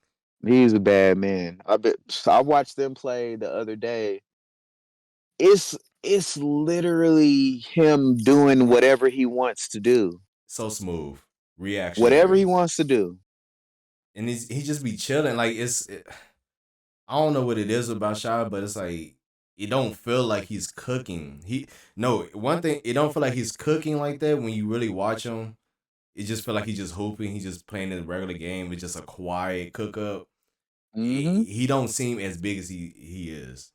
he's a bad man. I watched them play the other day. It's literally him doing whatever he wants to do. So smooth, Whatever he reactionary, wants to do. and he just be chilling. Like I don't know what it is about Shy, but it's like it don't feel like he's cooking. One thing, it don't feel like he's cooking like that when you really watch him. It just feel like he's just hooping. He's just playing the regular game. It's just a quiet cook up. Mm-hmm. He don't seem as big as he is.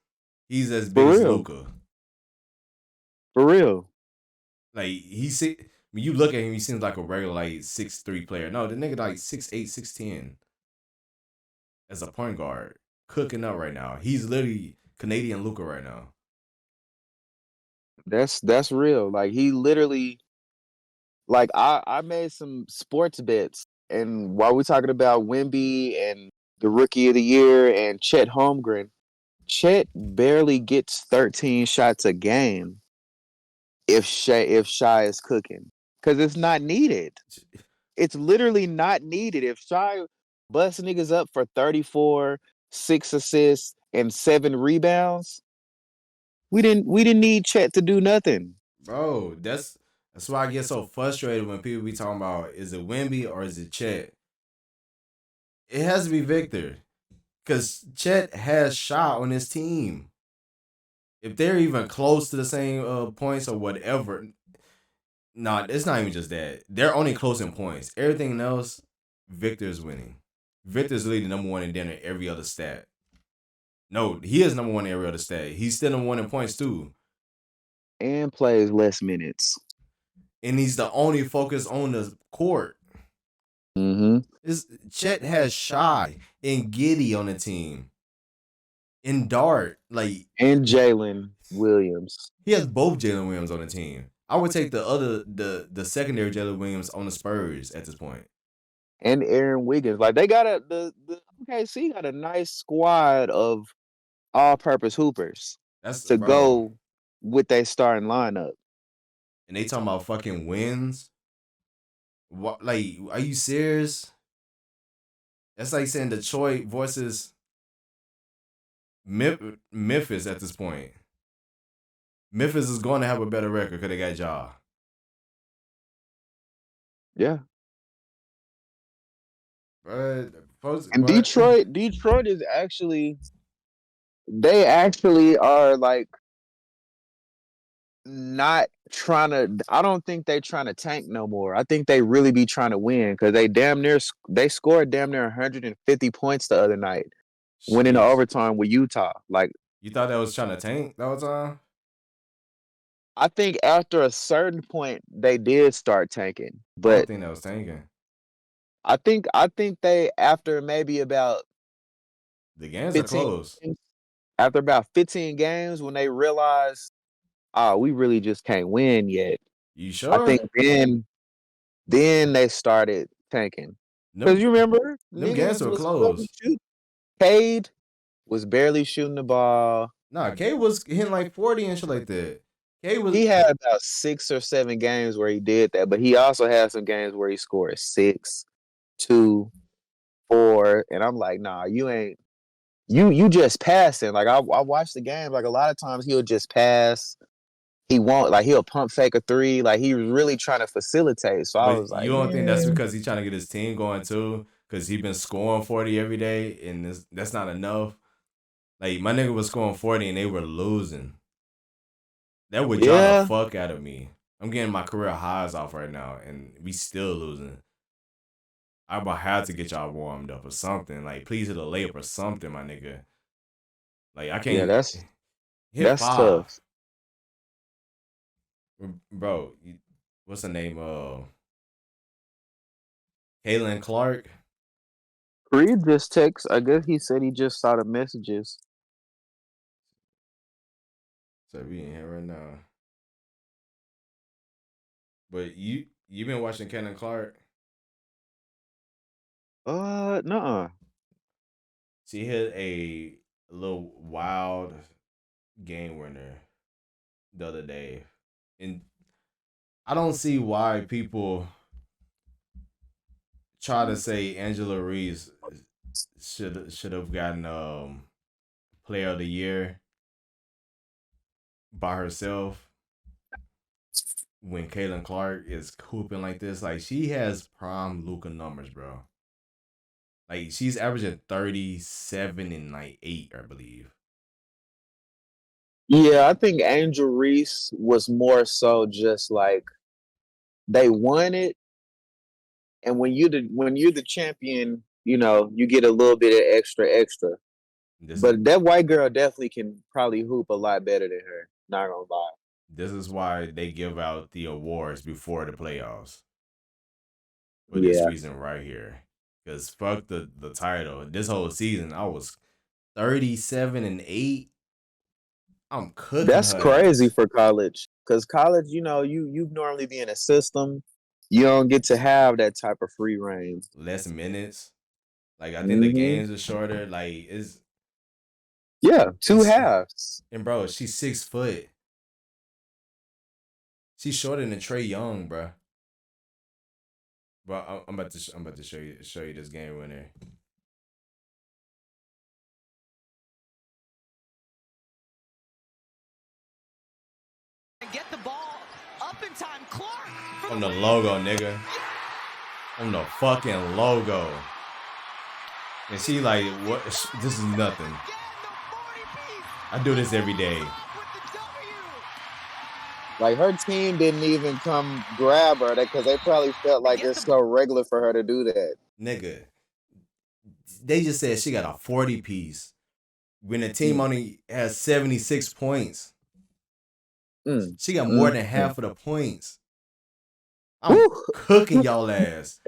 He's as big For as real. Luka. For real. Like when you look at him, he seems like a regular like 6'3" player. No, the nigga like 6'8", 6'10" as a point guard, cooking up right now. He's literally Canadian Luka right now. That's real. Like he literally like I made some sports bets, and while we're talking about Wemby and the rookie of the year and Chet Holmgren, Chet barely gets 13 shots a game if Shy is cooking. Because it's not needed. It's literally not needed. If Shy busts niggas up for 34, 6 assists, and 7 rebounds, we didn't need Chet to do nothing. Bro, that's why I get so frustrated when people be talking about is it Wemby or is it Chet? It has to be Victor. Because Chet has shot on his team. If they're even close to the same points or whatever, nah, it's not even just that. They're only close in points. Everything else, Victor's winning. Victor's leading number one in dinner every other stat. No, he is number one in every other stat. He's still number one in points too. And plays less minutes. And he's the only focus on the court. Mm-hmm. Chet has Shy and Giddy on the team. And Dart, And Jalen Williams. he has both Jalen Williams on the team. I would take the secondary Jalen Williams on the Spurs at this point. And Aaron Wiggins. Like they got the OKC got a nice squad of all-purpose hoopers That's to bro. go with their starting lineup. And they talking about fucking wins. What? Like, are you serious? That's like saying Detroit versus Memphis at this point. Memphis is going to have a better record because they got Ja. Yeah. But, And Detroit is they actually are like not trying to. I don't think they trying to tank no more. I think they really be trying to win because they scored damn near 150 points the other night, winning the sheesh. overtime with Utah. Like You thought that was trying to tank that whole time? I think after a certain point they did start tanking, I don't but think that was tanking. I think they after maybe about The games are 15 close. games, after about 15 games when they realized, oh, we really just can't win yet. You I sure? think then they started tanking. Because Them you remember, them games niggas were was barely closed. shooting. Cade was barely shooting the ball. Nah, K was hitting like 40 and shit like that. K was He had about 6 or 7 games where he did that, but he also had some games where he scored 6, 2, 4, and I'm like, nah, you ain't. You just passing. Like I watched the game. Like a lot of times he'll just pass. He won't like he'll pump fake a 3. Like he was really trying to facilitate. So I But was you like, don't think that's man, because he's trying to get his team going too? Because he been scoring 40 every day, and that's not enough. Like my nigga was scoring 40 and they were losing. That would draw the yeah, fuck out of me. I'm getting my career highs off right now, and we still losing. I'm gonna have to get y'all warmed up or something. Like please hit a layup or something, my nigga. Like I yeah, can't hit that's 5, tough. bro. What's the name? Kaylin Clark. Creed just texts. I guess he said he just saw the messages. So we in here right now. But you been watching Kaylin Clark? Nuh-uh. She hit a little wild game winner the other day, and I don't see why people try to say Angela Reese should have gotten Player of the Year by herself when Kaylin Clark is hooping like this. Like she has prime Luka numbers, bro. Like she's averaging 37 and like 8, I believe. Yeah, I think Angel Reese was more so just like they won it, and when you're the champion, you get a little bit of extra. This is But that white girl definitely can probably hoop a lot better than her. Not gonna lie. this is why they give out the awards before the playoffs. For this Yeah, reason right here. Because fuck the title. This whole season, I was 37 and 8. I'm cooking that's her crazy ass. for college. Cause college, you normally be in a system. You don't get to have that type of free reign. Less minutes. Like I think the Hmm. games are shorter. Like Yeah, two it's halves. and bro, she's 6 foot. She's shorter than Trey Young, bro. Bro, I'm about to show you this game winner. Get the ball up in time. Clark On the logo, nigga. On the fucking logo. And she like, what? This is nothing. I do this every day. Like her team didn't even come grab her because they probably felt like it's so regular for her to do that. Nigga, they just said she got a 40 piece when the team only has 76 points. She got more than half of the points. I'm cooking y'all ass.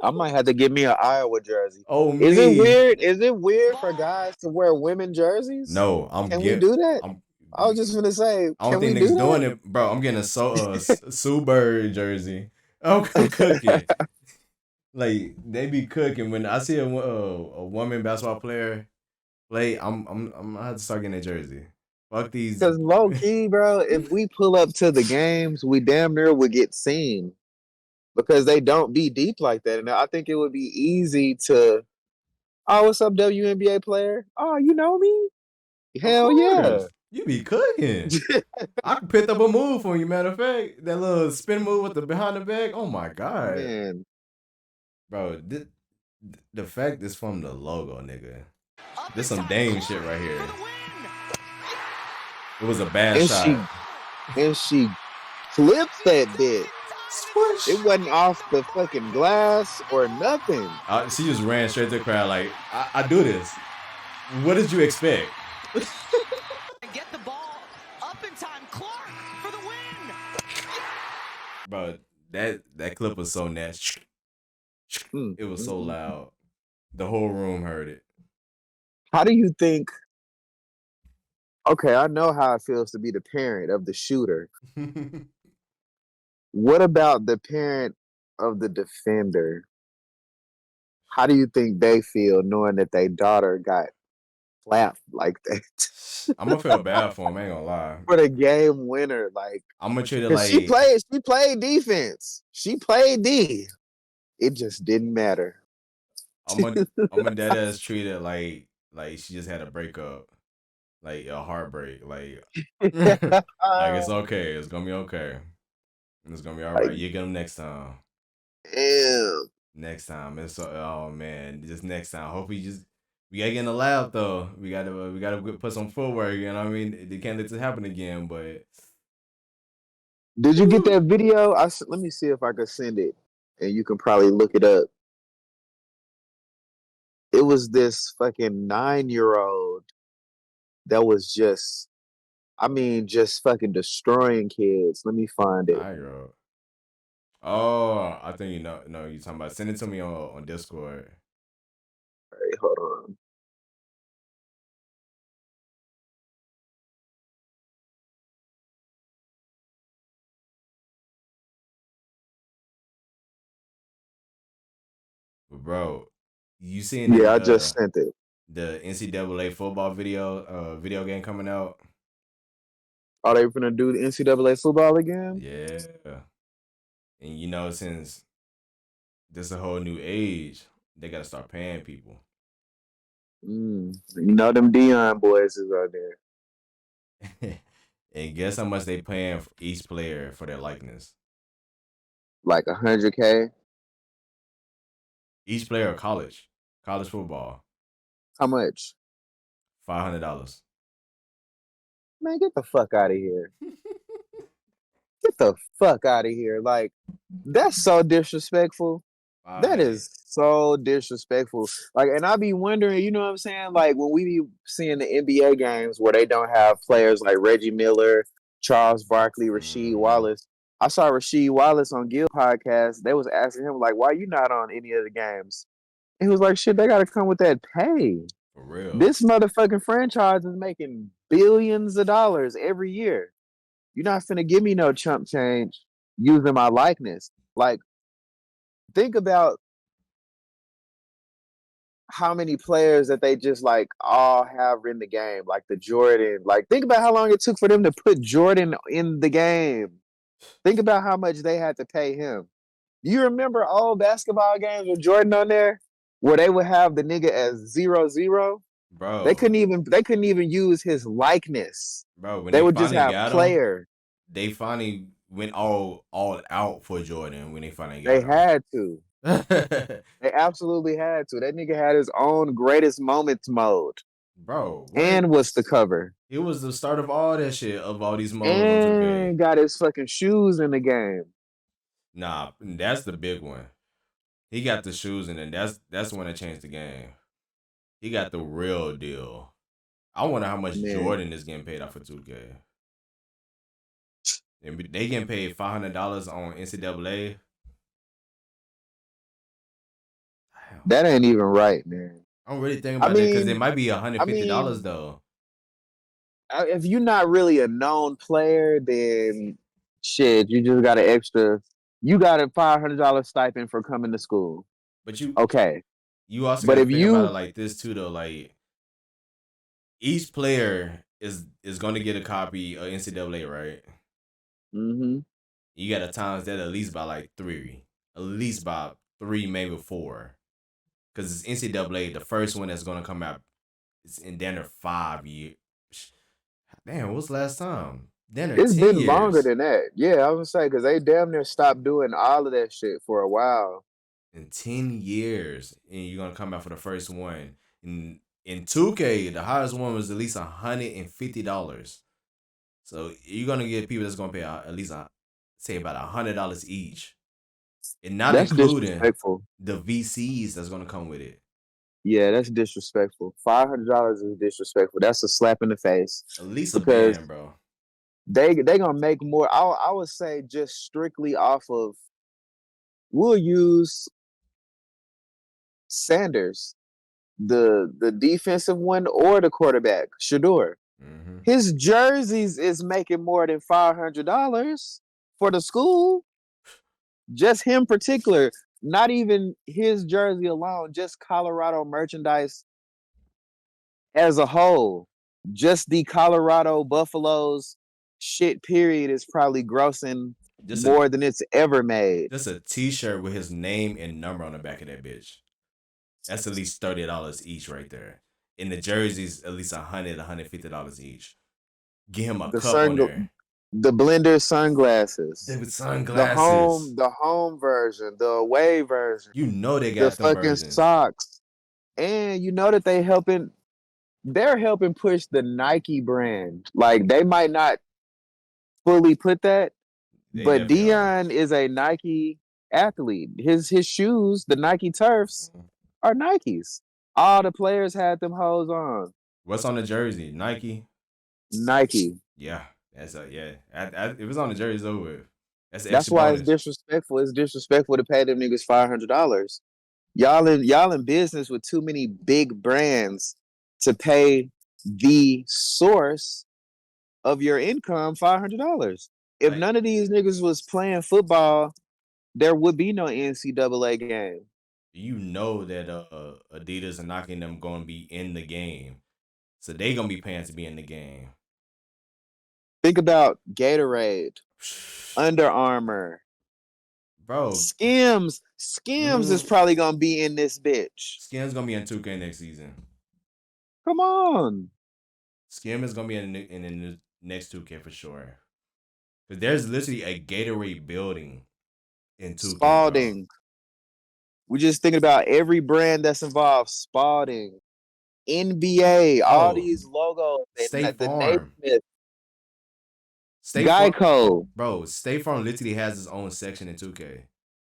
I might have to get me an Iowa jersey. Oh, Is it me. weird? Is it weird for guys to wear women jerseys? No, Can we do that? I'm, I was just gonna say, I don't can we think do niggas that? doing it, bro. I'm getting a Sue Bird jersey. I'm cooking. Like they be cooking when I see a woman basketball player play. I'm gonna have to start getting a jersey. Fuck these. Because low key, bro, if we pull up to the games, we damn near would get seen because they don't be deep like that. And I think it would be easy to, oh, what's up, WNBA player? Oh, you know me? Of Hell yeah. course, you be cooking. I can pick up a move for you. Matter of fact, that little spin move with the behind the back. Oh my god, Man. bro! The fact is from the logo, nigga. This some Dame shit right here. It was a bad shot. She flipped that bit. Swish. It wasn't off the fucking glass or nothing. She just ran straight to the crowd like, I do this. What did you expect? Get the ball up in time. Clark for the win. Bro, that clip was so nasty. It was so loud. The whole room heard it. How do you think? Okay, I know how it feels to be the parent of the shooter. What about the parent of the defender, how do you think they feel knowing that their daughter got clapped like that I'm gonna feel bad for him. I ain't gonna lie. for the game winner? Like, I'm gonna treat it cause like she played defense. She played D. It just didn't matter. I'm gonna I'm gonna dead ass treat it like she just had a breakup, like a heartbreak, like like it's okay. It's gonna be okay. It's gonna be all Like, right. You get him next time. damn. Next time. It's oh man, just next time. Hope we gotta get in the lab though. We gotta put some footwork. You know what I mean? They can't let this happen again. But Did you get that video? Let me see if I could send it, and you can probably look it up. It was this fucking 9-year-old that was just, I mean, just fucking destroying kids. Let me find it. 9-year-old. Oh, I think you know. No, you talking about. Send it to me on Discord. All right, hold on. But bro, you seen the Yeah, I just sent it. the NCAA football video game coming out? Are they gonna do the NCAA football again? Yeah. And you know, since this a whole new age, they gotta start paying people. You know them Dion boys is out there. And guess how much they paying for each player for their likeness? Like 100K. Each player of college football, How much? $500. Man, get the fuck out of here. Get the fuck out of here. Like, that's so disrespectful. That is so disrespectful. Like, and I be wondering, you know what I'm saying? Like, when we be seeing the NBA games where they don't have players like Reggie Miller, Charles Barkley, Rasheed Wallace. I saw Rasheed Wallace on Gil podcast. They was asking him, like, why you not on any of the games? And he was like, shit, they got to come with that pay. For real. This motherfucking franchise is making billions of dollars every year. You're not finna give me no chump change using my likeness. Like, think about how many players that they just like all have in the game, like the Jordan. Like, think about how long it took for them to put Jordan in the game. Think about how much they had to pay him. You remember old basketball games with Jordan on there, where they would have the nigga as 0-0? Bro. They couldn't even use his likeness. Bro, when They they would just finally have got player. him, they finally went all out for Jordan when they finally got They him. had to. They absolutely had to. That nigga had his own greatest moments mode. Bro, what? And what's the cover? It was the start of all that shit, of all these modes on 2K. And got his fucking shoes in the game. Nah, that's the big one. He got the shoes, and then that's the one that changed the game. He got the real deal. I wonder how much Jordan is getting paid off for 2K. They getting paid $500 on NCAA. Damn. That ain't even right, man. I'm really thinking about that because it might be $150 though. If you're not really a known player, then shit, you just got an extra. You got a $500 stipend for coming to school. But you okay. You also got to think about it like this too, though. Like, each player is going to get a copy of NCAA, right? Mm-hmm. You got to times that at least by like 3, maybe 4, because it's NCAA. The first one that's going to come out is in dinner 5 years. Damn, what's the last time? Dinner. It's 10 been years. longer than that. Yeah, I was gonna say because they damn near stopped doing all of that shit for a while. In 10 years, and you're gonna come out for the first one. In 2K, the highest one was at least $150. So you're gonna get people that's gonna pay at least say about $100 each, and not that's including the VCs that's gonna come with it. Yeah, that's disrespectful. $500 is disrespectful. That's a slap in the face. At least a band, bro. They gonna make more. I would say just strictly off of. We'll use Sanders, the defensive one, or the quarterback, Shador. Mm-hmm. His jerseys is making more than $500 for the school. just him particular, not even his jersey alone, just Colorado merchandise as a whole. Just the Colorado Buffaloes shit period is probably grossing Just a more than it's ever made. just a T-shirt with his name and number on the back of that bitch. That's at least $30 each right there. And the jerseys at least $150 each. Get him a The cup on sun, there. the blender sunglasses, With sunglasses. the home version, the away version, You know they the got them fucking versions. socks, and you know that they're helping push the Nike brand. Like they might not fully put that, They but definitely are. Dion is a Nike athlete. His shoes, the Nike turfs, are Nikes. All the players had them hoes on. What's on the jersey? Nike. Nike. Yeah, that's yeah. If it's on the jersey, it's over with. That's an That's extra why it's bonus. disrespectful. It's disrespectful to pay them niggas $500. Y'all in business with too many big brands to pay the source of your income $500. If Like, none of these niggas was playing football, there would be no NCAA game. you know that Adidas and Nike and them gonna be in the game, so they gonna be paying to be in the game. Think about Gatorade, Under Armour, Bro, Skims. Skims is probably gonna be in this bitch. Skim's gonna be in 2K next season. Come on. Skim is gonna be in the next 2K for sure. Cause there's literally a Gatorade building in 2K, Spalding. bro. We just thinking about every brand that's involved. Spalding, NBA, all these logos. State The Farm. Naismith, State Farm, Geico, bro. State Farm literally has its own section in 2K.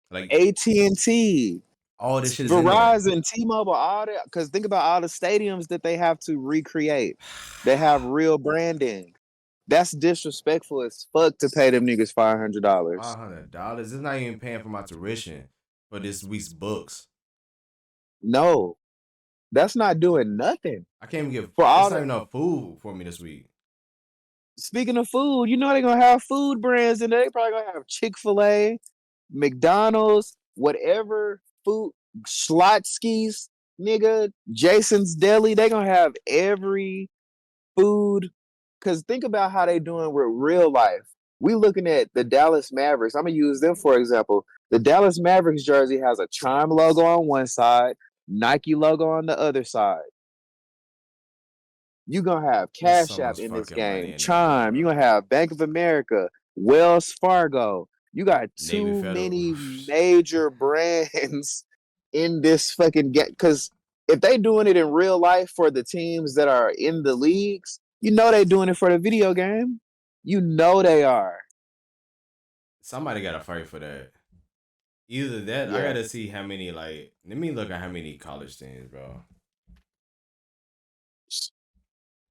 Like AT&T, all this shit is in there. Verizon, T-Mobile, all that. Because think about all the stadiums that they have to recreate. They have real branding. That's disrespectful as fuck to pay them niggas $500. $500. It's not even paying for my tuition for this week's books. No, that's not doing nothing. I can't even get For all that's not the- even enough food for me this week. Speaking of food, you know they're gonna have food brands in there. They probably gonna have Chick-fil-A, McDonald's, whatever food, Schlotsky's, nigga, Jason's Deli. They gonna have every food. Cause think about how they doing with real life. We looking at the Dallas Mavericks. I'm gonna use them for example. The Dallas Mavericks jersey has a Chime logo on one side, Nike logo on the other side. You're gonna have There's Cash so App much in this fucking money game, in that Chime. bitch, You're bro. gonna have Bank of America, Wells Fargo. You got Navy too Federal. many major brands in this fucking game. Because if they doing it in real life for the teams that are in the leagues, you know they doing it for the video game. You know they are. Somebody gotta fight for that. Either that, I Yeah. gotta see how many let me look at how many college teams, bro.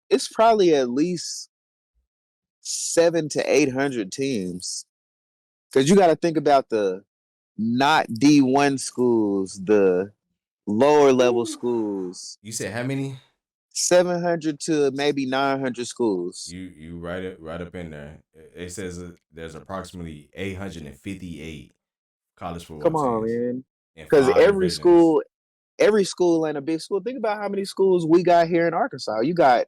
It's probably at least 700 to 800 teams. Because you got to think about the not D1 schools, the lower level schools. You said how many? 700 to maybe 900 schools. You write it right up in there. It says there's approximately 858 college football Come on, teams. man. In Because 5 divisions. every school ain't a big school. Think about how many schools we got here in Arkansas. You got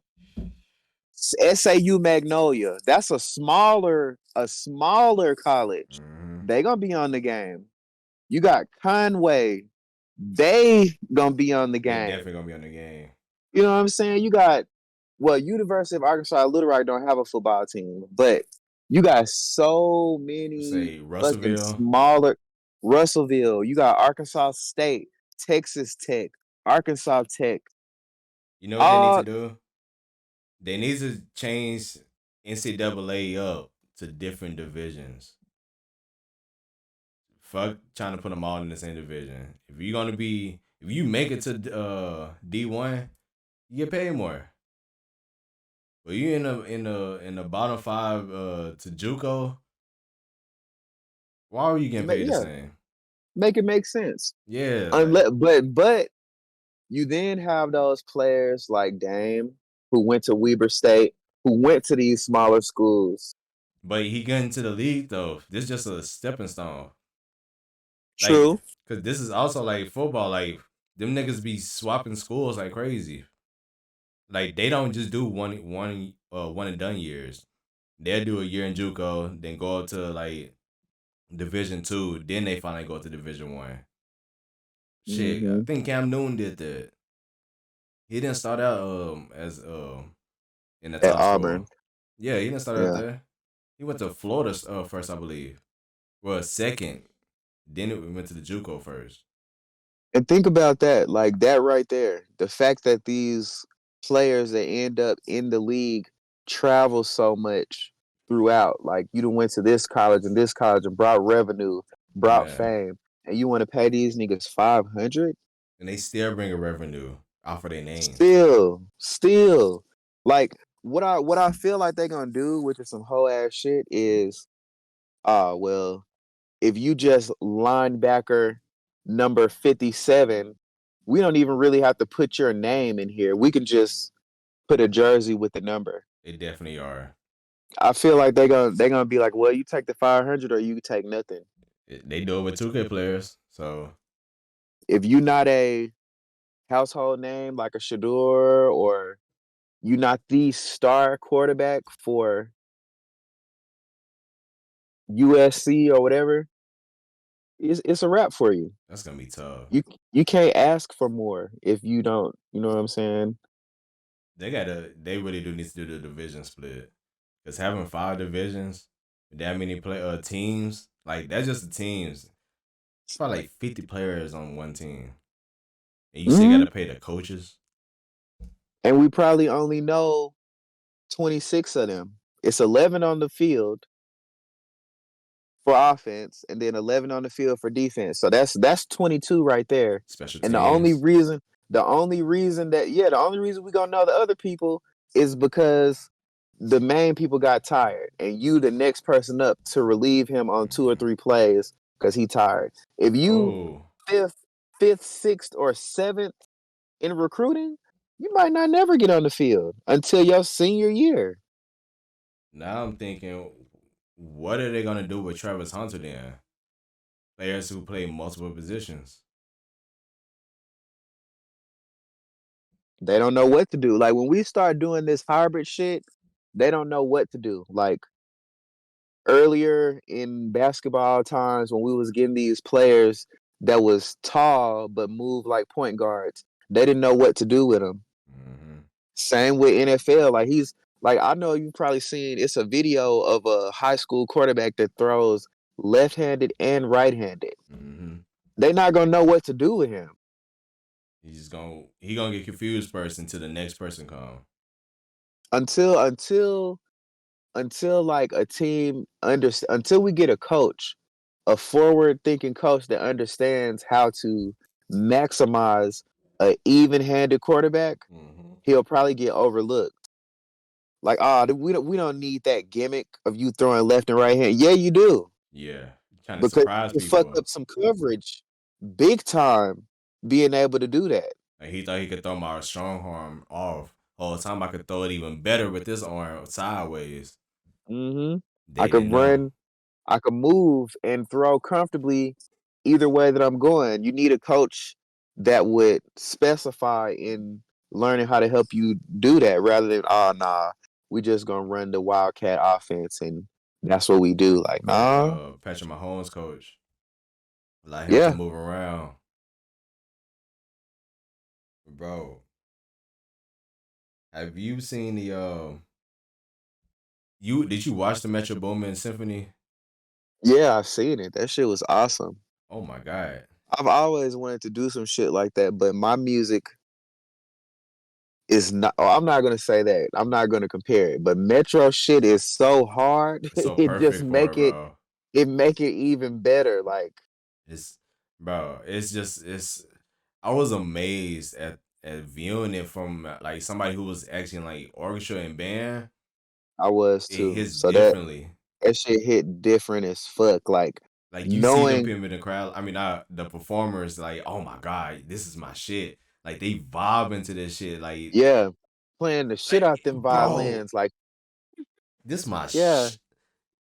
SAU Magnolia. That's a smaller college. Mhm. They gonna be on the game. You got Conway. They gonna be on the They're game. definitely gonna be on the game. You know what I'm saying? You got University of Arkansas Little Rock don't have a football team, but you got so many Say fucking Russellville. smaller Russellville. You got Arkansas State, Texas Tech, Arkansas Tech. You know what they need to do? They need to change NCAA up to different divisions. Fuck trying to put them all in the same division. If you make it to D1, you get paid more. But you in the bottom 5 to JUCO, why are you getting paid the same? Make it make sense. Yeah. But you then have those players like Dame who went to Weber State, who went to these smaller schools. But he got into the league though. This is just a stepping stone. Like, True. cause this is also like football. Like, them niggas be swapping schools like crazy. Like, they don't just do one and done years. They'll do a year in JUCO, then go up to like Division 2, then they finally go to Division 1. Shit, I Hmm. think Cam Newton did that. He didn't start out as in the At top Auburn. school. Yeah, he didn't start out Yeah. there. He went to Florida first, I believe. Well, second. Then it went to the JUCO first. And think about that, like that right there. The fact that these players that end up in the league travel so much throughout. Like you done went to this college and brought revenue, brought Man, fame, and you want to pay these niggas 500? and they still bring a revenue off of their names. Still, like what I feel like they're gonna do, which is some whole ass shit, is well, if you just linebacker number 57, we don't even really have to put your name in here. We can just put a jersey with the number. They definitely are. I feel like they're gonna be like, well, you take the 500 or you take nothing. They do it with 2K players. So If you're not a household name like a Shador or you're not the star quarterback for USC or whatever, it's a wrap for you. that's gonna be tough. You you can't ask for more if you don't. You know what I'm saying? They really do need to do the division split. Because having 5 divisions, that many teams, like that's just the teams. It's probably like 50 players on one team. And you still Hmm. gotta pay the coaches. And we probably only know 26 of them. It's 11 on the field for offense, and then 11 on the field for defense. So that's 22 right there. Special And teams. the only reason that yeah, the only reason we gonna know the other people is because the main people got tired, and you the next person up to relieve him on 2 or 3 plays because he tired. If you Oh, fifth, sixth, or seventh in recruiting, you might not never get on the field until your senior year. now I'm thinking, what are they gonna do with Travis Hunter then? Players who play multiple positions. They don't know what to do. Like when we start doing this hybrid shit, they don't know what to do. Like earlier in basketball times when we was getting these players that was tall but moved like point guards, they didn't know what to do with them. Hmm. Same with NFL. Like he's like I know you've probably seen it's a video of a high school quarterback that throws left-handed and right-handed. Hmm. They're not gonna know what to do with him He gonna get confused first until the next person come. until like a team until we get a coach, a forward-thinking coach that understands how to maximize a even-handed quarterback. Hmm. He'll probably get overlooked. Like, we don't need that gimmick of you throwing left and right hand. Yeah, you do. Yeah, trying to Because surprise you can fuck people. up some coverage big time being able to do that. Like he thought he could throw my strong arm off. Whole time I could throw it even better with this arm sideways. Hmm. I They could didn't know. run, I could move and throw comfortably either way that I'm going. You need a coach that would specify in learning how to help you do that rather than, oh, nah, we just gonna run the Wildcat offense and that's what we do. Like, Like nah, Patrick Mahomes coach. Allow him to yeah, move around. Bro, have you seen the you did you watch the Metro Boomin Symphony? yeah, I've seen it. That shit was awesome. Oh my god. I've always wanted to do some shit like that, but my music is not. Oh, I'm not gonna say that. I'm not gonna compare it. But Metro shit is so hard. It's so It just perfect for make it, it. bro. It make it even better. Like It's bro, it's just it's I was amazed at viewing it from like somebody who was actually in like orchestra and band. I was It too. hits So that differently. that shit hit different as fuck. Like Like you see them knowing, people in the crowd. I mean, the performers like, oh my god, this is my shit. Like they vibe into this shit. yeah, playing the shit out them Bro, violins. Like this my yeah,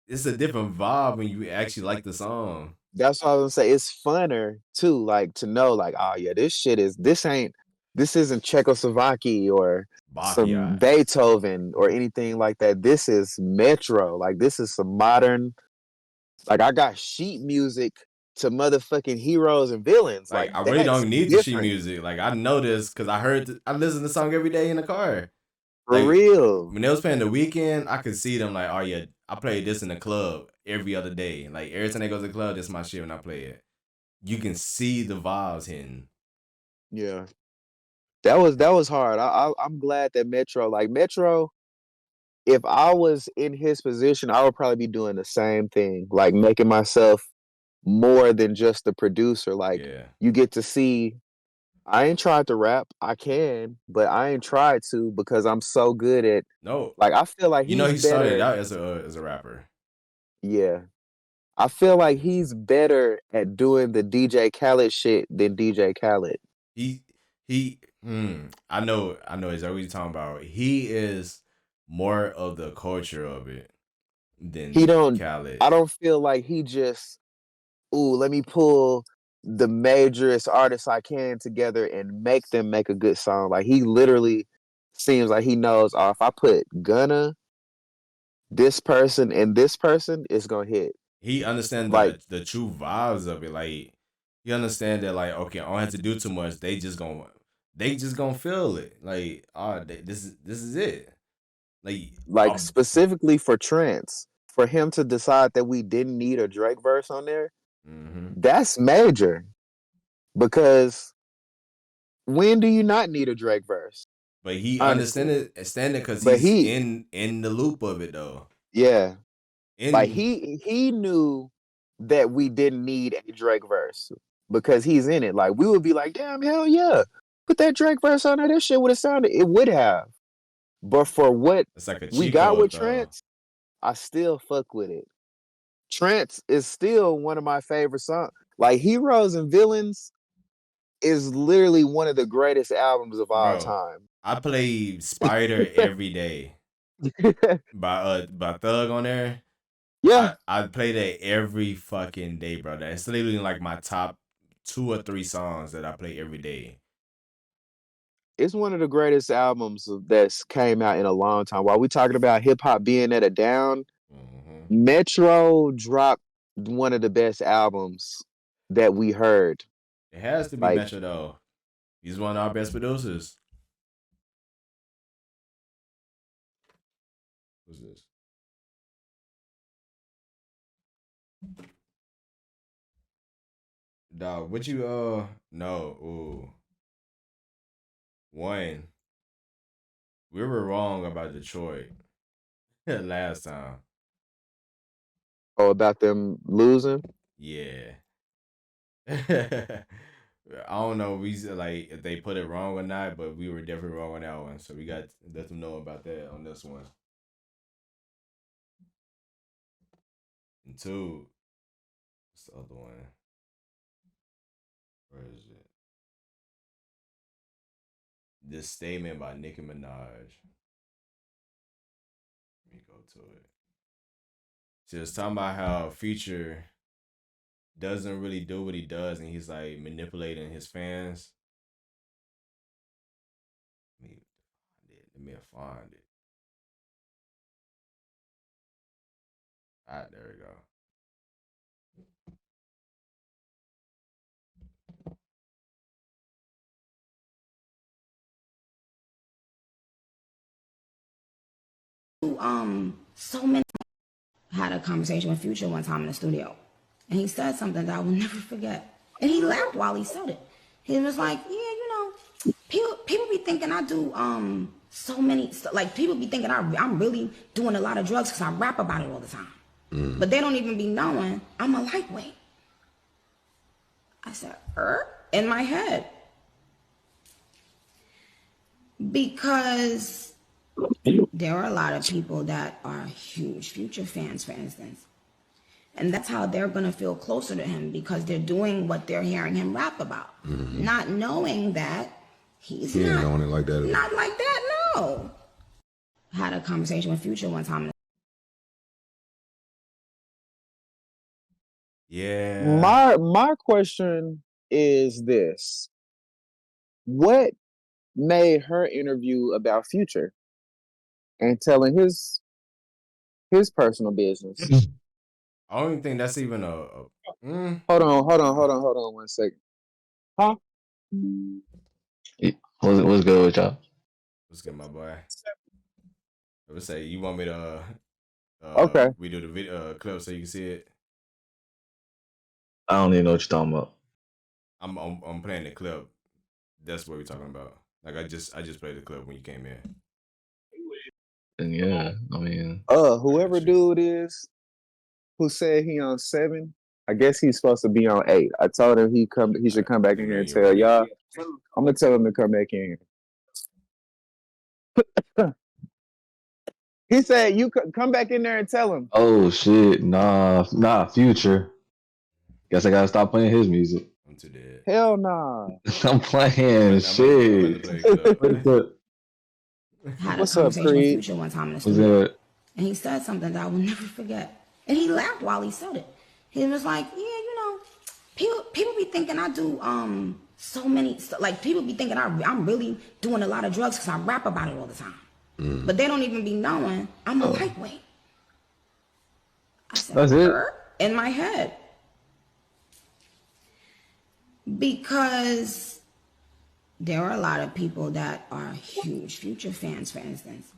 It's a different vibe when you actually like the song. That's what I was gonna say. It's funner too, like to know, like, oh yeah, this isn't Czechoslovakia or some Basquiat. Beethoven or anything like that. This is Metro. Like this is some modern. Like I got sheet music to motherfucking heroes and villains. Like Like I really that's don't need the sheet different music. Like I know this because I listen to the song every day in the car. for Like real. when they was playing The Weekend, I could see them like, oh yeah, I played this in the club every other day. Like every time they go to the club, this is my shit when I play it. You can see the vibes hitting. Yeah, that was hard. I'm glad that Metro. If I was in his position, I would probably be doing the same thing, like making myself more than just the producer. Like Yeah. you get to see. I ain't tried to rap. I can, but I ain't tried to because I'm so good at. No, Like I feel like you know he's he started better. out as a rapper. Yeah, I feel like he's better at doing the DJ Khaled shit than DJ Khaled. He I know exactly what you're talking about. He is more of the culture of it He than don't. Khaled. I don't feel like he just. Ooh, let me pull the majorest artists I can together and make them make a good song. Like he literally seems like he knows. Oh, if I put Gunna, this person, and this person, it's gonna hit. He understand Like the true vibes of it. Like he understand that like okay, I don't have to do too much. They just gonna feel it. Like this is it. Like like specifically for trance, for him to decide that we didn't need a Drake verse on there, mm-hmm. that's major. Because when do you not need a Drake verse? But he Honestly. understand it because But he's he, in the loop of it though. yeah. Like In he knew that we didn't need a Drake verse because he's in it. Like we would be like, damn, hell yeah, put that Drake verse on there. That shit would have sounded. It would have. But for what it's like a we cheat got code with though, Trance, I still fuck with it. Trance is still one of my favorite songs. Like Heroes and Villains is literally one of the greatest albums of all bro. time. I play Spider every day by Thug on there. Yeah, I play that every fucking day, bro. That's literally like my top 2 or 3 songs that I play every day. it's one of the greatest albums that's came out in a long time. While we talking about hip hop being at a down, Mm-hmm. Metro dropped one of the best albums that we heard. It has to be Like, Metro though. He's one of our best producers. Who's this? Dog, what you no, ooh. One. We were wrong about Detroit last time. oh, about them losing. Yeah. I don't know like if they put it wrong or not, but we were definitely wrong on that one. So we got to let them know about that on this one. And two, what's the other one? Where is it? This statement by Nicki Minaj. Let me go to it. She was talking about how Future doesn't really do what he does, and he's like manipulating his fans. Let me find it. All right, there we go. So many. Had a conversation with Future one time in the studio, and he said something that I will never forget. And he laughed while he said it. He was like, "Yeah, people be thinking I do so many like people be thinking I'm really doing a lot of drugs because I rap about it all the time, but they don't even be knowing I'm a lightweight." I said, in my head, because there are a lot of people that are huge Future fans, for instance. And that's how they're going to feel closer to him because they're doing what they're hearing him rap about. Mm-hmm. Not knowing that he ain't on it like that. Not like that, no. I had a conversation with Future one time. Yeah. My question is this: what made her interview about Future and telling his personal business? I don't even think that's even Hold on 1 second. Huh? What's good with y'all? What's good, my boy? I would say you want me to Okay. redo the video clip so you can see it. I don't even know what you're talking about. I'm playing the clip. That's what we're talking about. Like I just played the clip when you came in. And yeah, I mean, Whoever dude is who said he on 7, I guess he's supposed to be on 8. I told him he should come back in here and tell y'all. I'm gonna tell him to come back in. He said, "You come back in there and tell him." oh shit, nah, Future. Guess I gotta stop playing his music. I'm too dead. Hell nah. I'm playing shit. Had a What's up, conversation with Creed? Future one time in the What's studio, that? and he said something that I will never forget. And he laughed while he said it. He was like, "Yeah, you know, people be thinking I do so many like people be thinking I'm really doing a lot of drugs because I rap about it all the time, but they don't even be knowing I'm a lightweight." I said, That's it. In my head, because there are a lot of people that are huge Future fans, for instance.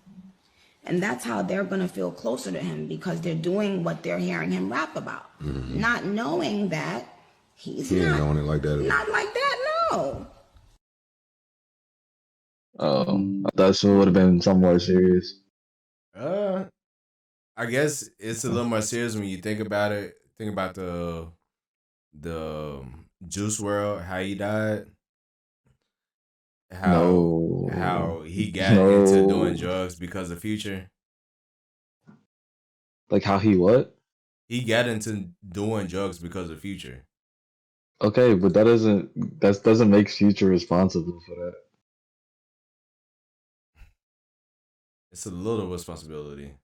And that's how they're going to feel closer to him because they're doing what they're hearing him rap about. Not knowing that he's not on it like that. Not like that, no. I thought it would have been something more serious. I guess it's a little more serious when you think about it. Think about the Juice World, how he died. How he got into doing drugs because of Future. Like how he what? He got into doing drugs because of Future. Okay, but that doesn't make Future responsible for that. It's a little responsibility.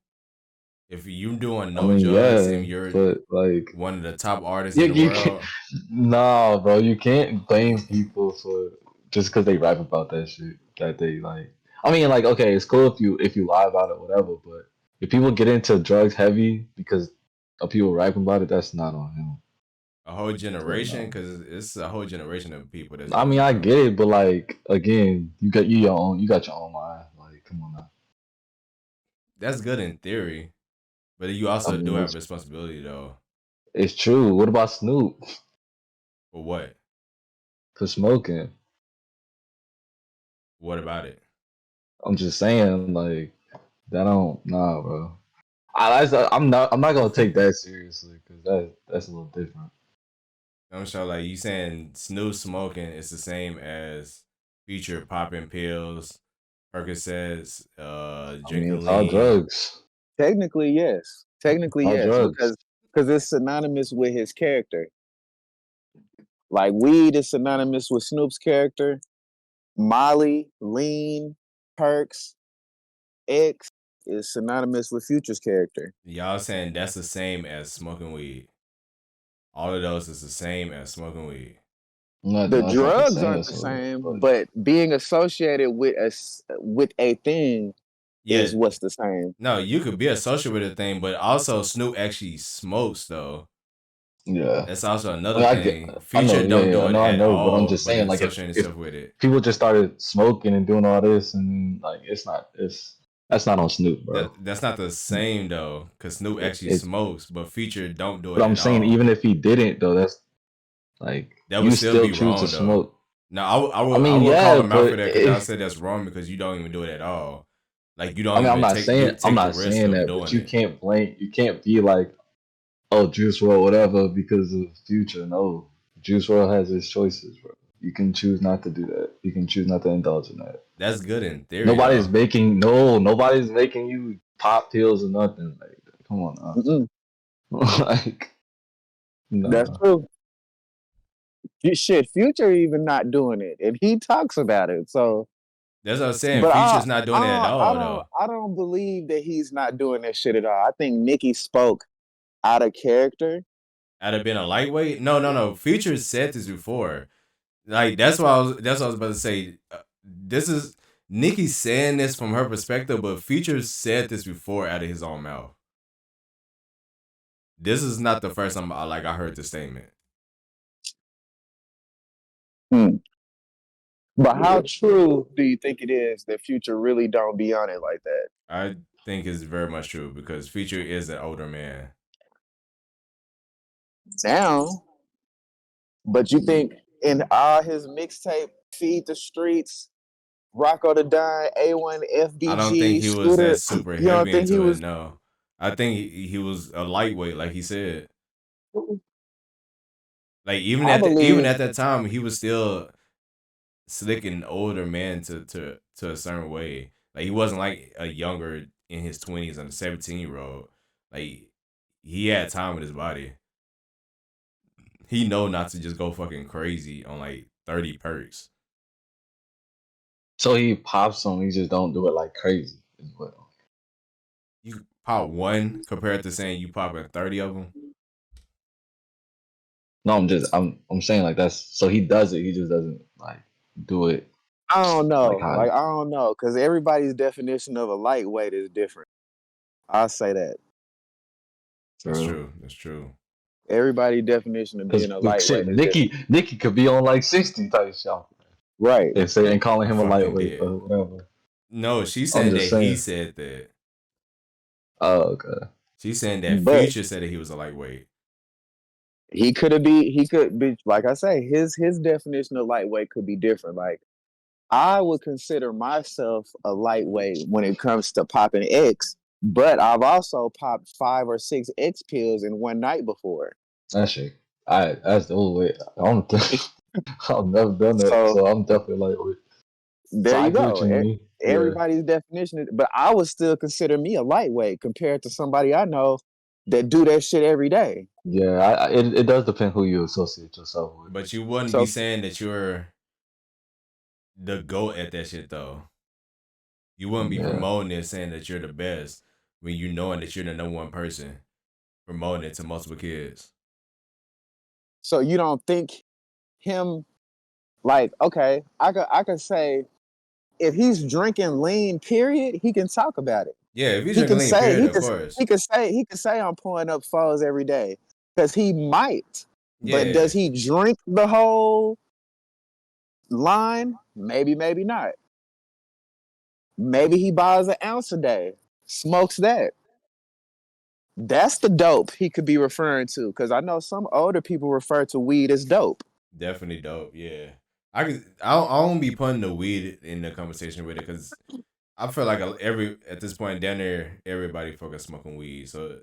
If you're doing no I mean, drugs yeah, and you're but like one of the top artists in the you world, nah, bro, you can't blame people for just because they rap about that shit that they like. I mean, like, okay, it's cool if you lie about it, whatever. But if people get into drugs heavy because of people rapping about it, that's not on him. a whole generation, because it's a whole generation of people that's I doing mean, I drugs. get it, but like again, you got your own line. Like, come on now. That's good in theory, but you also I do mean, have responsibility though. it's true. What about Snoop For what? for smoking? What about it? I'm just saying, like, that don't nah, bro. I'm not gonna take that seriously because that's a little different. I'm sure, like you saying Snoop smoking is the same as Future popping pills, Percocets, I mean, drinking it's all lean. drugs. Technically, yes. Technically, All yes, drugs. because it's synonymous with his character. Like weed is synonymous with Snoop's character. Molly, lean, perks, X is synonymous with Future's character. Y'all saying that's the same as smoking weed. All of those is the same as smoking weed. The That's not the drugs same aren't as the well, same, but being associated with a thing Yeah. is what's the same. No, you could be associated with a thing, but also Snoop actually smokes though. yeah. That's also I another mean, thing. I know, Future don't do it I at know, but I'm all, just but saying, it's like, associating if himself with it. people just started smoking and doing all this, and like, that's not on Snoop, bro. That's not the same though, because Snoop actually It's, smokes, but Future don't do but it I'm at saying, all. even if he didn't, though, that's like That would you still still be choose to wrong though. smoke. No, I I mean, would call yeah, him out for but that because y'all if said that's wrong because you don't even do it at all. Like you I don't mean, even I'm take the not risk saying of that, but doing you it. can't be like, oh, Juice WRLD, whatever, because of Future. No, Juice WRLD has his choices, bro. You can choose not to do that. You can choose not to indulge in that. That's good in theory though. Nobody's making you pop pills or nothing. Like, come on now. Like, That's no. true. Shit, Future even not doing it, and he talks about it. So, That's what I'm saying. but Future's not doing it at all though. I don't believe that he's not doing that shit at all. I think Nicki spoke out of character Had it been a lightweight? No. Future said this before. Like that's what I was about to say. This is Nikki saying this from her perspective, but Future said this before out of his own mouth. This is not the first time I heard this statement. But how true do you think it is that Future really don't be on it like that? I think it's very much true because Future is an older man. Now, but you think in all his mixtape, Feed the Streets, Rocko the Don, A1, I don't think FBG, he was Scooter, that super you don't heavy think he into it. was? No, I think he was a lightweight, like he said. Like even I even believe. at that time, he was still slick and older man to a certain way. Like he wasn't like a younger in his 20s and a 17-year-old. Like he had time with his body. He know not to just go fucking crazy on like 30 perks. So he pops them, he just don't do it like crazy as well. You pop one compared to saying you popping 30 of them. No, I'm saying like that's so he does it, he just doesn't like do it. I don't know. Like how- Like I don't know, because everybody's definition of a lightweight is different. I'll say that. That's true. That's true. Everybody's definition of being a lightweight is different. Nikki could be on like 60 type shit. Right. And calling him a Fucking lightweight did. or whatever. No, she's I'm saying that just he saying. said that. Oh, okay. She's saying that But- Future said that he was a lightweight. He could be like I say, his definition of lightweight could be different. Like I would consider myself a lightweight when it comes to popping X, but I've also popped 5 or 6 X pills in one night before. That shit. That's the only way. I've never done that, so I'm definitely lightweight. There So you I get what go. you mean. Everybody's definition, but I would still consider me a lightweight compared to somebody I know that do that shit every day. Yeah, it does depend who you associate yourself with. But you wouldn't be saying that you're the GOAT at that shit though. You wouldn't be promoting it saying that you're the best when you knowing that you're the number one person promoting it to multiple kids. So you don't think him like, okay, I could say if he's drinking lean, period, he can talk about it. Yeah, if he's drinking lean, period, of course. He could say I'm pouring up foes every day. Because he might. Yeah. But does he drink the whole line? Maybe, maybe not. Maybe he buys an ounce a day, smokes that. That's the dope he could be referring to. Because I know some older people refer to weed as dope. Definitely dope, yeah. I don't be putting the weed in the conversation with it because I feel like at this point down there everybody fucking smoking weed. So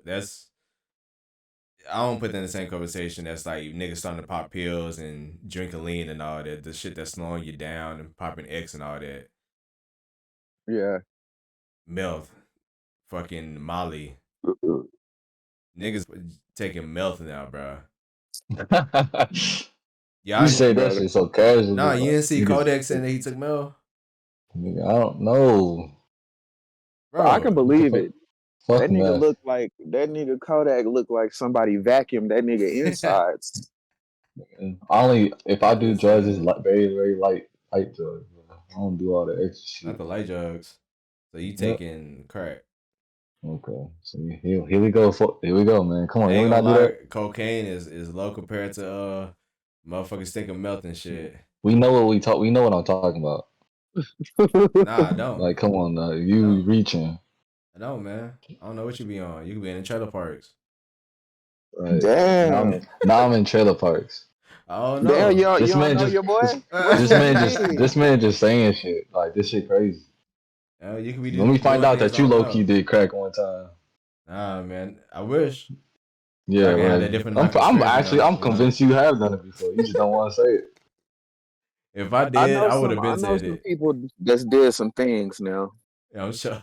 I don't put that in the same conversation that's like niggas starting to pop pills and drinking lean and all that. The shit that's slowing you down and popping X and all that. Yeah. Meth. Fucking Molly. Niggas taking meth now, bro. Yeah, you say that shit so casual. Nah, you didn't see Kodak saying that he took meth? I don't know. Bro, I can believe it. Fuck that nigga meth. that nigga Kodak looked like somebody vacuumed that nigga insides. Only if I do drugs, it's like very, very light drugs. I don't do all the extra shit. Not the light drugs. So you taking crack. Okay. So here we go. Here we go, man. Come on, Ain't you not gonna do lie, that. cocaine is low compared to motherfuckers taking meth and shit. We know what we know what I'm talking about. Nah, I don't. Like, come on, now. You reaching. I don't, man. I don't know what you be on. You could be in the trailer parks. Right. Damn. Now I'm in trailer parks. Oh no. Damn, you don't man know just, your boy? this man just saying shit. Like, this shit crazy. You can be Let me find out that you low key did crack one time. Nah, man. I wish. Yeah, man. I'm convinced you have done it before. You just don't want to say it. If I did, I would have been said some it. people just did some things now. Yeah, I'm sure.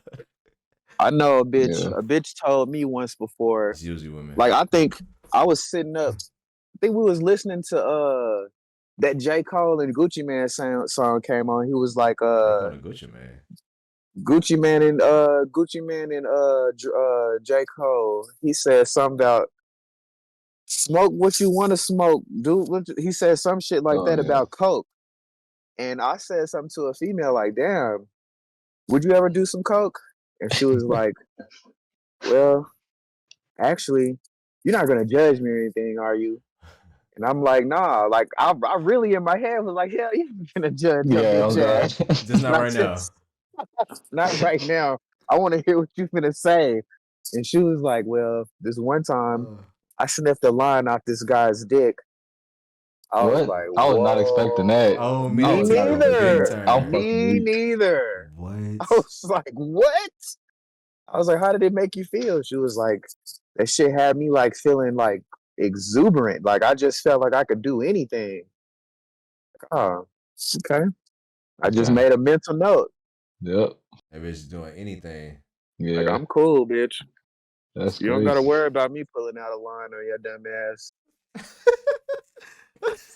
I know a bitch. Yeah. A bitch told me once before. It's usually women. Like I think I was sitting up. I think we was listening to that J. Cole and Gucci Man song came on. He was like Gucci Man. Gucci Man and J. Cole. He said something about Smoke what you want to smoke, dude. He said some shit like Oh that yeah. about coke, and I said something to a female like, "Damn, would you ever do some coke?" And she was like, "Well, actually, you're not gonna judge me or anything, are you?" And I'm like, "Nah." Like, I really in my head was like, "Hell, you're gonna judge your Yeah, oh bitch god. ass." Just not And I right now. just, not right now. I want to hear what you finna say. And she was like, "Well, this one time, I sniffed a line off this guy's dick." I was What? like, I was not expecting that. Oh man, I me that was took not a big expecting neither. that. I'm turn. fucking Me weak. neither. I What? was like, what? I was like, how did it make you feel? She was like, that shit had me like feeling like exuberant. Like I just felt like I could do anything. Oh, okay. I just Okay. made a mental note. Yep. That bitch doing anything. Like, Yeah. I'm cool, bitch. That's You don't gotta crazy. worry about me pulling out a line on your dumb ass.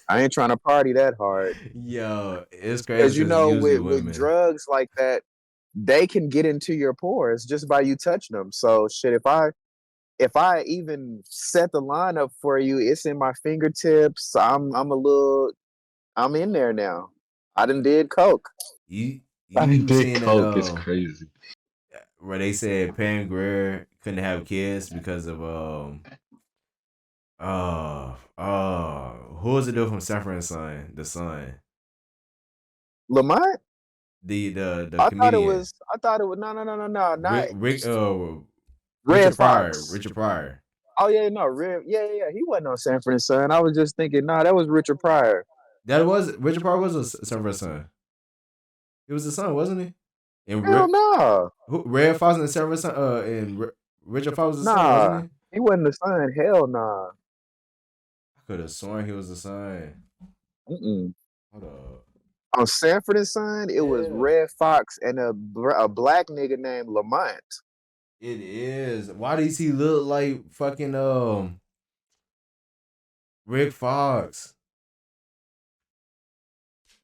I ain't trying to party that hard. Yo, it's crazy Because because it's usually with women. drugs like that, they can get into your pores just by you touching them. So shit, if I even set the line up for you, it's in my fingertips. I'm in there now. I done did coke. You I mean, you big seen that coke is crazy. where they said Pam Grier couldn't have kids because of who was it dude from Sanford and Son? The son. Lamont? The I thought it comedian. was no, not Rick Red Richard Pryor. Fox. Richard Pryor. Oh yeah, no, Red, yeah. He wasn't on Sanford and Son. I was just thinking, nah, that was Richard Pryor. That was Richard Pryor was a Sanford and Son. He was the son, wasn't he? And Hell no. Red Fox and Sanford and Son, Richard Fox was the son, wasn't Nah. he? He wasn't the son. Hell nah. I could have sworn he was the son. Mm-mm. Hold up. On Sanford and Son, it was Yeah. Red Fox and a black nigga named Lamont. It is. Why does he look like fucking Rick Fox?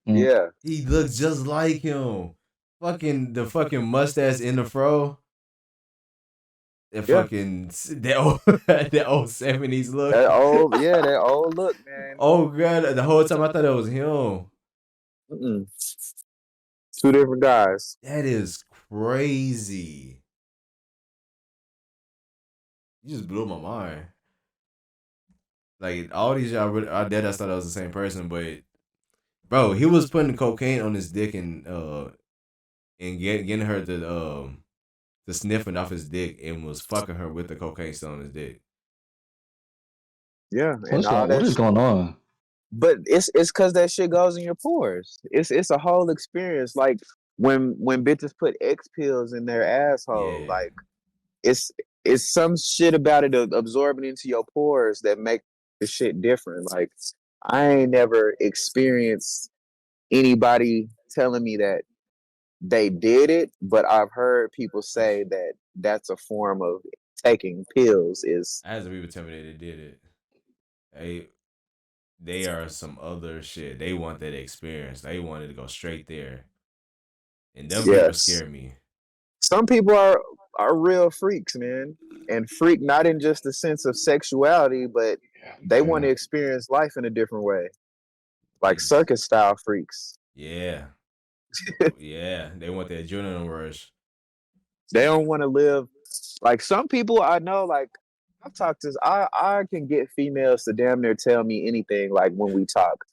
Yeah. He looks just like him. Fucking the fucking mustache in the fro. That Yeah. fucking that old 70s look. That old look, man. Oh god, the whole time I thought that was him. Mm-mm. Two different guys. That is crazy. You just blew my mind. Like all these y'all, I dead. I thought I was the same person, but bro, he was putting cocaine on his dick and getting her to sniffing off his dick and was fucking her with the cocaine still on his dick. Yeah, and all What that. is going on? But it's because that shit goes in your pores. It's a whole experience. Like when bitches put X pills in their asshole, Yeah. like it's it's some shit about it absorbing into your pores that make the shit different. Like I ain't never experienced anybody telling me that they did it, but I've heard people say that that's a form of taking pills. Is I had some people tell me that they did it. They are some other shit. They want that experience. They wanted to go straight there. And them people yes. scare me. Some people are real freaks, man, and freak not in just the sense of sexuality, but they want to Yeah. experience life in a different way, like Ex- circus style freaks. Yeah. Yeah. They want that adrenaline rush. They don't want to live like some people I know. Like I've talked to, I can get females to damn near tell me anything. Like when we talk,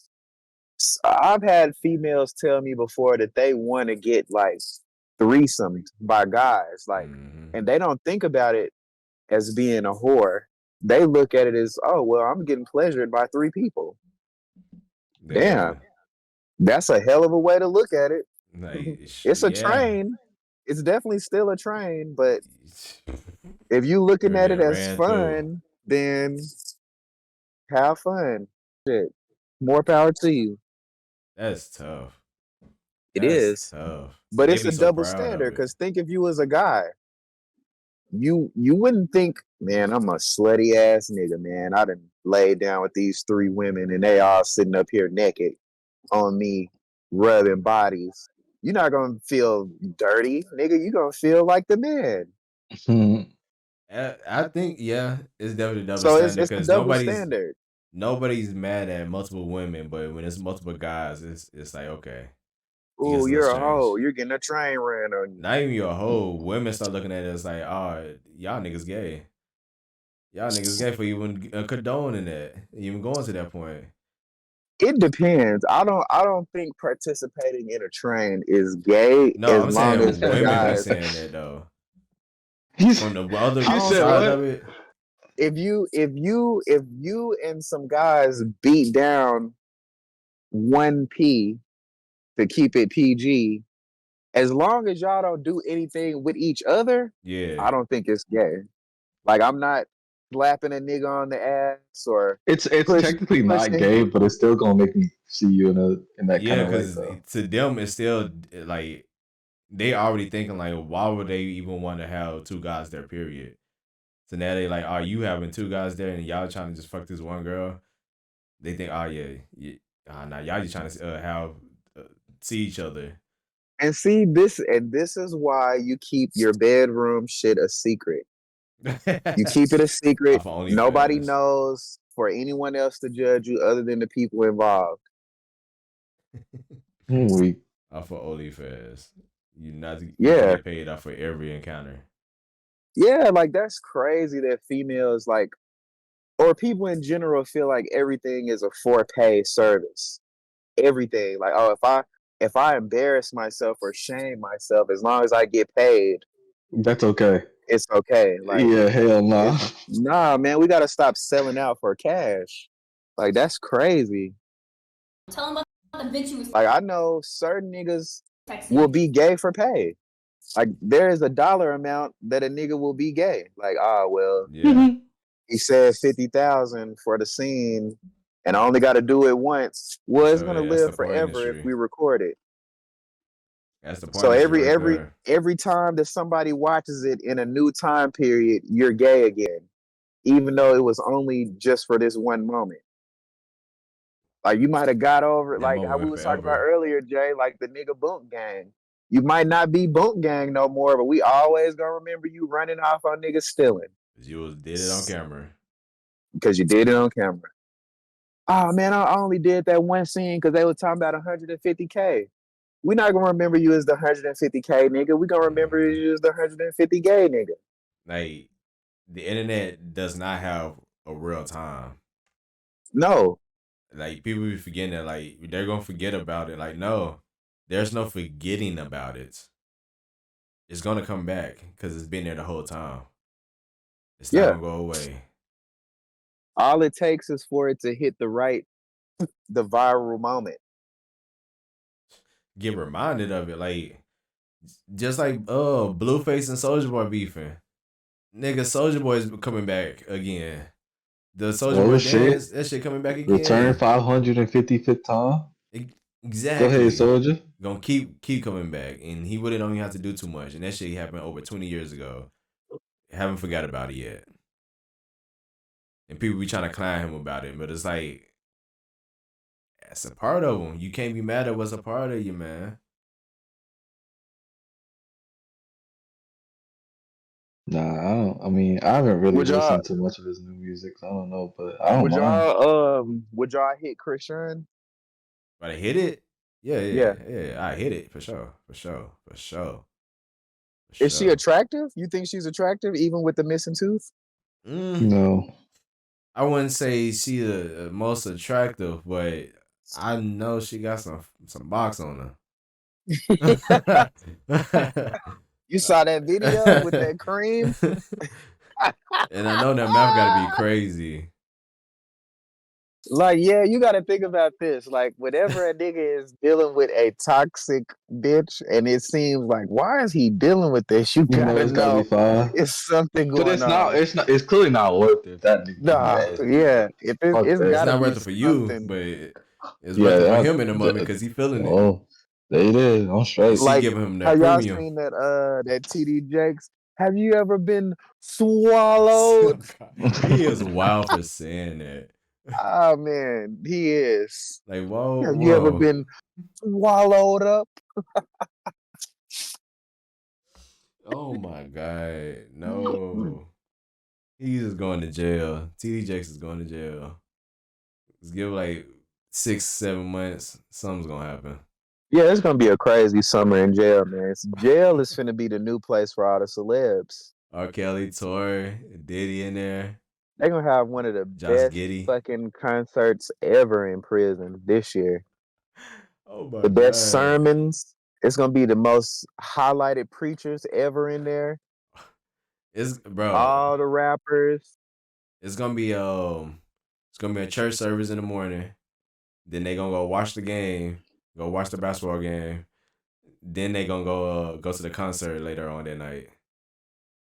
I've had females tell me before that they want to get like threesomed by guys, like, Mm-hmm. and they don't think about it as being a whore. They look at it as, oh well, I'm getting pleasured by three people. Yeah. Damn, that's a hell of a way to look at it. Like, It's a yeah. train. It's definitely still a train, but if you looking You're at it getting as ran through. fun, then have fun. Shit, more power to you. That's tough. It That's is, tough. but They it's be a so double proud of standard. it. Because think if you was a guy, you wouldn't think, man, I'm a slutty ass nigga, man. I done laid down with these three women and they all sitting up here naked on me, rubbing bodies. You're not gonna feel dirty, nigga. You gonna feel like the man. I think it's definitely double So standard it's a because double standard. nobody's mad at multiple women, but when it's multiple guys, it's like okay, it gets Ooh, a little you're a strange. hoe. You're getting a train ran on you. Not even your whole women start looking at it as like, oh, y'all niggas gay. Y'all niggas gay for even condoning that, even going to that point. It depends. I don't think participating in a train is gay No, as I'm long as saying the women be guys. saying that though. You, From the other I you don't said side think of what? it, if you and some guys beat down 1P to keep it PG, as long as y'all don't do anything with each other, yeah. I don't think it's gay. Like I'm not slapping a nigga on the ass or It's push technically not pushing gay, him. but it's still gonna make me see you in that kind Yeah, of light because though. to them it's still like they already thinking like, why would they even want to have two guys there? Period. So now they like, are you having two guys there and y'all trying to just fuck this one girl? They think, oh yeah, nah, y'all just trying to have see each other. And see this is why you keep your bedroom shit a secret. You keep it a secret. Off of Nobody OnlyFans, knows for anyone else to judge you other than the people involved. We off of OnlyFans, you can Yeah. get paid off for every encounter. Yeah, like that's crazy that females like or people in general feel like everything is a for pay service. Everything. Like, oh, if I embarrass myself or shame myself, as long as I get paid, that's okay. it's okay. Like Yeah, hell it, nah. nah, man, we gotta stop selling out for cash. Like that's crazy. Tell him about the bitch you was Like I know certain niggas will texting. be gay for pay. Like there is a dollar amount that a nigga will be gay. Like, well, Yeah, he said 50,000 for the scene and I only gotta do it once. for Well, it's sure. gonna That's the live porn forever if industry. we record it. That's the porn So industry every right every there. every time that somebody watches it in a new time period, you're gay again, even though it was only just for this one moment. Like you might have got over it, That like how moment we went was talking about forever. earlier, Jay, like the nigga Boonk Gang. You might not be Boonk Gang no more, but we always gonna remember you running off on niggas stealing. 'Cause you did it on camera. Because you did it on camera. Oh man, I only did that one scene because they were talking about 150K. We're not gonna remember you as the 150K nigga. We're gonna remember Mhm. you as the 150 gay nigga. Like the internet does not have a real time. No. Like people be forgetting that. Like they're gonna forget about it. Like no, there's no forgetting about it. It's gonna come back because it's been there the whole time. It's not Yeah. gonna go away. All it takes is for it to hit the viral moment. Get reminded of it. Like just like Blueface and Soldier Boy beefing. Nigga, Soldier Boy is coming back again. The Soldier Oh Boy shit. dance, that shit coming back Return again. 555th time. Go ahead, Exactly. soldier. Gonna keep coming back, and he really don't even have to do too much. And that shit happened over 20 years ago. Haven't forgot about it yet. And people be trying to clown him about it, but it's like that's a part of him. You can't be mad at what's a part of you, man. Nah, I don't. I mean, I haven't really Would y'all listened to much of his new music, so I don't know. But I don't mind. would y'all hit Christian? But I hit it. Yeah, Yeah. I hit it for sure, for sure, for sure, for Is she sure. attractive? You think she's attractive even with the missing tooth? Mm, No. I wouldn't say she the most attractive, but I know she got some box on her. You saw that video with that cream? And I know that mouth got to be crazy. Like, yeah, you got to think about this. Like, whenever a nigga is dealing with a toxic bitch, and it seems like, why is he dealing with this? You You know, gotta it's gotta be know fine. it's something But going it's not. on. It's not. It's clearly not worth it if that nigga keep Nah, asking you. yeah, Like, if fuck it's It's that. gotta not be worth it for you, something. but it's worth Yeah. it for him in the moment because he feeling it. Oh, there it is. I'm And straight. she Like, giving him that have y'all premium. seen that TD Jakes? Have you ever been swallowed? He is wild for saying that. Ah, man, he is. Like, whoa, Have you ever whoa. been swallowed up? Oh my God. No. He's just going to jail. TD Jakes is going to jail. Let's give like 6-7 months. Something's gonna happen. Yeah, it's gonna be a crazy summer in jail, man. Jail is finna be the new place for all the celebs. R. Kelly, Tory, Diddy in there. They're gonna have one of the Josh best Giddey. fucking concerts ever in prison this year. Oh my The best god. sermons. It's gonna be the most highlighted preachers ever in there. It's bro. All the rappers. It's gonna be a church service in the morning. Then they gonna go watch the game, go watch the basketball game. Then they gonna go to the concert later on that night.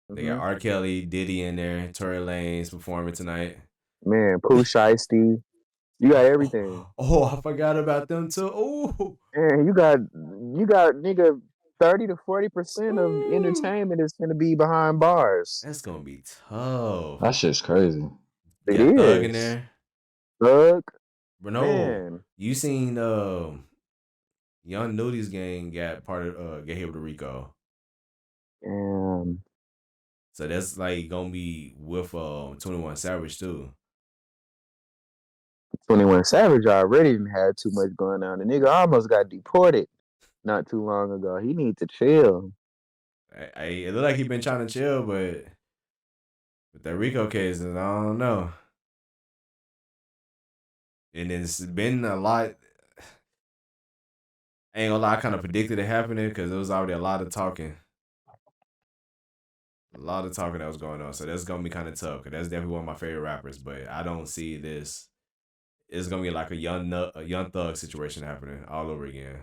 They got R. Kelly, Diddy in there, Tory Lanez performing tonight. Man, Pooh Shiesty. You got everything. Oh, I forgot about them too. Oh, man, you got nigga 30 to 40% of entertainment is gonna be behind bars. That's gonna be tough. That shit's crazy. It got is. Thug in there. Thug. But no, man. You seen Young Nudi's gang got get hit with a Rico. So that's like gonna be with 21 Savage too. 21 Savage already didn't had too much going on. The nigga almost got deported not too long ago. He needs to chill. It look like he been trying to chill, but with that Rico case, I don't know. And it's been a lot. I ain't gonna lie, I kind of predicted it happening because there was already a lot of talking. A lot of talking that was going on. So that's going to be kind of tough because that's definitely one of my favorite rappers. But I don't see this. It's going to be like a young thug situation happening all over again.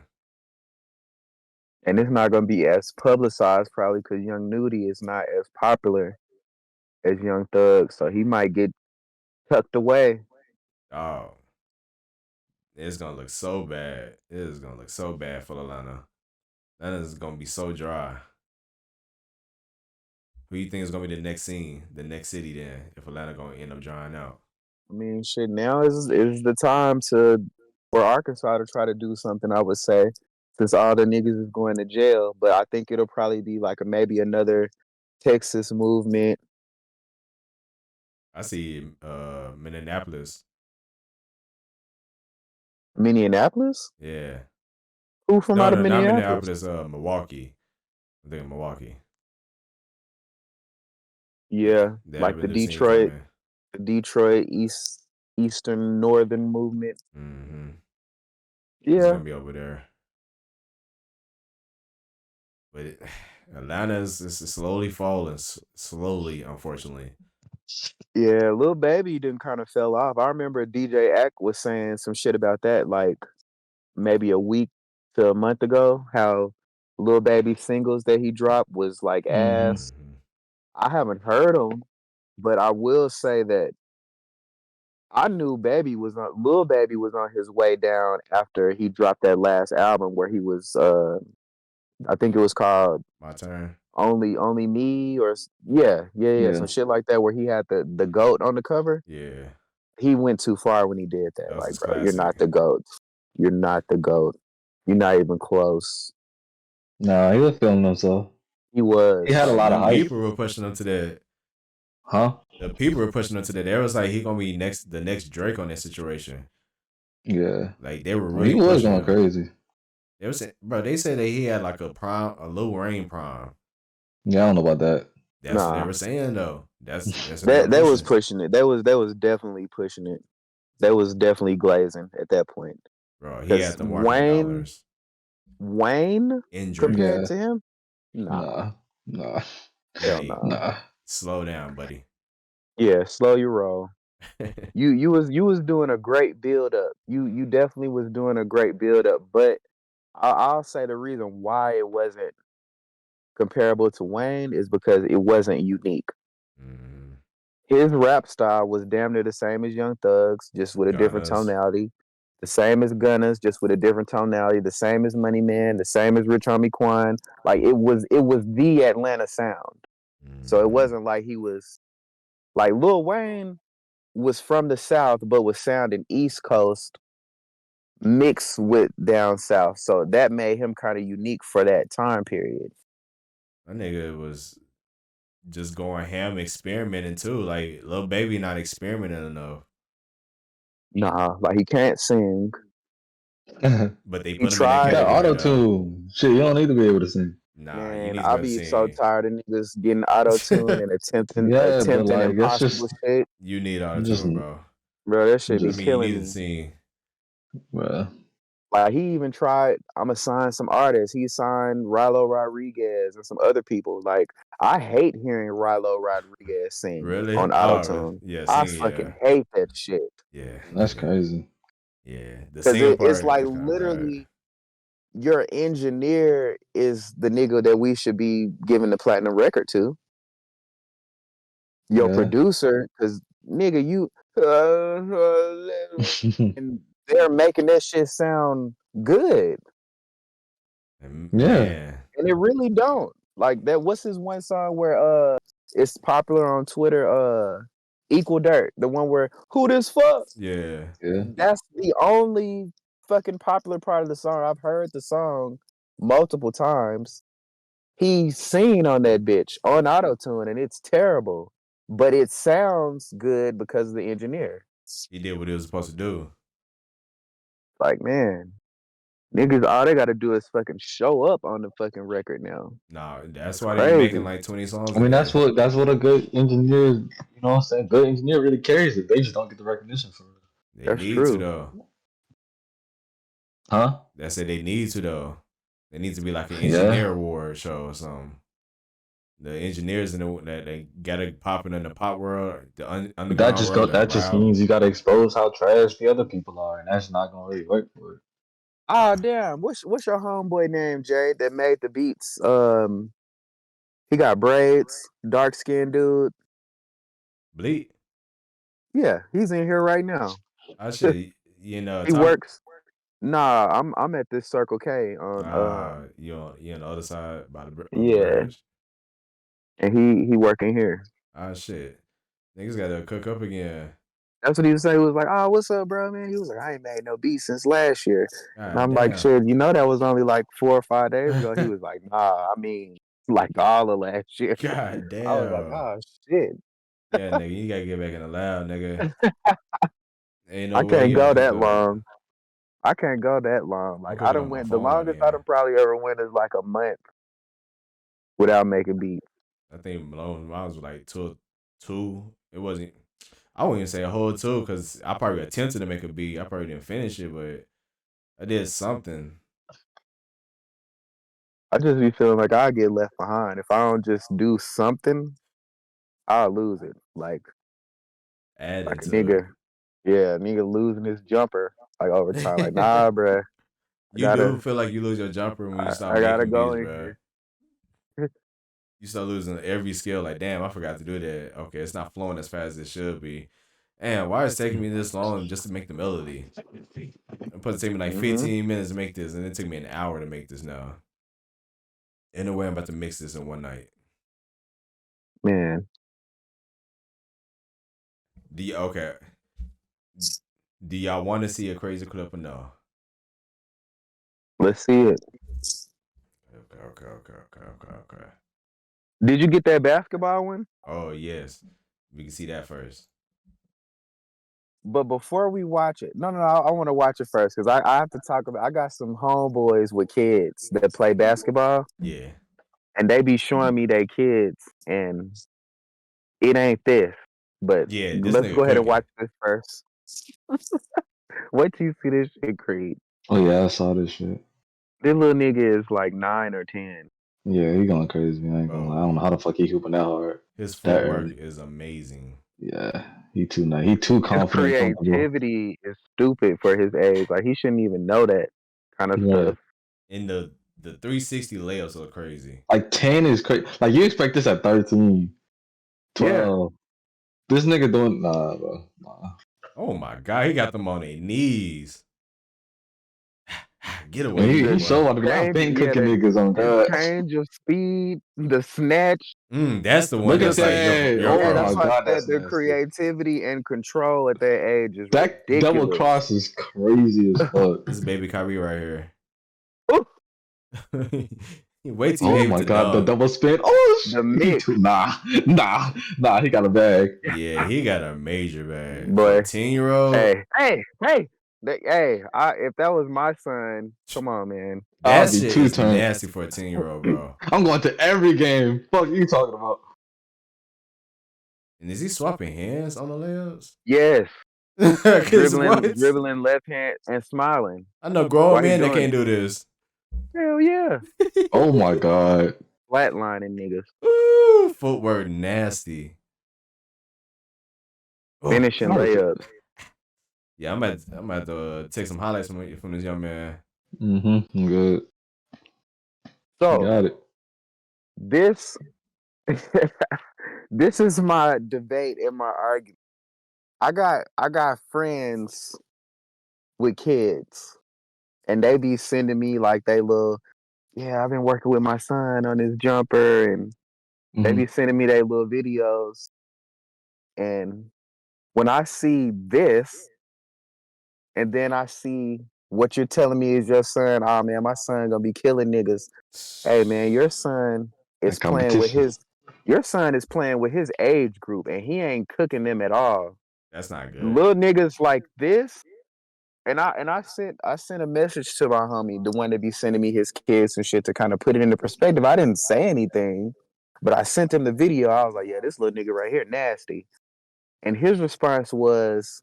And it's not going to be as publicized probably because Young Nudie is not as popular as Young Thug. So he might get tucked away. Oh. It's going to look so bad. It is going to look so bad for Atlanta. Atlanta's going to be so dry. Who you think is going to be the next city then, if Atlanta going to end up drying out? I mean, shit, now is the time for Arkansas to try to do something, I would say, since all the niggas is going to jail. But I think it'll probably be like maybe another Texas movement. I see Minneapolis. Minneapolis? Yeah. Who from out of Minneapolis? Not Minneapolis, Milwaukee. I think Milwaukee. Yeah, like the Detroit Eastern Northern movement. Mm-hmm. Yeah, it's gonna be over there. But Atlanta's is slowly falling, unfortunately. Yeah, Lil Baby didn't kind of fell off. I remember DJ Ack was saying some shit about that, like maybe a week to a month ago. How Lil Baby singles that he dropped was like ass. I haven't heard them, but I will say that I knew Lil Baby was on his way down after he dropped that last album where he was I think it was called My Turn. Only Me or yeah, some shit like that where he had the goat on the cover. Yeah. He went too far when he did that. That Like, bro, classic. you're not the goat. You're not the goat. You're not even close. Nah, he was feeling himself. He was. He had a lot of hype. People were pushing him to that. Huh? The people were pushing him to that. They was like, he gonna be the next Drake on that situation. Yeah. Like they were really. He was going crazy. They was, bro. They said that he had like a Lil Wayne prime. Yeah, I don't know about that. That's what they were saying though. That's they was pushing it. They was definitely pushing it. They was definitely glazing at that point. Bro, he had the marketing dollars. Wayne compared to him? Nah. Hell no. Nah. Slow down, buddy. Yeah, slow your roll. You was doing a great build up. You definitely was doing a great build up, but I'll say the reason why it wasn't comparable to Wayne is because it wasn't unique. His rap style was damn near the same as Young Thug's, just with a different tonality. The same as Gunna's, just with a different tonality. The same as Money Man, the same as Rich Homie Quan. Like it was the Atlanta sound. So it wasn't like he was like Lil Wayne was from the South, but was sounding East Coast mixed with down South. So that made him kind of unique for that time period. That nigga was just going ham experimenting too. Like Lil Baby not experimenting enough. Nah, like he can't sing. But they He put him in that tried. Got category auto though. tune. Shit, you don't need to be able to sing. Nah, you Man, need to be I able to be so sing. tired of niggas getting auto tune and Yeah, but attempting like that's impossible just shit. You need auto just tune, bro. Bro, that shit I be just mean, you need killing to me. sing. bruh. Like he even tried. I'ma sign some artists. He signed Rilo Rodriguez and some other people. Like I hate hearing Rilo Rodriguez sing Really? on Oh, autotune. yeah, I singing, fucking yeah. hate that shit Yeah, That's yeah, crazy. yeah. The because singing it's part like is kind of whack. literally your engineer is the nigga that we should be giving the platinum record to. Your Yeah. producer, because nigga, you and they're making that shit sound good. And Yeah. man, And it really don't. Like that what's his one song where it's popular on Twitter, Equal Dirt, the one where who this fuck? yeah. Yeah. That's the only fucking popular part of the song. I've heard the song multiple times. He's singing on that bitch on autotune and it's terrible. But it sounds good because of the engineer. He did what he was supposed to do. Like, man, niggas all they gotta do is fucking show up on the fucking record now. Nah, that's It's why they be making crazy. like 20 songs I a mean day. that's what a good engineer, you know what I'm saying? Good engineer really carries it. They just don't get the recognition for it. They That's need to true. though. Huh? That's it. They need to though. There needs to be like an Yeah. engineer award show or something. The engineers in that they gotta popping in the pop world, the But that underground just world, the just rap. means you gotta expose how trash the other people are, and that's not gonna really work for it. Ah, damn. What's your homeboy name, Jay, that made the beats? He got braids, dark skinned dude. Bleak. Yeah, he's in here right now. I should, you know, He Tom. works. Nah, I'm at this Circle K on You on the other side by on the yeah, bridge. and he working here. Ah, shit. Niggas gotta cook up again. That's what he was saying. He was like, "Oh, what's up, bro, man?" He was like, "I ain't made no beats since last year." And God I'm like, damn. "Shit, you know that was only like 4 or 5 days ago." He was like, "Nah, I mean, like all of last year." God I was like, damn. "Oh shit, Yeah, nigga, you gotta get back in the lab, nigga. Ain't I no way can't he don't go cook that up. long. I can't go that long. I'm Like I cooking done on my went the phone by longest I then. done probably ever went is like a month without making beats." I think Malone mine was like two. It wasn't. I wouldn't even say a whole two because I probably attempted to make a beat. I probably didn't finish it, but I did something. I just be feeling like I get left behind if I don't just do something. I'll lose it. Like Added a to it. nigga, yeah, nigga losing his jumper like over time. Like nah, bruh, I You do gotta, feel like you lose your jumper when you start I gotta making go beats, in bro. here. You start losing every skill. Like, damn, I forgot to do that. Okay, it's not flowing as fast as it should be. And why is it taking me this long just to make the melody? I'm supposed to take me like Hmm 15 minutes to make this, and it took me an hour to make this now. In a way, I'm about to mix this in one night. Man, Okay. Do y'all want to see a crazy clip or no? let's see it. Okay. Did you get that basketball one? Oh, yes. We can see that first. But before we watch it, no, I want to watch it first because I have to talk about. I got some homeboys with kids that play basketball, Yeah. and they be showing me their kids, and it ain't this. But Yeah, this let's nigga go ahead and cooking. watch this first. Wait till you see this shit, Creed. Oh yeah, I saw this shit. This little nigga is like 9 or 10. Yeah, he going crazy. I ain't gonna lie. I Bro, don't know how the fuck he hooping that hard his that footwork early. is amazing. Yeah, he too nice. He too His confident, comfortable. creativity is stupid for his age. Like he shouldn't even know that kind of Yeah, stuff. And the 360 layups are crazy. like 10 is crazy. Like you expect this at 13, Yeah. 12. This nigga doing nah, bro. Nah. Oh my god, he got them on their knees. Get And away from me, he boy. so about to be like, I've been Yeah, cooking niggas on the God. change of speed, the snatch. That's the one Look at that's like that. you're a Yeah, Oh pro. my that's why I god, said that's their nasty. creativity and control at that age is That double ridiculous. cross is crazy as fuck. This is baby Kyrie right here. Ooh, Wait till you Oh gave it my to god, the Dub. double spin. Oh The shit. He mix, too nah, he got a bag. Yeah, he got a major bag for a boy. 10-year-old. Hey. If that was my son, come on, man. That I'll be shit two is turn. nasty for a 10-year-old, bro. I'm going to every game. Fuck you talking about? And is he swapping hands on the layups? Yes, Cause what? dribbling left hand and smiling I know grown while he men that doing can't it. do this. Hell yeah, Oh my god. flatlining niggas, Ooh, footwork nasty. Oh, finishing layups. yeah, I'm at to take some highlights from this young man. I'm good. You So got it. this this is my debate and my argument. I got friends with kids, and they be sending me like they little, yeah, I've been working with my son on his jumper, and they be sending me their little videos. And when I see this, and then I see what you're telling me is your son, oh man, my son gonna be killing niggas. Hey man, That is playing with competition. his your son is playing with his age group, and he ain't cooking them at all. That's not good. Little niggas like this. And I sent a message to my homie, the one that be sending me his kids and shit, to kind of put it into perspective. I didn't say anything, but I sent him the video. I was like, yeah, this little nigga right here nasty. And his response was,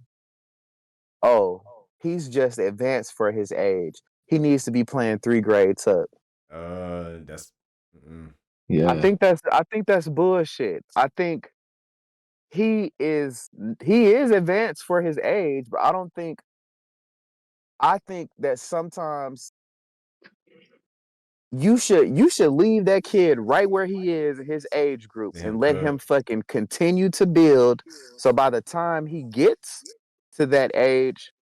oh, he's just advanced for his age. He needs to be playing 3 grades up. That's Yeah. I think that's bullshit. I think he is he is advanced for his age, but I think that sometimes you should leave that kid right where he is in his age group let him and let him cook. fucking continue to build. So by the time he gets to that age,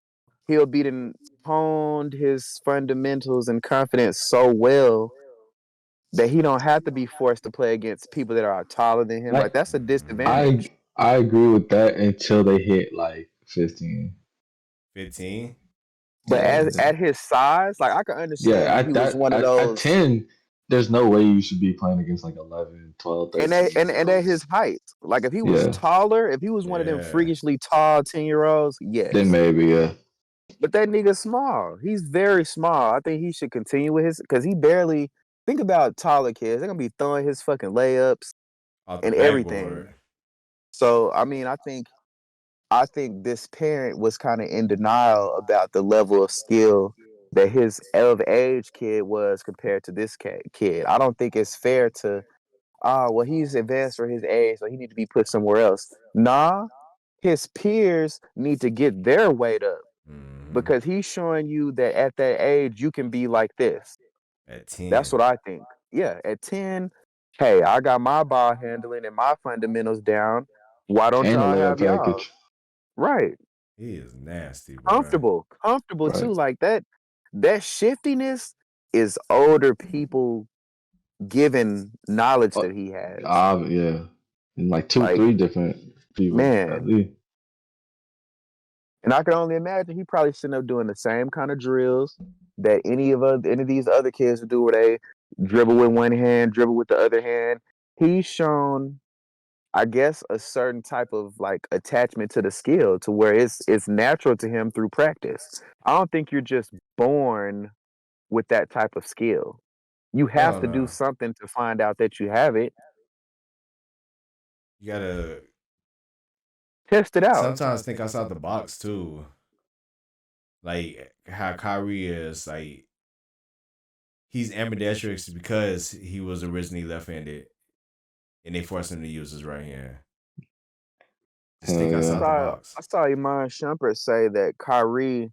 he'll be honed his fundamentals and confidence so well that he don't have to be forced to play against people that are taller than him. Like Like that's a I disadvantage. I agree with that until they hit like 15. 15. But Yeah. at his size, like I can Yeah, understand if he was one of at those 10, there's no way you should be playing against like 11, 12, and 13 and year at his olds. height. Like if he was Yeah. taller, if he was one of them Yeah. freakishly tall 10-year-olds, Then yes. maybe, yeah. But that nigga's small. He's very small. I think he should continue with his because he barely think about taller kids. They're gonna be throwing his fucking layups Off the and everything. backboard. So I mean, I think this parent was kind of in denial about the level of skill that his of age kid was compared to this kid. I don't think it's fair to, well, he's advanced for his age, so he need to be put somewhere else. Nah, his peers need to get their weight up Mm-hmm. because he's showing you that at that age you can be like this. At That's 10. what I think. Yeah, at 10, hey, I got my ball handling and my fundamentals down. Why don't And a y'all layup have y'all? package. Right. He is nasty, bro. Comfortable Right. too. Like that shiftiness is older people given knowledge Uh, that he has. yeah. And like two, Like, three different people at man. least. And I can only imagine he probably sitting up doing the same kind of drills that any of these other kids would do where they dribble with one hand, dribble with the other hand. He's shown, I guess, a certain type of like attachment to the skill to where it's natural to him through practice. I don't think you're just born with that type of skill. You have Hell to do no. something to find out that you have it. You gotta Test it out. sometimes think outside the box too. Like how Kyrie is, like he's ambidextrous because he was originally left-handed, and they forced him to use his right hand. Just Hell think I yeah. outside the saw box. I saw Iman Shumpert say that Kyrie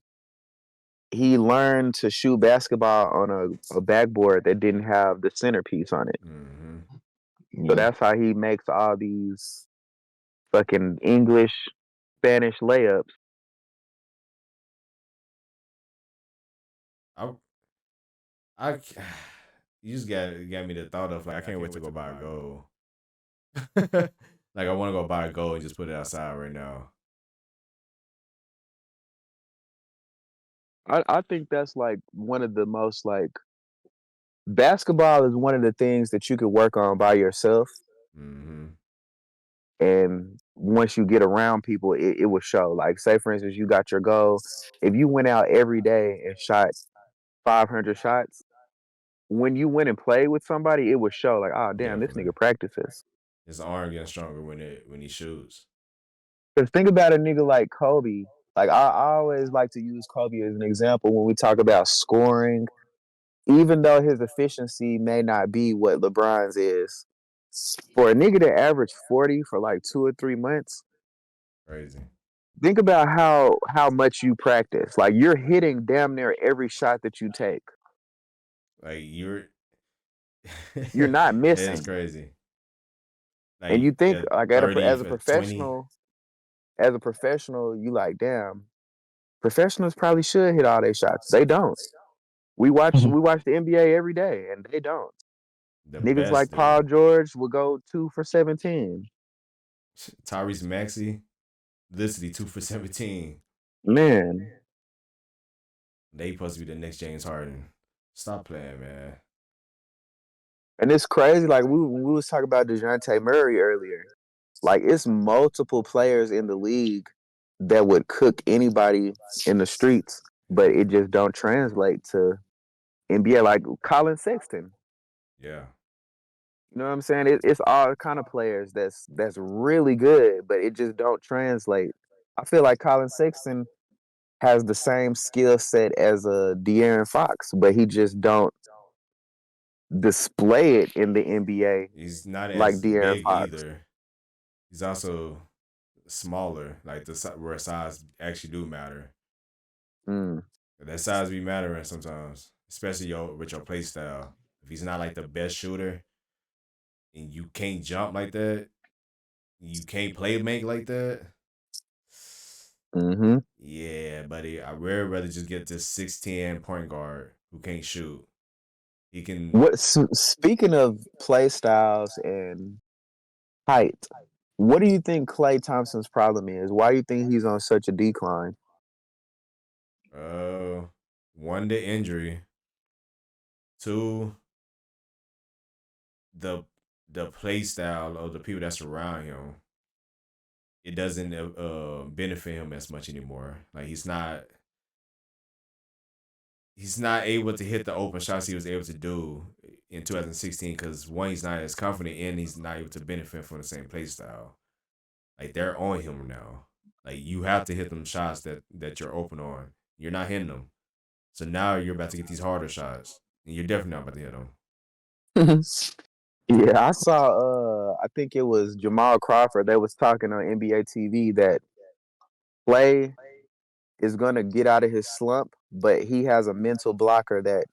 he learned to shoot basketball on a backboard that didn't have the centerpiece on it. Mm-hmm. So Yeah. that's how he makes all these fucking English, Spanish layups. I, I, you just got me the thought of like I can't wait to go buy a goal. Like I want to go buy a goal and just put it outside right now. I think that's like one of the most like basketball is one of the things that you could work on by yourself, Mm-hmm. and once you get around people, it will show. Like, say for instance, you got your goal. If you went out every day and shot 500 shots, when you went and played with somebody, it would show. Like, oh damn, this Definitely. nigga practices. His arm getting stronger when he shoots. Because think about a nigga like Kobe. Like, I always like to use Kobe as an example when we talk about scoring. Even though his efficiency may not be what LeBron's is, for a nigga to average 40 for like 2 or 3 months, Crazy. think about how much you practice. Like, you're hitting damn near every shot that you take. Like you're You're not That's missing. crazy. And you Like think at like 30, as a at 20. professional, you like, damn, professionals probably should hit all their shots. They don't. We watch the NBA every day, and they don't. The Niggas best like do. Paul George will go 2 for 17. Tyrese Maxey, literally 2 for 17. Man, They supposed to be the next James Harden. Stop playing, man. and it's crazy. Like, we was talking about DeJounte Murray earlier. Like, it's multiple players in the league that would cook anybody in the streets, but it just don't translate to NBA. Like Colin Sexton. Yeah. You know what I'm saying? It's all kind of players that's really good, but it just don't translate. I feel like Colin Sexton has the same skill set as a De'Aaron Fox, but he just don't display it in the NBA He's not like as De'Aaron big Fox. either. He's also smaller, like where size actually do matter. Mm. That size be mattering sometimes, especially with your play style. If he's not like the best shooter and you can't jump like that, you can't play make like that. Hmm. Yeah, buddy. I would rather just get this 6'10" point guard who can't shoot. He can. Speaking of play styles and height, what do you think Klay Thompson's problem is? Why do you think he's on such a decline? Uh, one, the injury. Two, the the play style of the people that's around him. It doesn't benefit him as much anymore. Like he's not able to hit the open shots he was able to do in 2016 because one, he's not as confident and he's not able to benefit from the same play style. Like they're on him now. Like you have to hit them shots that you're open on. You're not hitting them. So now you're about to get these harder shots. And you're definitely not about to hit them. Yeah, I saw I think it was Jamal Crawford that was talking on NBA TV that Klay is gonna get out of his slump, but he has a mental blocker that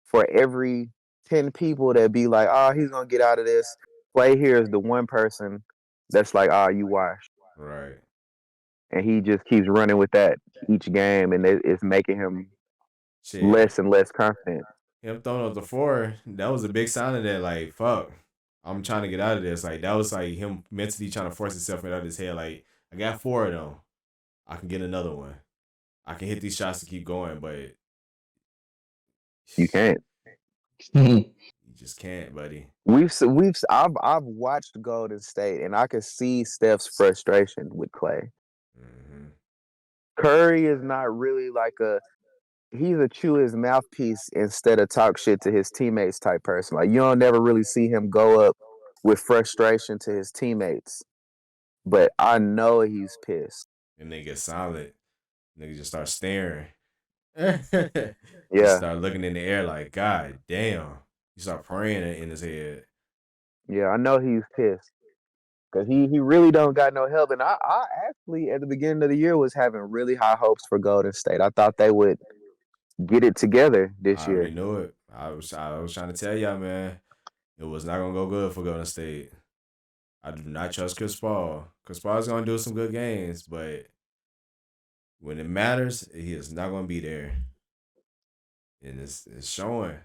for every 10 people that be like, oh, he's gonna get out of this, Klay here is the one person that's like, oh, you washed. Right. And he just keeps running with that each game, and it's making him Shit. less and less confident. Him throwing up the four, that was a big sign of that. Like, fuck, I'm trying to get out of this. Like, that was like him mentally trying to force himself out of his head. Like, I got four of them. I can get another one. I can hit these shots to keep going, but You can't. you just can't, buddy. I've watched Golden State, and I can see Steph's frustration with Klay. Mm-hmm. Curry is not really like he's a chew his mouthpiece instead of talk shit to his teammates type person. Like, you don't never really see him go up with frustration to his teammates. But I know he's pissed. And they get solid. Nigga just start staring. Just Yeah. start looking in the air like, God damn. You start praying in his head. Yeah, I know he's pissed. Cause he really don't got no help. And I actually at the beginning of the year was having really high hopes for Golden State. I thought they would get it together this I already year. knew it. I was trying to tell y'all, man. It was not gonna go good for Golden State. I do not trust Chris Paul. Chris Paul's gonna do some good games, but when it matters, he is not gonna be there. And it's showing.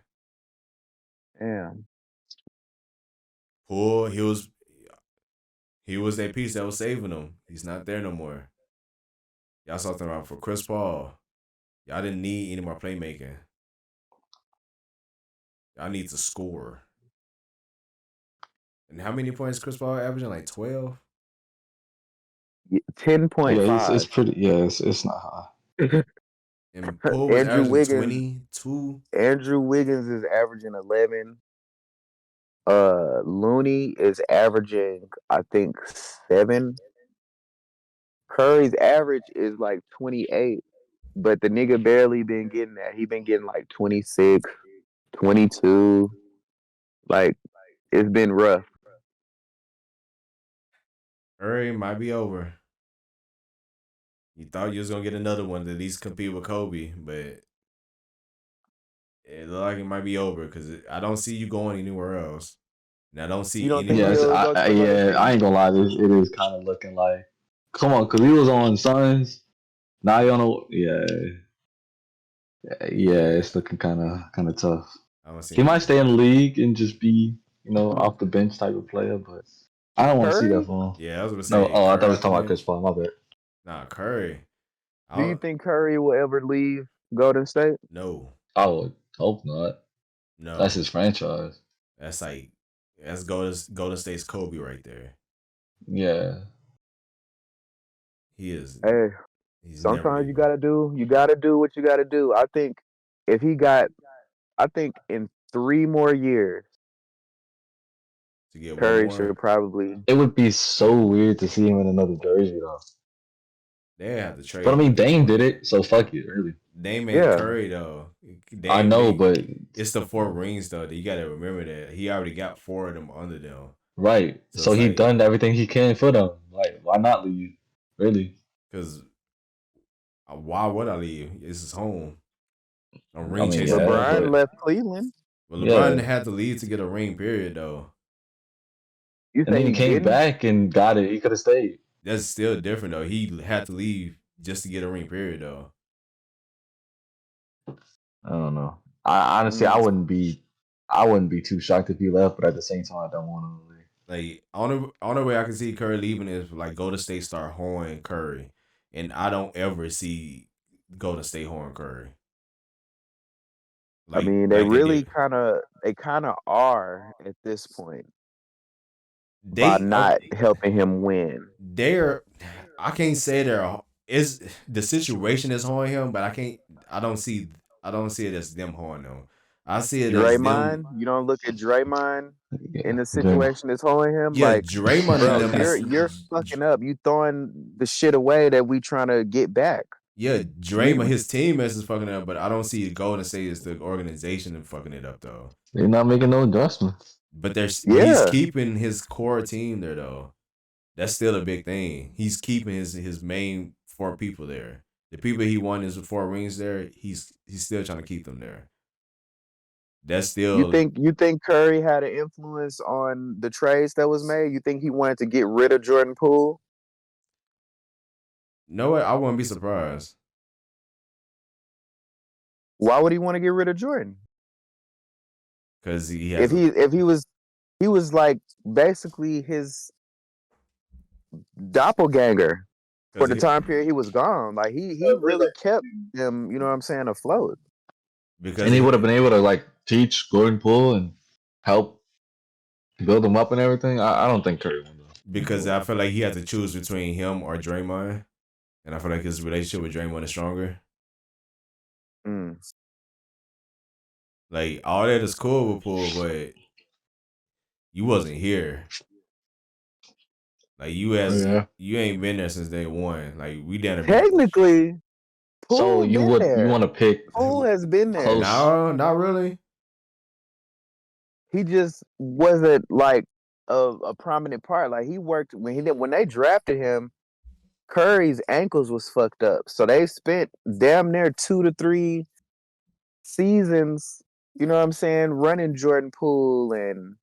Damn. Poole, he was that piece that was saving him. He's not there no more. Y'all saw something about for Chris Paul. Y'all didn't need any more playmaking. I need to score. And how many points Chris Paul averaging? Like 12? Yeah, it's 10.5. pretty. Yeah, it's not high. And Poole was Andrew averaging Wiggins 22. Andrew Wiggins is averaging 11. Looney is averaging, I think, 7. Curry's average is like 28, but the nigga barely been getting that. He been getting like 26, 22. Like, it's been rough. Curry might be over. You thought you was gonna get another one to at least compete with Kobe, but it look like it might be over because I don't see you going anywhere else. And I don't You see don't think anybody. Yes, he'll go to another yeah, I team? ain't gonna lie. It is kind of looking like, come on, because he was on Suns. Now you know, yeah, Yeah, it's looking kind of tough. I don't see He him might stay in the going. league and just be, off the bench type of player, but I don't want to see that Curry? for him. Yeah, I was gonna No, say oh, I thought Curry I was out the talking about Chris bench. Paul. My bad. Nah, Curry. Do you I think Curry will ever leave Golden State? no, I would hope not. That's no. his franchise. That's like that's Golden State's Kobe right there. Yeah. He is. Hey, He's never sometimes leaving you gotta do what you gotta do. I think if he got, I think in 3 more years, to get one Curry more. should probably, It would be so weird to see him in another jersey though. They have to But I trade him mean, at this Dame did point. it, so fuck it, really. Dame ain't yeah. Curry though. I Dame know, need. but It's the 4 rings though. That you got to remember that he already got 4 of them under them. right. So So it's he like done everything he can for them. Like, why not leave? Really? because why would I leave? It's his home. I'm I ring mean, chasing yeah, LeBron nigga. but left Cleveland. But LeBron yeah. had to leave to get a ring. Period though. You And say then he he came didn't? back and got it. He could have stayed. That's still different though. He had to leave just to get a ring. Period though. I don't know. I honestly, Mm. I wouldn't be too shocked if he left, but at the same time, I don't want him to leave. Like only way I can see Curry leaving is like Golden State start hoeing Curry, and I don't ever see Golden State hoeing Curry I mean, like they did. they kind of are at this point by They not helping him win. they're I can't say they're is the situation is hoeing him, but I don't see it as them hoeing him. I see it as them. Draymond, you don't look at Draymond in Yeah, the Draymond. situation that's holding him. Yeah, Like, Draymond and bro, them is you're fucking up. You throwing the shit away that we trying to get back. yeah, We Draymond his teammates is fucking it up, but I don't see Golden State as the organization and fucking it up though. They're not making no adjustments. But he's yeah. keeping his core team there though. That's still a big thing. He's keeping his main 4 people there. The people he won his 4 rings there. He's still trying to keep them there. That's still You think Curry had an influence on the trades that was made? You think he wanted to get rid of Jordan Poole? no way. I wouldn't be surprised Why would he want to get rid of Jordan? because he has If he was like basically his doppelganger for because the he time period he was gone. Like he really kept them, you know what I'm saying, afloat. because And he he, would have been able to like teach Gordon Poole and help build him up and everything. I don't think Curry would. because I feel like he had to choose between him or Draymond, and I feel like his relationship with Draymond is stronger. Mm. Like all that is cool with Poole, but you wasn't here. Like Yeah. you ain't been there since day one. Like we down there been. Technically, So Poole been you want there. to pick Poole has been there. close? No, not really. He just wasn't like a prominent part. Like he worked when they drafted him. Curry's ankles was fucked up, so they spent damn near 2 to 3 seasons. You know what I'm saying? Running Jordan Poole and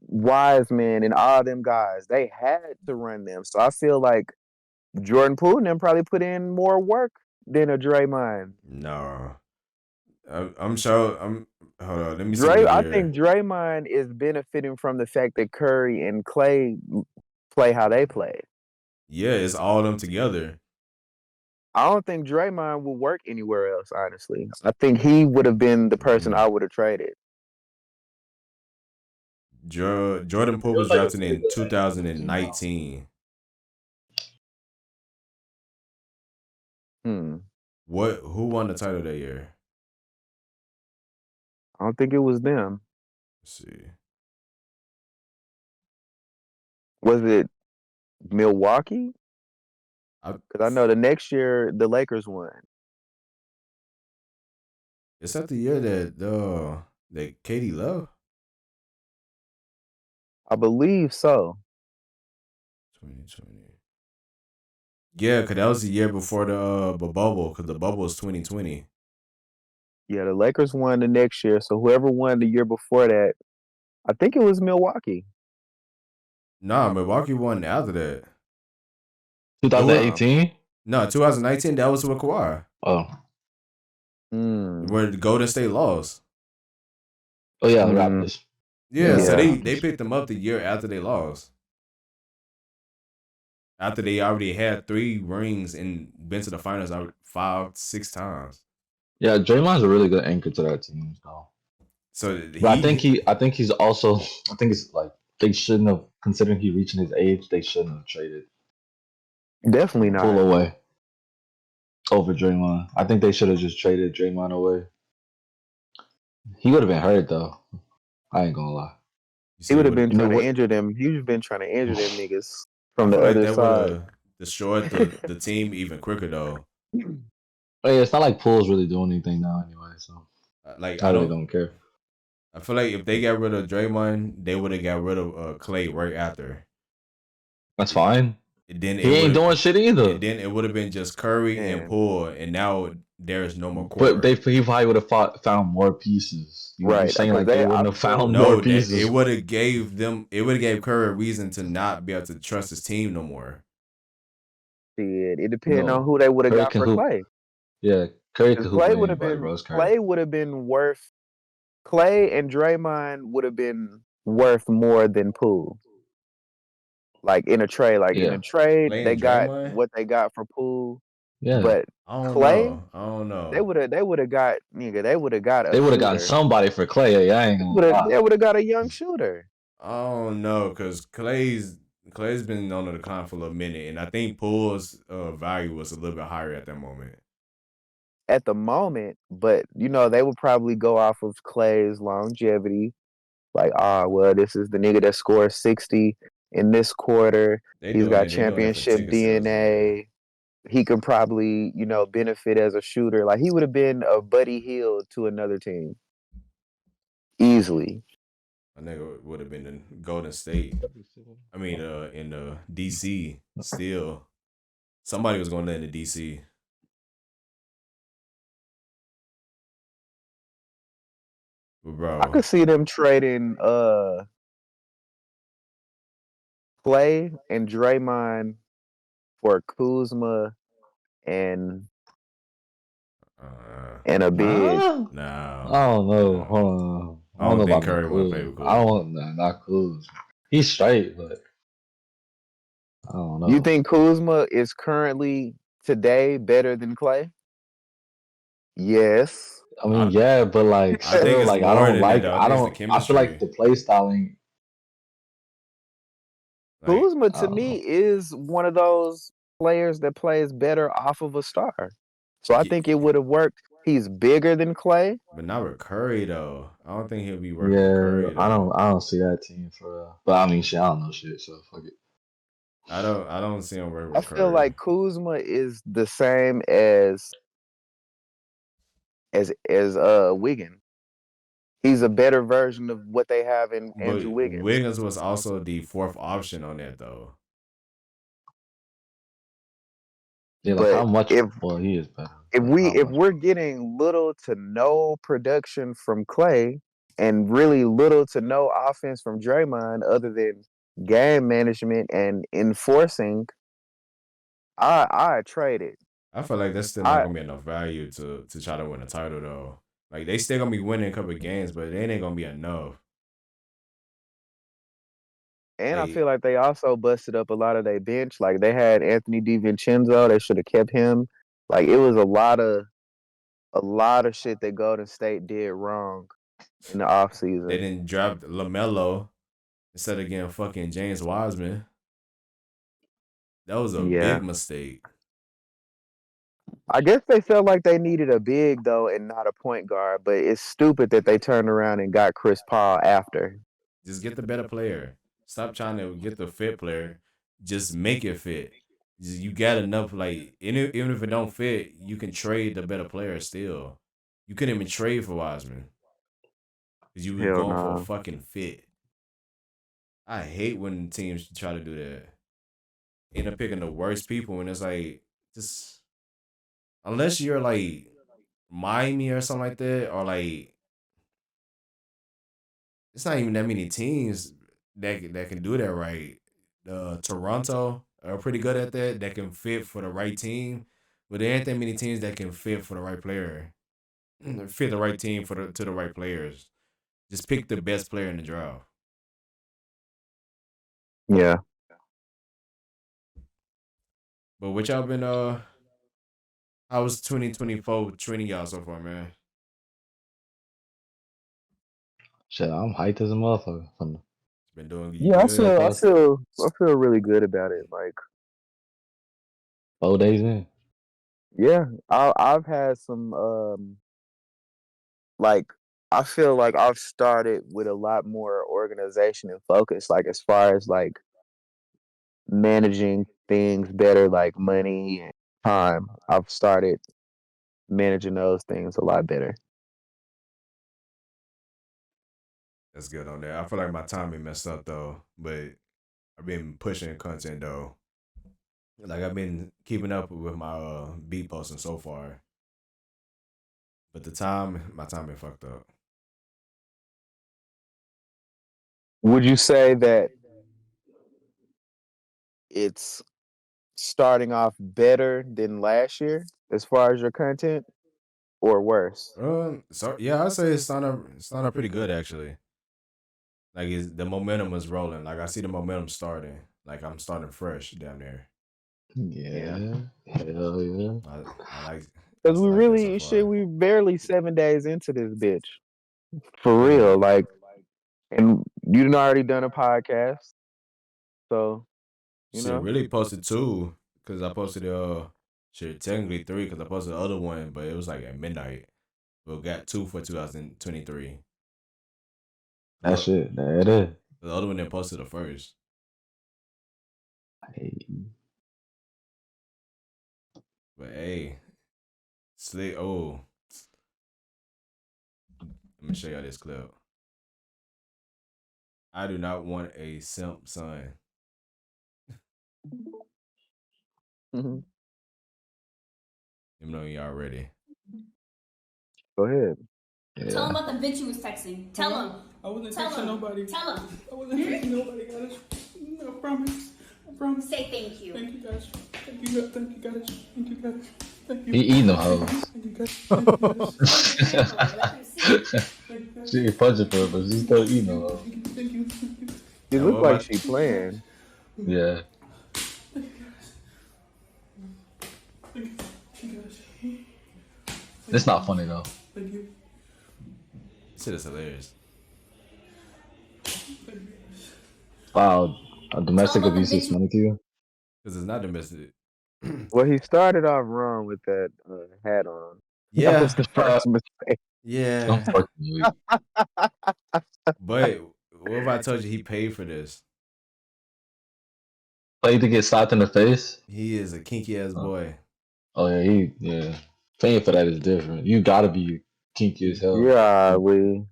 Wiseman and all them guys. They had to run them. So I feel like Jordan Poole and them probably put in more work than a Draymond. No, I'm sure. Hold on. Let me see what he I did. think Draymond is benefiting from the fact that Curry and Clay play how they play. Yeah, it's all them together. I don't think Draymond will work anywhere else, honestly. I think he would have been the person I would have traded. Jordan Poole was drafted in 2019. Who won the title that year? I don't think it was them. Let's see. Was it Milwaukee? Because I know the next year the Lakers won. Is that the year that Katie left? I believe so. 2020. Yeah, because that was the year before the bubble, because the bubble was 2020. Yeah, the Lakers won the next year. So whoever won the year before that, I think it was Milwaukee. Nah, Milwaukee won after that. 2018? No, 2019, that was with Kawhi. Oh. Where the Golden State lost. Oh, yeah, Raptors. Yeah, so they picked them up the year after they lost. After they already had 3 rings and been to the finals 5-6 times. Yeah, Draymond's a really good anchor to that team, though. So I think he's also I think it's like they shouldn't have, considering he reaching his age, they shouldn't have traded. Definitely not. Pull away over Draymond. I think they should have just traded Draymond away. He would have been hurt though. I ain't gonna lie. He would have been trying to injure them. He's been trying to injure them niggas from the I feel other like that side. would have destroyed the team even quicker though. But yeah, it's not like Poole's really doing anything now anyway, so like I really don't care. I feel like if they got rid of Draymond, they would have got rid of Clay right after. That's fine. Then he ain't doing shit either. And then it would have been just Curry and Poole, and now there is no more core. But he probably would have found more pieces. You're saying like they wouldn't have found more pieces. It would have gave Curry a reason to not be able to trust his team no more. It depends on who they would have got for Clay. Yeah, Curry could Clay would have been worth. Clay and Draymond would have been worth more than Poole. Like in a trade, in a trade, they got what they got for Poole. Yeah, but Clay, I don't know. They would have got They would have got. They would have got somebody for Clay. Yeah, I ain't gonna lie. They would have got a young shooter. I don't know, because Clay's been on the decline for a minute, and I think Poole's value was a little bit higher at that moment. At the moment, but they would probably go off of Clay's longevity. Like, well, this is the nigga that scored 60 in this quarter. He's got championship DNA. He could probably, benefit as a shooter. Like, he would have been a Buddy Hield to another team. Easily. I think it would have been in Golden State. I mean, in DC still. Somebody was going to land in DC. Bro, I could see them trading Clay and Draymond for Kuzma and a big. No. I don't know. Hold on. I don't know about Curry Kuz. I don't want not Kuz. He's straight, but I don't know. You think Kuzma is currently today better than Clay? Yes. I mean, yeah, but like, still, I think I feel like the play styling. Kuzma to me is one of those players that plays better off of a star. So I think it would have worked. He's bigger than Clay, but not with Curry though. I don't think he'll be working with Curry. I don't see that team for real. But I mean, shit, I don't know shit, so fuck it. I don't see him working with Curry. I feel like Kuzma is the same as Wiggins. He's a better version of what they have in Andrew Wiggins. Wiggins was also the 4th option on that though. Yeah, like how much? Well, he is better. If we're getting little to no production from Clay and really little to no offense from Draymond, other than game management and enforcing, I trade it. I feel like that's still not gonna be enough value to try to win a title though. Like they still gonna be winning a couple of games, but it ain't gonna be enough. And I feel like they also busted up a lot of their bench. Like they had Anthony DiVincenzo, they should have kept him. Like it was a lot of shit that Golden State did wrong in the offseason. They didn't draft LaMelo. instead of getting fucking James Wiseman. That was a Yeah. big mistake. I guess they felt like they needed a big though and not a point guard, but it's stupid that they turned around and got Chris Paul after. Just get the better player. Stop trying to get the fit player. Just make it fit. You got enough. Like even if it don't fit, you can trade the better player still. You couldn't even trade for Wiseman because you was Hell going for a no. fucking fit. I hate when teams try to do that. End up picking the worst people, and it's like just unless you're like Miami or something like that, or like it's not even that many teams that can do that right. Toronto are pretty good at that. That can fit for the right team, but there ain't that many teams that can fit for the right player, fit the right team for the right players. Just pick the best player in the draft. Yeah. But what y'all been how was 2024 treating y'all so far, man? Shit, I'm hyped as a motherfucker. From Been doing you Yeah, I good? feel so I far, feel I feel really good about it. Like, 4 days in. yeah, I've had some like I feel like I've started with a lot more organization and focus, like as far as like managing things better, like money and time. I've started managing those things a lot better. That's good on there. I feel like my timing messed up though, but I've been pushing content though. Like I've been keeping up with my beat posting so far, but my time been fucked up. Would you say that it's starting off better than last year as far as your content or worse? So yeah, I say it's starting up pretty good actually. Like the momentum is rolling. Like I see the momentum starting. Like I'm starting fresh down there. Yeah. Yeah, hell yeah. I like Because we like that so really shit, far. we barely 7 days into this bitch. For real. Literally. Like, and you done already done a podcast. So, you Shit, know. really posted two because I posted shit technically three because I posted the other one, but it was like at midnight. But got two for 2023. That The, shit, that it is. the other one that posted the first. Hey, But hey, slick. Oh, let me show y'all this clip. I do not want a simp son. Mhm. Even though y'all ready. Go ahead. Tell him yeah. about the bitch you was texting. Tell him. I wasn't Tell texting him. nobody. Tell him. I wasn't texting nobody, guys. I promise. I promise. Say thank you. Thank you, guys. Thank you, guys. Thank you, guys. Thank you, guys. Thank you. He eating them hoes. Thank you, guys. Thank you, guys. Thank you, guys. She punching for it, but she still eating them hoes. Thank you. Thank you. She Now, look what like about she playing. Yeah. Thank you, guys. It's not funny though. Thank you. this shit is hilarious? Wow, domestic Tell him abuse about the is bitch funny to you? Because it's not domestic. Well, he started off wrong with that hat on. That was Yeah, the first mistake. I'm yeah. fucking weak. But what if I told you he paid for this? Play to get slapped in the face? He is a kinky ass boy. Oh yeah, yeah. Paying for that is different. You gotta be kinky as hell. Yeah,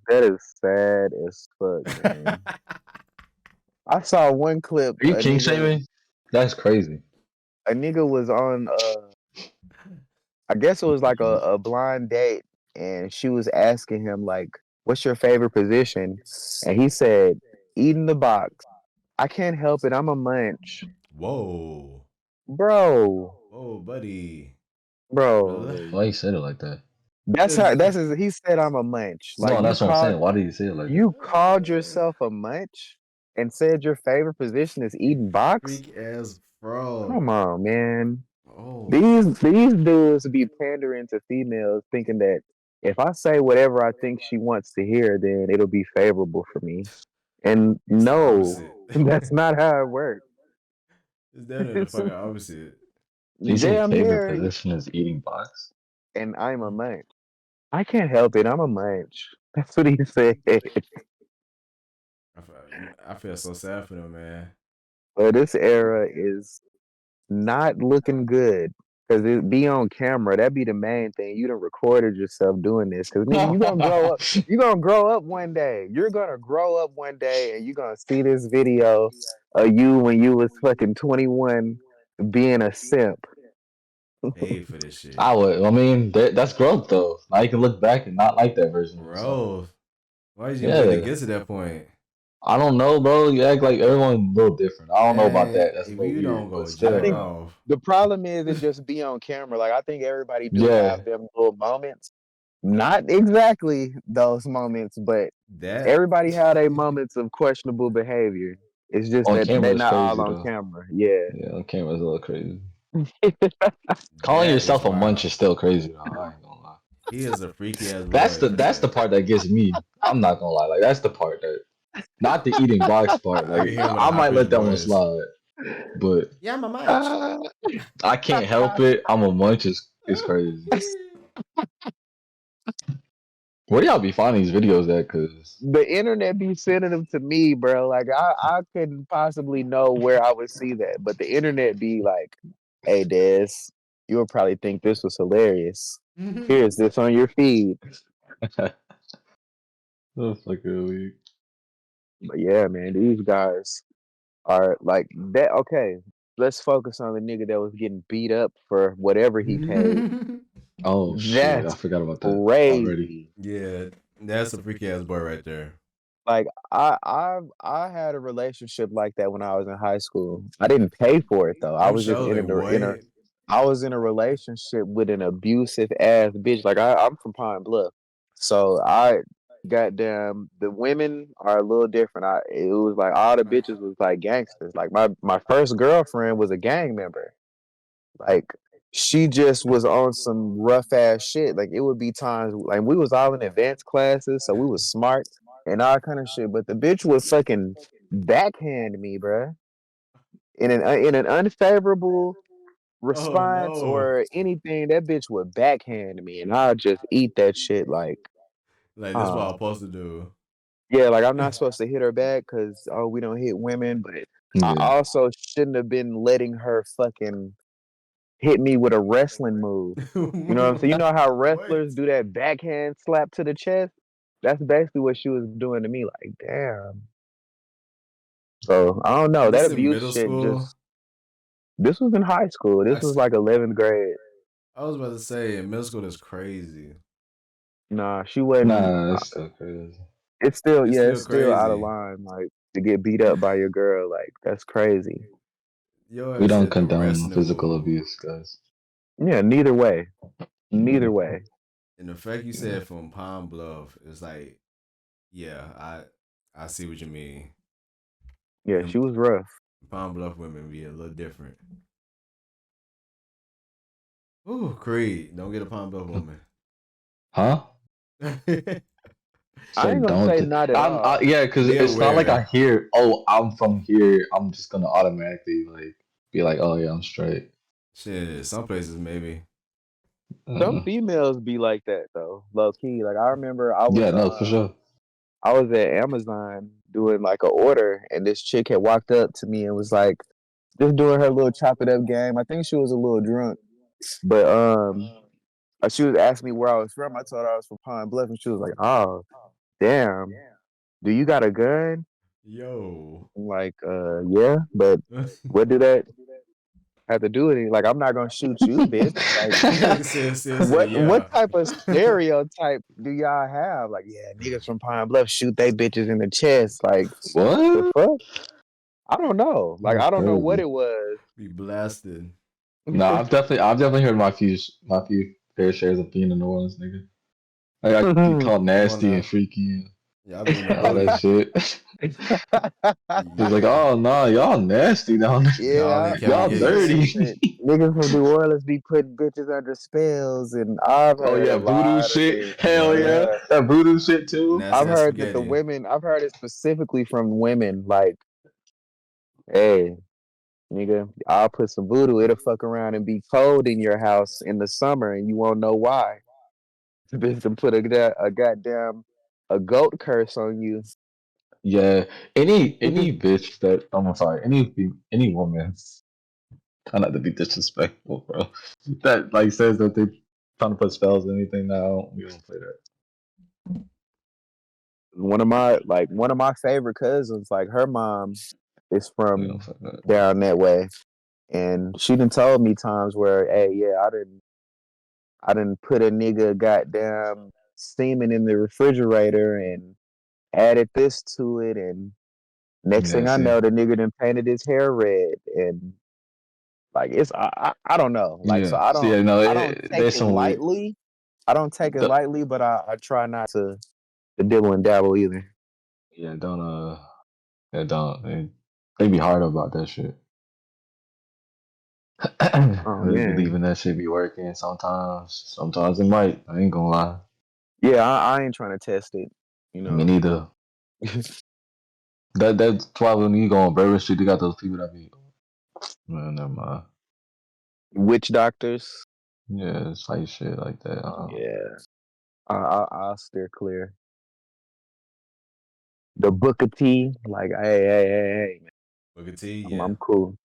that is sad as fuck, man. I saw one clip. Are you king shaming? That's crazy. A nigga was on. I guess it was like a blind date, and she was asking him like, "What's your favorite position?" And he said, "Eating the box." I can't help it. I'm a munch, Whoa. bro. Whoa, buddy. Bro, Brother. Why you said it like that? that's how. That's his. He said, "I'm a munch." Like No, that's what I'm saying. Why do you say it like that? you called yourself a munch and said your favorite position is eating box. Freak ass bro. Come on, man. Oh. These dudes be pandering to females, thinking that if I say whatever I think she wants to hear, then it'll be favorable for me. And It's the no, opposite. that's not how it works. It's definitely the fucking opposite. He said Damn favorite near, position is eating box. and I'm a munch. I can't help it. I'm a munch. That's what he said. I feel so sad for them, man. But this era is not looking good because it be on camera. That be the main thing. You done recorded yourself doing this because nigga, you gonna grow up. You gonna grow up one day. You're gonna grow up one day, and you gonna see this video of you when you was fucking 21 being a simp. Paid for this shit. I would. I mean, that's growth though. Now you can look back and not like that version of yourself. Bro, why did you wait to Yeah. get to that point? I don't know, bro. You act like everyone's a little different. I don't know about Man, that. That's a if little you don't weird, but go I jack think still. off, the problem is it just be on camera. Like I think everybody do Yeah. have them little moments. Not exactly those moments, but that everybody had their moments of questionable behavior. It's just On that camera they're is not all crazy on though. camera. Yeah. Yeah, on camera is a little crazy. Calling that is yourself a munch wild. is still crazy though. I ain't gonna lie. He is a freaky ass boy That's right the there. part that gets me. I'm not gonna lie. Like that's the part that not the eating box part. I Like can hear him with a I high might let pitched that one voice. slide. But Yeah, I'm a munch. I can't help it. I'm a munch is crazy. Where do y'all be finding these videos at? Cause The internet be sending them to me, bro. Like I couldn't possibly know where I would see that, but the internet be like, "Hey, Des, you would probably think this was hilarious. Here's this on your feed." that's fucking weird. But yeah, man, these guys are like that. Okay, let's focus on the nigga that was getting beat up for whatever he paid. Oh shit, I That's forgot about that already. crazy. Yeah, that's a freaky ass boy right there. Like I had a relationship like that when I was in high school. I didn't pay for it though. I I'm was just sure like in a what? I was in a relationship with an abusive ass bitch. Like I'm from Pine Bluff, so I goddamn the women are a little different. It was like all the bitches was like gangsters. Like my first girlfriend was a gang member. Like she just was on some rough ass shit. Like it would be times like we was all in advanced classes, so we was smart and all kind of shit. But the bitch would fucking backhand me, bruh, in an unfavorable Oh response no. or anything. That bitch would backhand me, and I'll just eat that shit like, Like that's what I'm oh supposed to do. yeah, like I'm not supposed to hit her back because oh we don't hit women, but I Yeah. also shouldn't have been letting her fucking hit me with a wrestling move. You know what I'm saying? You know how What? wrestlers do that backhand slap to the chest? That's basically what she was doing to me. Like, damn. So I don't know. Was That this in abuse middle shit school? just. This was in high school. I, This was s- like 11th grade. I was about to say in middle school that's crazy. Nah, she wasn't. Nah, it's still crazy. It's still, It's yeah, still it's still out of crazy. line. Like to get beat up by your girl, like that's crazy. Yo We ass don't said the condone wrestling physical move. abuse, guys. Yeah, neither way. Neither Mhm. way. And the fact you Yeah. said from Palm Bluff is like, yeah, I see what you mean. Yeah, Them she was rough. Palm Bluff women be a little different. Ooh, Creed, don't get a Palm Bluff woman. Huh? I ain't Said gonna don't. say not at all. Yeah, because Be it's not like I aware. hear. Oh, I'm from here. I'm just gonna automatically like be like, oh yeah, I'm straight. Shit, some places maybe. Some Uh, females be like that though, low key. Like I remember yeah, no, for sure. I was at Amazon doing like an order, and this chick had walked up to me and was like, just doing her little chop it up game. I think she was a little drunk, but she was asking me where I was from. I told her I was from Pine Bluff, and she was like, "Oh, damn, do you got a gun?" Yo. I'm like, yeah, but what do that have to do with it? Like, I'm not gonna shoot you, bitch. Like, Say what yeah. type of stereotype do y'all have? Like, yeah, niggas from Pine Bluff shoot they bitches in the chest. Like, the What? fuck? I don't know. Like, That's I don't know what crazy. it was. Be blasted. No, I've definitely heard my few fair shares of being in New Orleans, nigga. I get called Come on nasty and now. freaky. Y'all be in the All that booty. shit. He's like, Yeah. oh no, y'all nasty down there. Y'all Yeah, ain't Kevin Y'all Gates. dirty. niggas from New Orleans be putting bitches under spells, and I've Oh heard a yeah, voodoo lot of shit. things. Hell yeah, Yeah, that voodoo shit too. Nasty I've as heard that the spaghetti. women. I've heard it specifically from women. Like, hey, nigga, I'll put some voodoo. It'll fuck around and be cold in your house in the summer, and you won't know why. Bitch to put a goddamn a goat curse on you. Yeah, any bitch that I'm sorry, any woman. Try not to be disrespectful, bro. That like says that they trying to put spells or anything now. We don't play that. One of my favorite cousins, like her mom is We don't from play that. down that way. And she done told me times where, hey, yeah, I didn't put a nigga goddamn semen in the refrigerator and added this to it, and next Yeah, thing I see. know, the nigga done painted his hair red, and like it's I don't know, like so Yeah, see. Yeah, no, I don't take there's it some weird. lightly. I don't take it d- lightly, but I try not to dibble and dabble either. Yeah, don't yeah, don't. They be hard about that shit. Oh They man, believing that shit be working sometimes. Sometimes it might. I ain't gonna lie. yeah, I ain't trying to test it, you Me know. neither. That's why when you go on Bourbon Street, they got those people that be man, never mind. Witch doctors, Yeah, it's like shit like that. yeah, I'll steer clear. The Booker T, like, hey, man, Booker T, I'm yeah. cool.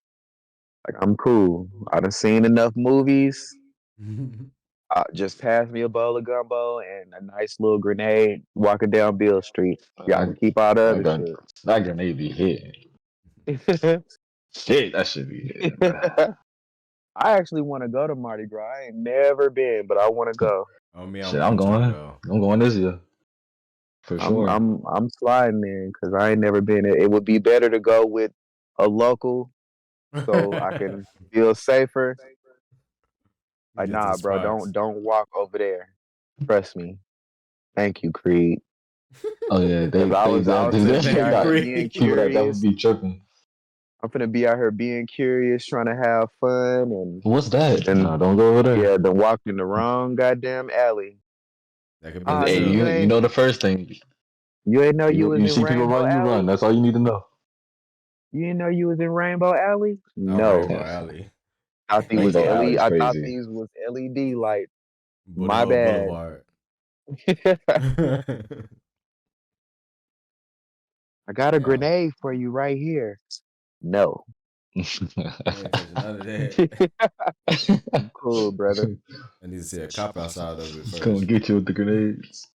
Like, I'm cool. I done seen enough movies. Just pass me a bowl of gumbo and a nice little grenade walking down Bill Street. Y'all I can keep all the I other got shit. that grenade be hitting. Shit, that should be hitting. I actually want to go to Mardi Gras. I ain't never been, but I want to go. Oh me, Shit, I'm trying to I'm going this year for I'm sure. I'm I'm sliding in because I ain't never been. It would be better to go with a local so I go. can feel safer. Like, Get the nah, bro, spots. don't walk over there. Trust me. Thank you, Creed. Oh yeah, Because I was Say finna be thank they you, out here got being Creed. people that definitely curious. be tripping. I'm finna be out here being curious, trying to have fun, What's that? and No, don't go over there. yeah, then walked in the wrong goddamn alley. That could be Ah, the Hey, nigga, you trip. you ain't know the first thing. you ain't know you was You in see people Rainbow run, you run. Alley. That's all you need to know. You didn't know you was in Rainbow Alley? Not Rainbow No, Alley. I thought was Rainbow LED. Alley's I thought crazy. these was LED light. Booty My Hole bad. Boulevard. I got a Damn. grenade for you right here. No, You ain't touching none of that. I'm cool, brother. I need to see a cop outside of it Come and first. get you with the grenades.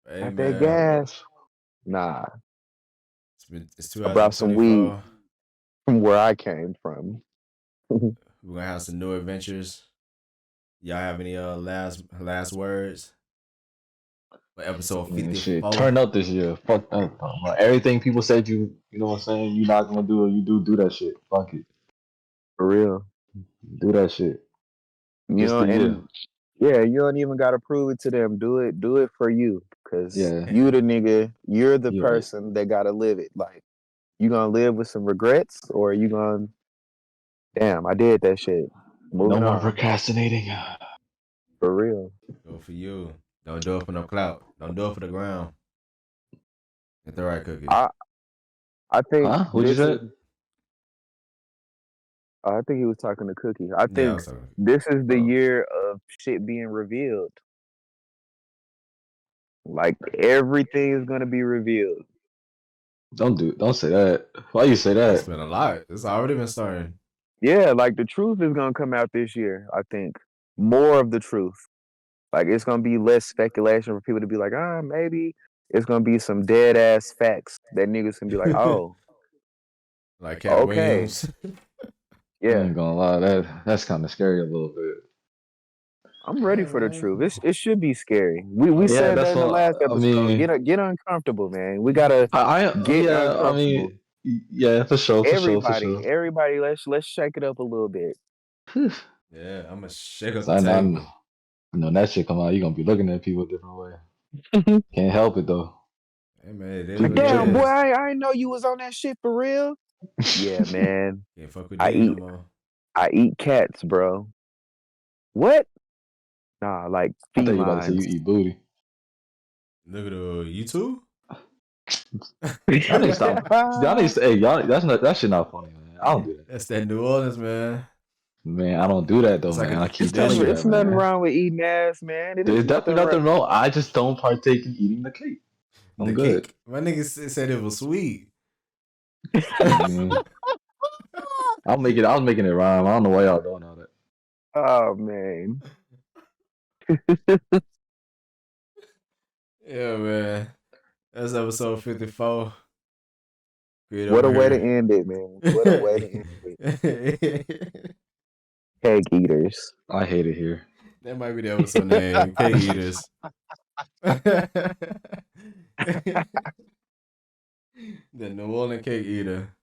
Hey Got that man, gas? Nah, it's I brought some 2024. weed from where I came from. We're gonna have some new adventures. Y'all have any last words for episode Man, shit, 54? turn up this year. Fuck that. Everything people said you know what I'm saying, you not gonna do it, you do that shit. Fuck it. For real. Do that shit. You This know, the year. and yeah, you don't even gotta prove it to them. Do it for you. Cause Yeah, you the nigga, you're the you're right. person that gotta live it. Like, you gonna live with some regrets, or you gonna, damn, I did that shit. No Moving more on. procrastinating. For real. Do it for you. Don't do it for no clout. Don't do it for the ground. Get the right cookie. I I think Huh? What'd you this is say? I think he was talking to Cookie. I Yeah, I think was talking. this is the Oh, year of shit being revealed. Like, everything is gonna be revealed. don't say that. Why you say It's that? been a lot. It's already been starting. Yeah, like the truth is gonna come out this year, I think. More of the truth. Like, it's gonna be less speculation for people to be like, maybe it's gonna be some dead ass facts that niggas can be like, oh, Like Cat okay, Williams. I yeah. ain't gonna lie, that's kind of scary a little bit. I'm ready Hey for the man. truth. It should be scary. We Oh Yeah, yeah. said that that's in the last what I episode. mean. Get uncomfortable, man. We gotta get Yeah, I mean, uncomfortable. yeah, for sure. Everybody, let's shake it up a little bit. Whew. Yeah, I'm gonna shake up 'Cause the I table. know when that shit come out, you gonna be looking at people a different way. Can't help it though. Hey man, it is People what it Damn, boy, tripping. is. I ain't know you was on that shit for real. Yeah, man. Can't fuck with I Diddy no eat more. I eat cats, bro. What? Nah, like I thought you about to say you felines. eat booty. Look at you too. Y'all need to stop. Y'all need to. Hey, y'all. That's not. That shit not funny, man. I don't do that. That's that New Orleans, man. Man, I don't do that though, It's like a man. I keep telling you tradition. that, It's nothing man. wrong with eating ass, man. It There's is definitely nothing wrong. nothing wrong. I just don't partake in eating the cake. The I'm good. cake. My nigga said it was sweet. Mm, I'm making. I was making it rhyme. I don't know why y'all doing all that. Oh man. Yeah, man. That's episode 54. Great What over a way to here. end it, man. What a way to end it. Cake eaters. I hate it here. That might be the episode name. Cake eaters. The New Orleans cake eater.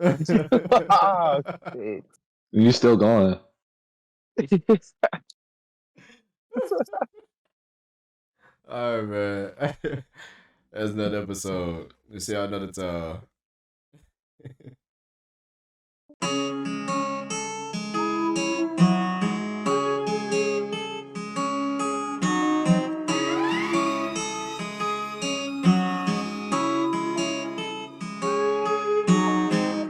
Oh shit. You still going? All right, man. That's another episode. We'll see y'all another time.